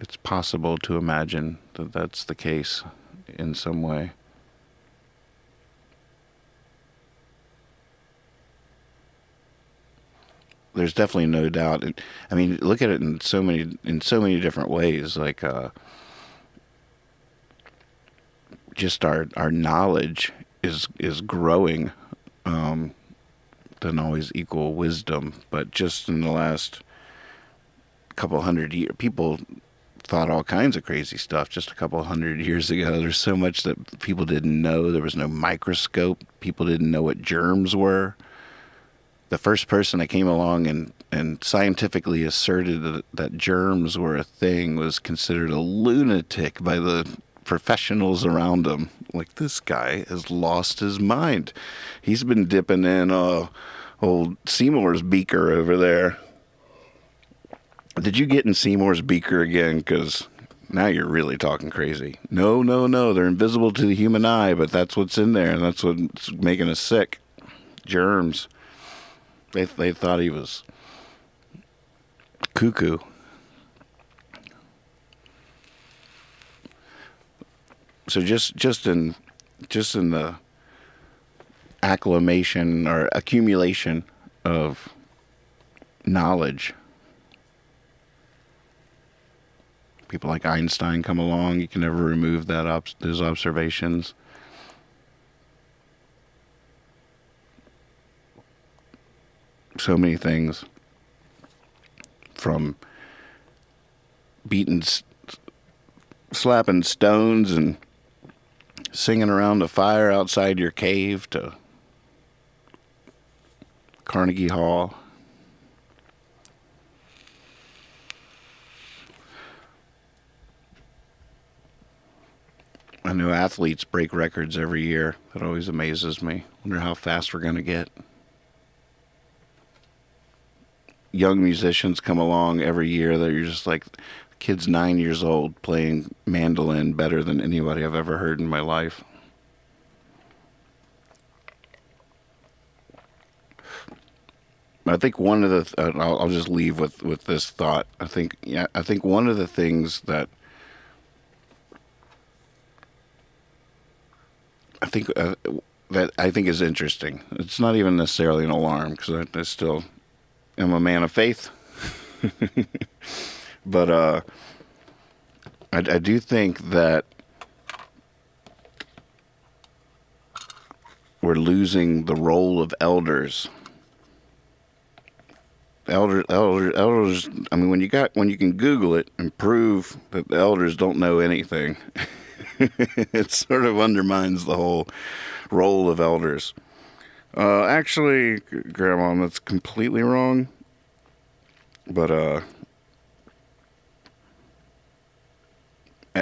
B: It's possible to imagine that that's the case in some way. There's definitely no doubt. I mean, look at it in so many different ways. Like, just our knowledge is growing. Doesn't always equal wisdom, but just in the last couple hundred years, people thought all kinds of crazy stuff just a couple hundred years ago. There's so much that people didn't know. There was no microscope. People didn't know what germs were. The first person that came along and and scientifically asserted that germs were a thing was considered a lunatic by the professionals around him. Like, this guy has lost his mind. He's been dipping in old Seymour's beaker over there. Did you get in Seymour's beaker again? Because now you're really talking crazy. No. They're invisible to the human eye, but that's what's in there, and that's what's making us sick. Germs. They thought he was cuckoo. So just in the acclimation or accumulation of knowledge, people like Einstein come along. You can never remove those observations. So many things, from slapping stones and singing around a fire outside your cave to Carnegie Hall. I know athletes break records every year. That always amazes me. Wonder how fast we're going to get. Young musicians come along every year that you're just like, kid's 9 years old playing mandolin better than anybody I've ever heard in my life. I think one of the I'll just leave with this thought. I think one of the things that I think is interesting. It's not even necessarily an alarm, because I still am a man of faith. But I do think that we're losing the role of elders. Elders. I mean, when you can Google it and prove that the elders don't know anything, it sort of undermines the whole role of elders. Actually, Grandma, that's completely wrong. But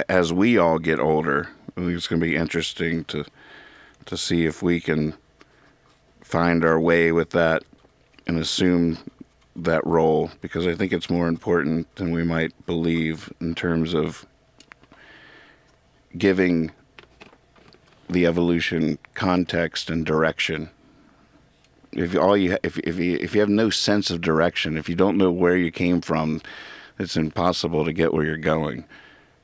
B: as we all get older, I think it's going to be interesting to see if we can find our way with that and assume that role, because I think it's more important than we might believe in terms of giving the evolution context and direction. If you have no sense of direction, if you don't know where you came from, it's impossible to get where you're going.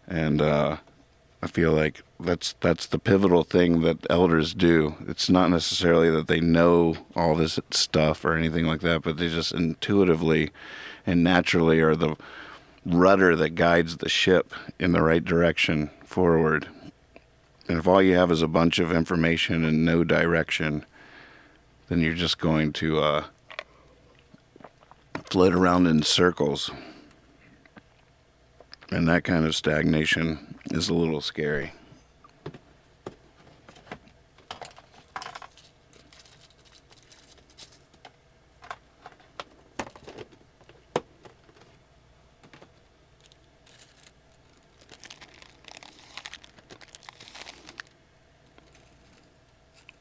B: And I feel like that's the pivotal thing that elders do. It's not necessarily that they know all this stuff or anything like that, but they just intuitively and naturally are the rudder that guides the ship in the right direction forward. And if all you have is a bunch of information and no direction, then you're just going to float around in circles. And that kind of stagnation is a little scary.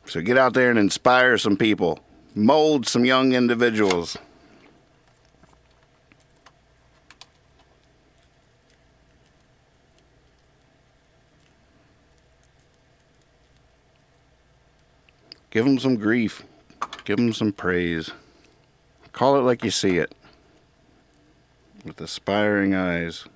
B: So get out there and inspire some people. Mold some young individuals. Give them some grief. Give them some praise. Call it like you see it. With aspiring eyes.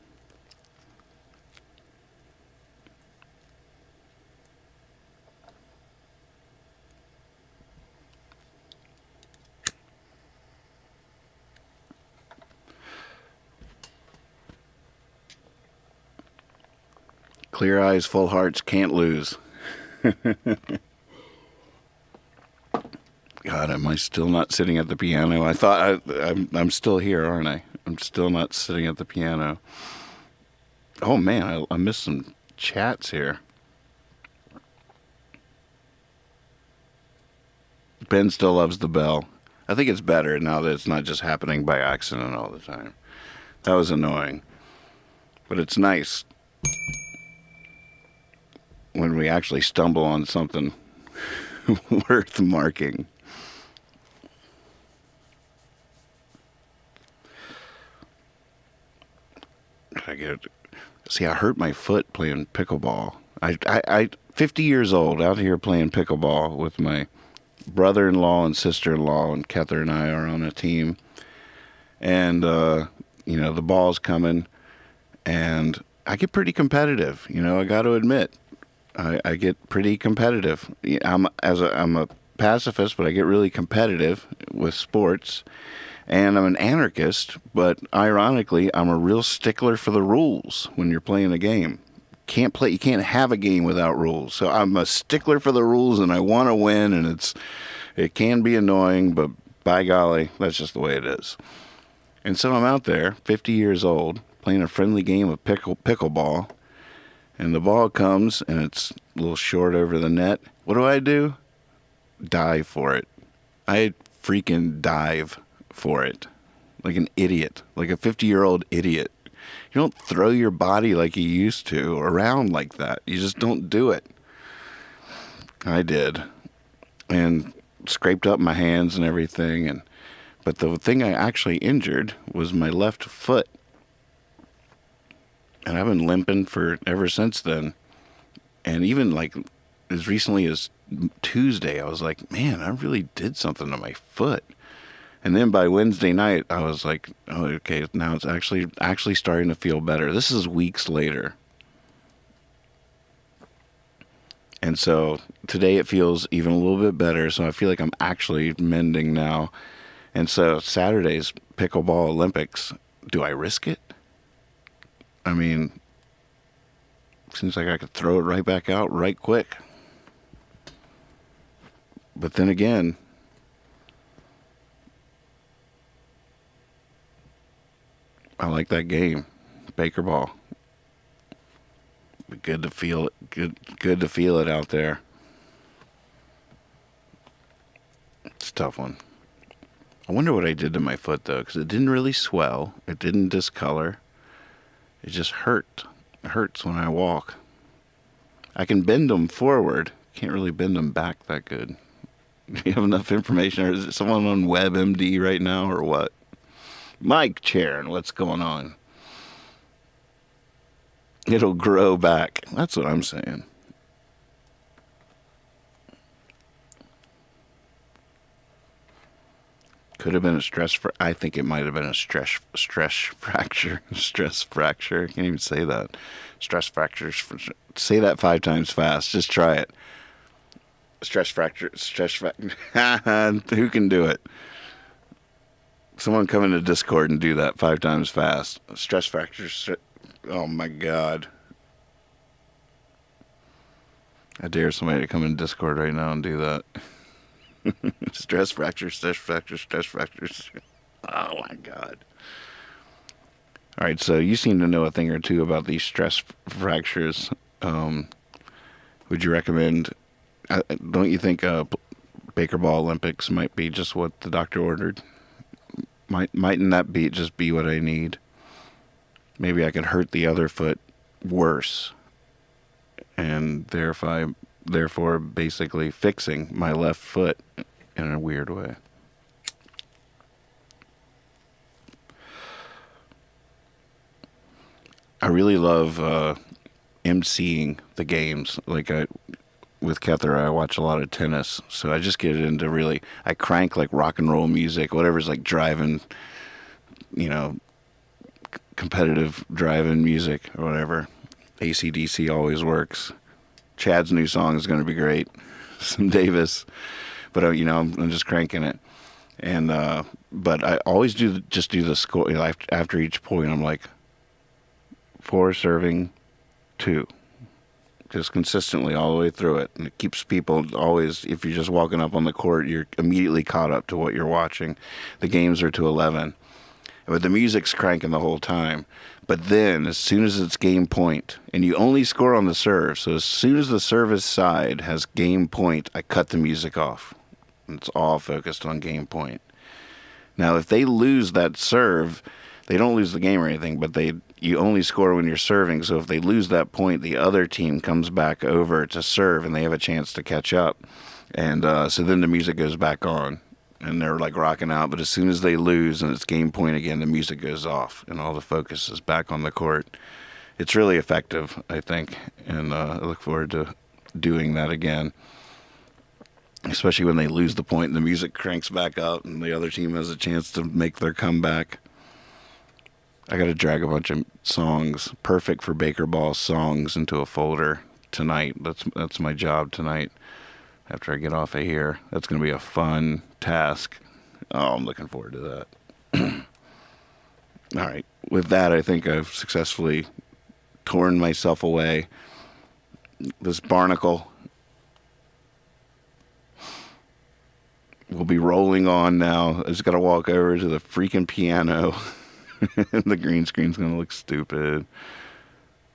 B: Clear eyes, full hearts, can't lose. God, am I still not sitting at the piano? I thought I'm still here, aren't I? I'm still not sitting at the piano. Oh man, I missed some chats here. Ben still loves the bell. I think it's better now that it's not just happening by accident all the time. That was annoying. But it's nice when we actually stumble on something worth marking. See, I hurt my foot playing pickleball. I 50 years old, out here playing pickleball with my brother-in-law and sister-in-law, and Kether and I are on a team. And, the ball's coming, and I get pretty competitive. I got to admit, I get pretty competitive. I'm a pacifist, but I get really competitive with sports. And I'm an anarchist, but ironically, I'm a real stickler for the rules when you're playing a game. You can't have a game without rules. So I'm a stickler for the rules, and I want to win, and it can be annoying, but by golly, that's just the way it is. And so I'm out there, 50 years old, playing a friendly game of pickleball, and the ball comes, and it's a little short over the net. What do? Dive for it. I freaking dive for it. Like an idiot. Like a 50-year-old idiot. You don't throw your body like you used to around like that. You just don't do it. I did. And scraped up my hands and everything. But the thing I actually injured was my left foot. And I've been limping ever since then. And even like as recently as Tuesday, I was like, man, I really did something to my foot. And then by Wednesday night, I was like, oh, okay, now it's actually starting to feel better. This is weeks later. And so today it feels even a little bit better. So I feel like I'm actually mending now. And so Saturday's pickleball Olympics, do I risk it? I mean, seems like I could throw it right back out right quick. But then again, I like that game, Baker ball. Be good to feel it. Good to feel it out there. It's a tough one. I wonder what I did to my foot though, because it didn't really swell. It didn't discolor. It just hurt. It hurts when I walk. I can bend them forward. Can't really bend them back that good. Do you have enough information, or is it someone on WebMD right now, or what? Mike Charon, what's going on? It'll grow back. That's what I'm saying. Could have been a I think it might have been a stress fracture. Stress fracture. I can't even say that. Stress fractures. Say that 5 times fast. Just try it. Stress fracture. Who can do it? Someone come into Discord and do that 5 times fast. Stress fractures. Oh my God. I dare somebody to come in Discord right now and do that. Stress fractures, stress fractures, stress fractures. Oh my God. All right, so you seem to know a thing or two about these stress fractures. Would you recommend, don't you think Baker Ball Olympics might be just what the doctor ordered? Mightn't that just be what I need? Maybe I could hurt the other foot worse, and therefore basically fixing my left foot in a weird way. I really love emceeing the games. Like with Kether, I watch a lot of tennis, so I just get into I crank like rock and roll music, whatever's like driving, competitive driving music or whatever. AC/DC always works. Chad's new song is going to be great. Some Davis, but I'm just cranking it. And but I always do the score after each point. I'm like 4 serving 2. Just consistently all the way through it. And it keeps people always, if you're just walking up on the court, you're immediately caught up to what you're watching. The games are to 11. But the music's cranking the whole time. But then, as soon as it's game point, and you only score on the serve, so as soon as the service side has game point, I cut the music off. And it's all focused on game point. Now, if they lose that serve, they don't lose the game or anything, but you only score when you're serving. So if they lose that point, the other team comes back over to serve, and they have a chance to catch up. And so then the music goes back on, and they're like rocking out. But as soon as they lose and it's game point again, the music goes off, and all the focus is back on the court. It's really effective, I think, and I look forward to doing that again. Especially when they lose the point and the music cranks back up and the other team has a chance to make their comeback. I got to drag a bunch of songs, perfect for Baker Ball songs, into a folder tonight. That's my job tonight after I get off of here. That's going to be a fun task. Oh, I'm looking forward to that. All right. With that, I think I've successfully torn myself away. This barnacle will be rolling on now. I just got to walk over to the freaking piano. The green screen's going to look stupid.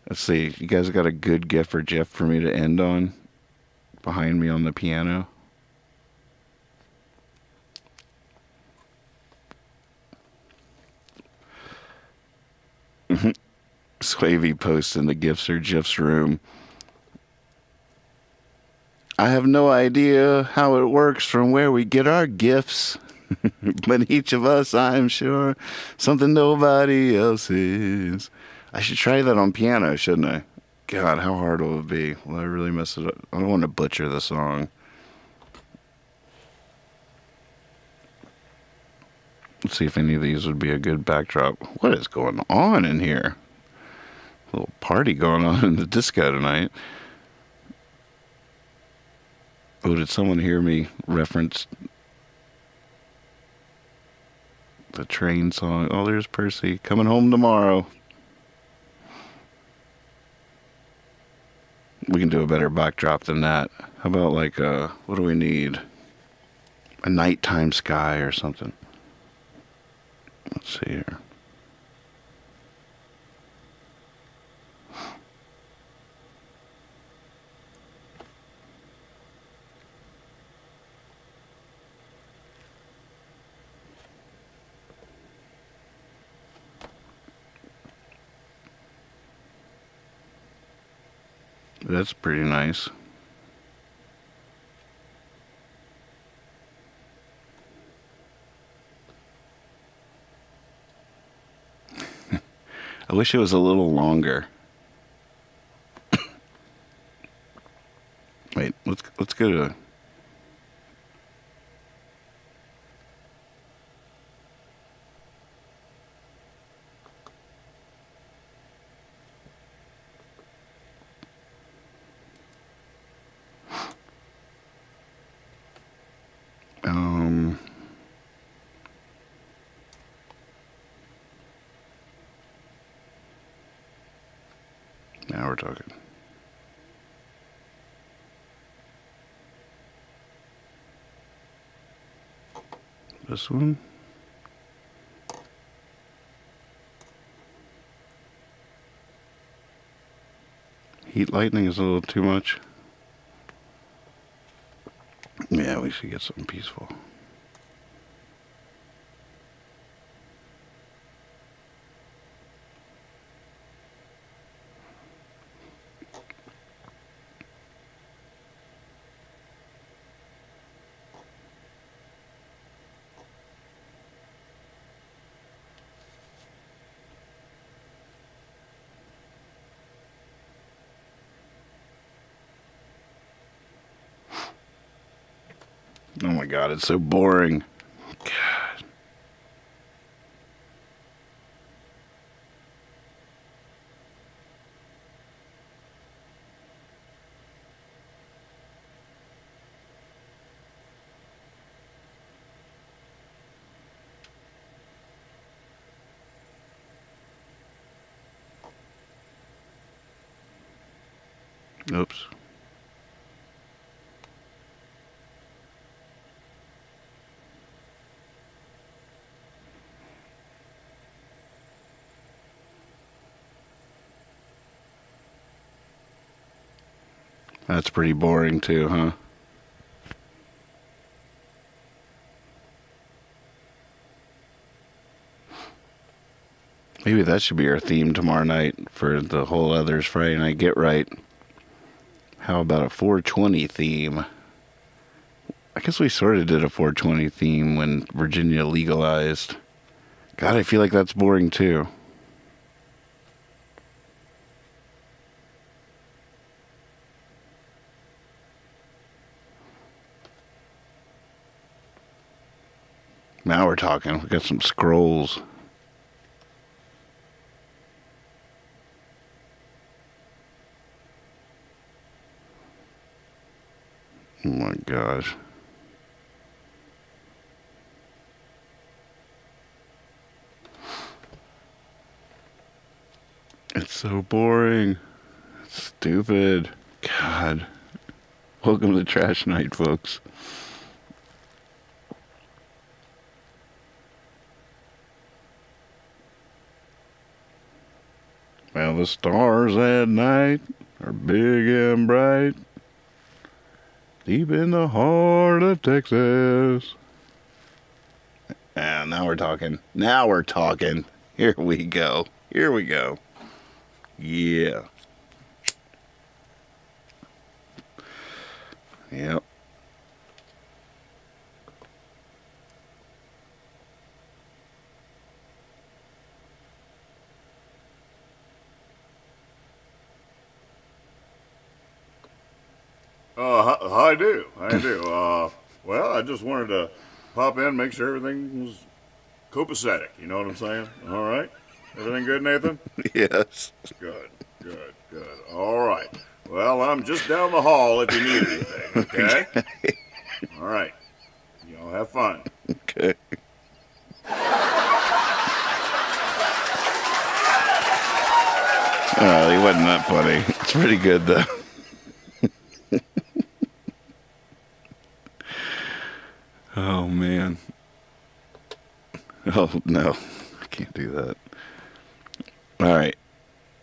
B: Let's see. You guys got a good GIF or GIF for me to end on? Behind me on the piano. Swavey posts in the GIFs or GIFs room. I have no idea how it works from where we get our gifts, but each of us, I'm sure, something nobody else is. I should try that on piano, shouldn't I? God, how hard will it be? Will I really mess it up? I don't want to butcher the song. Let's see if any of these would be a good backdrop. What is going on in here? A little party going on in the disco tonight. Oh, did someone hear me reference the train song? Oh, there's Percy. Coming home tomorrow. We can do a better backdrop than that. How about like what do we need? A nighttime sky or something. Let's see here. That's pretty nice. I wish it was a little longer. Wait, let's go to now we're talking. This one. Heat lightning is a little too much. Yeah, we should get something peaceful. Oh my God, it's so boring. God. Oops. That's pretty boring too, huh? Maybe that should be our theme tomorrow night for the whole others Friday night get right. How about a 420 theme? I guess we sort of did a 420 theme when Virginia legalized. God, I feel like that's boring too. Now we're talking. We got some scrolls. Oh my gosh. It's so boring. It's stupid. God. Welcome to Trash Night, folks. Well, the stars at night are big and bright, deep in the heart of Texas. And now we're talking. Now we're talking. Here we go. Here we go. Yeah. Yep.
L: I do. Well, I just wanted to pop in, make sure everything was copacetic. You know what I'm saying? All right. Everything good, Nathan?
B: Yes.
L: Good. All right. Well, I'm just down the hall if you need anything, okay? All right. Y'all have fun.
B: Okay. Oh, he wasn't that funny. It's pretty good, though. Oh, man. Oh, no. I can't do that. All right.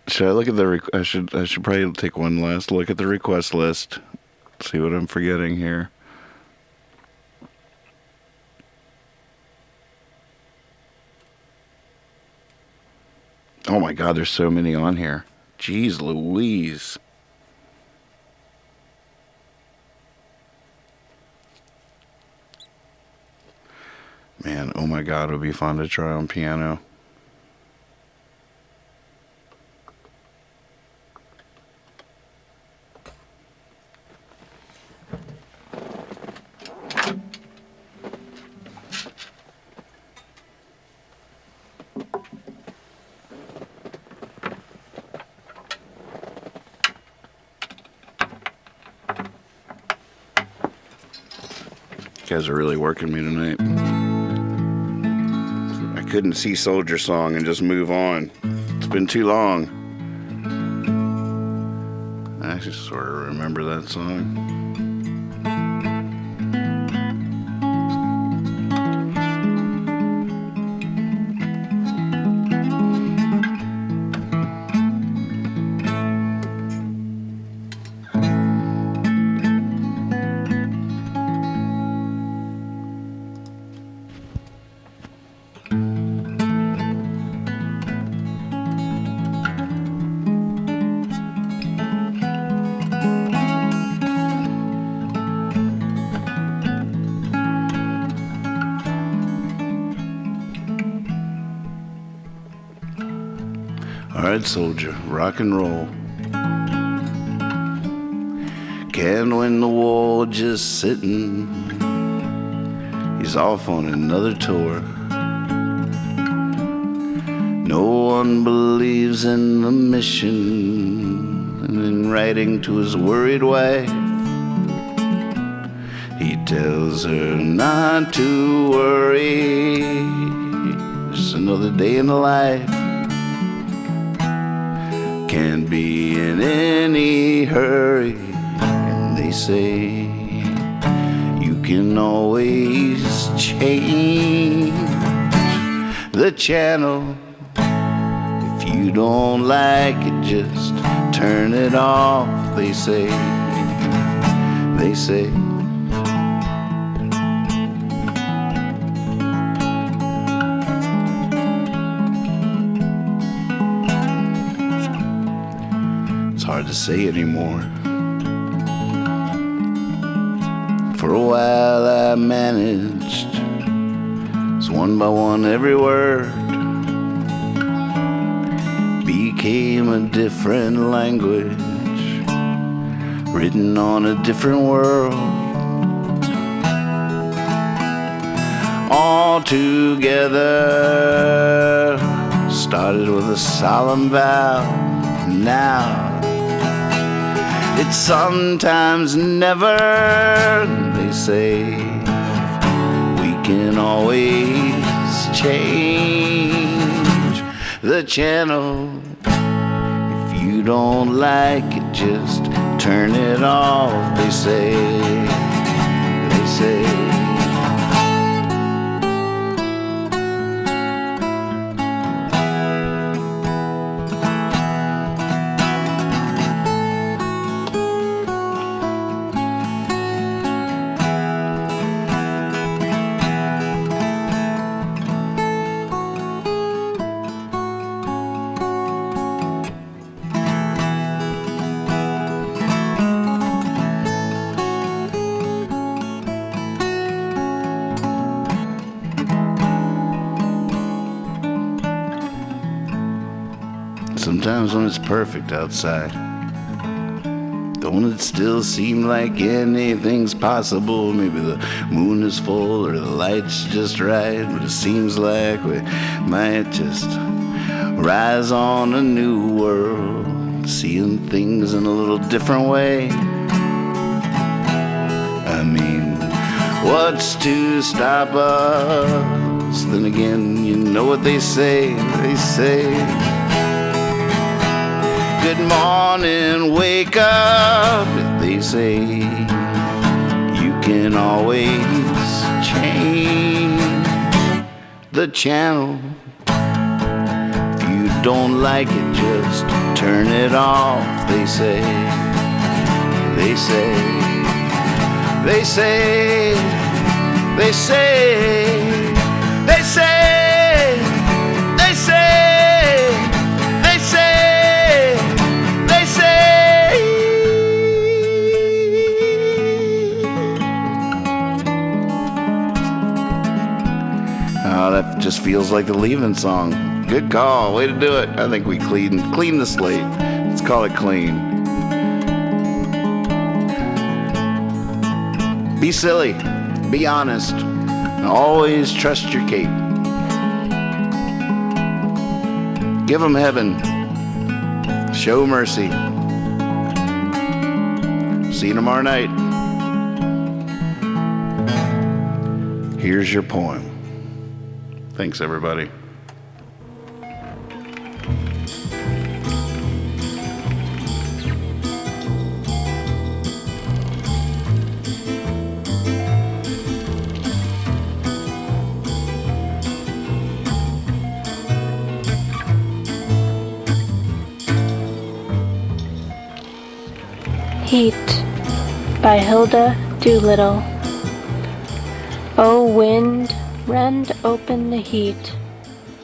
B: Should I look at the... I should probably take one last look at the request list. See what I'm forgetting here. Oh, my God. There's so many on here. Jeez Louise. Man, oh my God, it would be fun to try on piano. You guys are really working me tonight. Couldn't see Soldier Song and just move on. It's been too long. I actually sort of remember that song. Alright, soldier, rock and roll. Can't win the war just sitting. He's off on another tour. No one believes in the mission. And in writing to his worried wife, he tells her not to worry. Just another day in the life. Can't be in any hurry. And they say you can always change the channel. If you don't like it, just turn it off. They say. say anymore. For a while I managed, so one by one every word became a different language, written on a different world. All together started with a solemn vow. Now it's sometimes never, they say. We can always change the channel. If you don't like it, just turn it off, they say. They say. Sometimes when it's perfect outside, don't it still seem like anything's possible? Maybe the moon is full or the light's just right, but it seems like we might just rise on a new world, seeing things in a little different way. I mean, what's to stop us? Then again, you know what they say. They say, good morning, wake up. They say you can always change the channel. If you don't like it, just turn it off. They say, they say, they say, they say, they say, they say, they say. Oh, that just feels like the leaving song. Good call, way to do it. I think we clean the slate. Let's call it clean. Be silly, be honest, and always trust your cape. Give them heaven, show mercy. See you tomorrow night. Here's your poem. Thanks, everybody.
N: Heat by Hilda Doolittle. O wind, rend open the heat,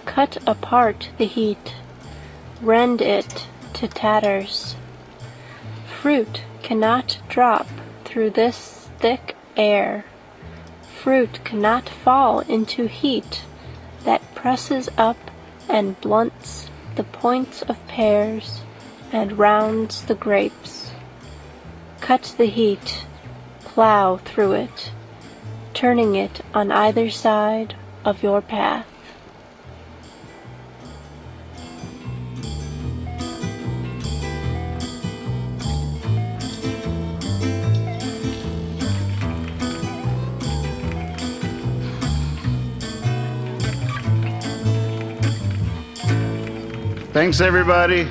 N: cut apart the heat, rend it to tatters. Fruit cannot drop through this thick air. Fruit cannot fall into heat that presses up and blunts the points of pears and rounds the grapes. Cut the heat, plow through it, turning it on either side of your path.
B: Thanks, everybody.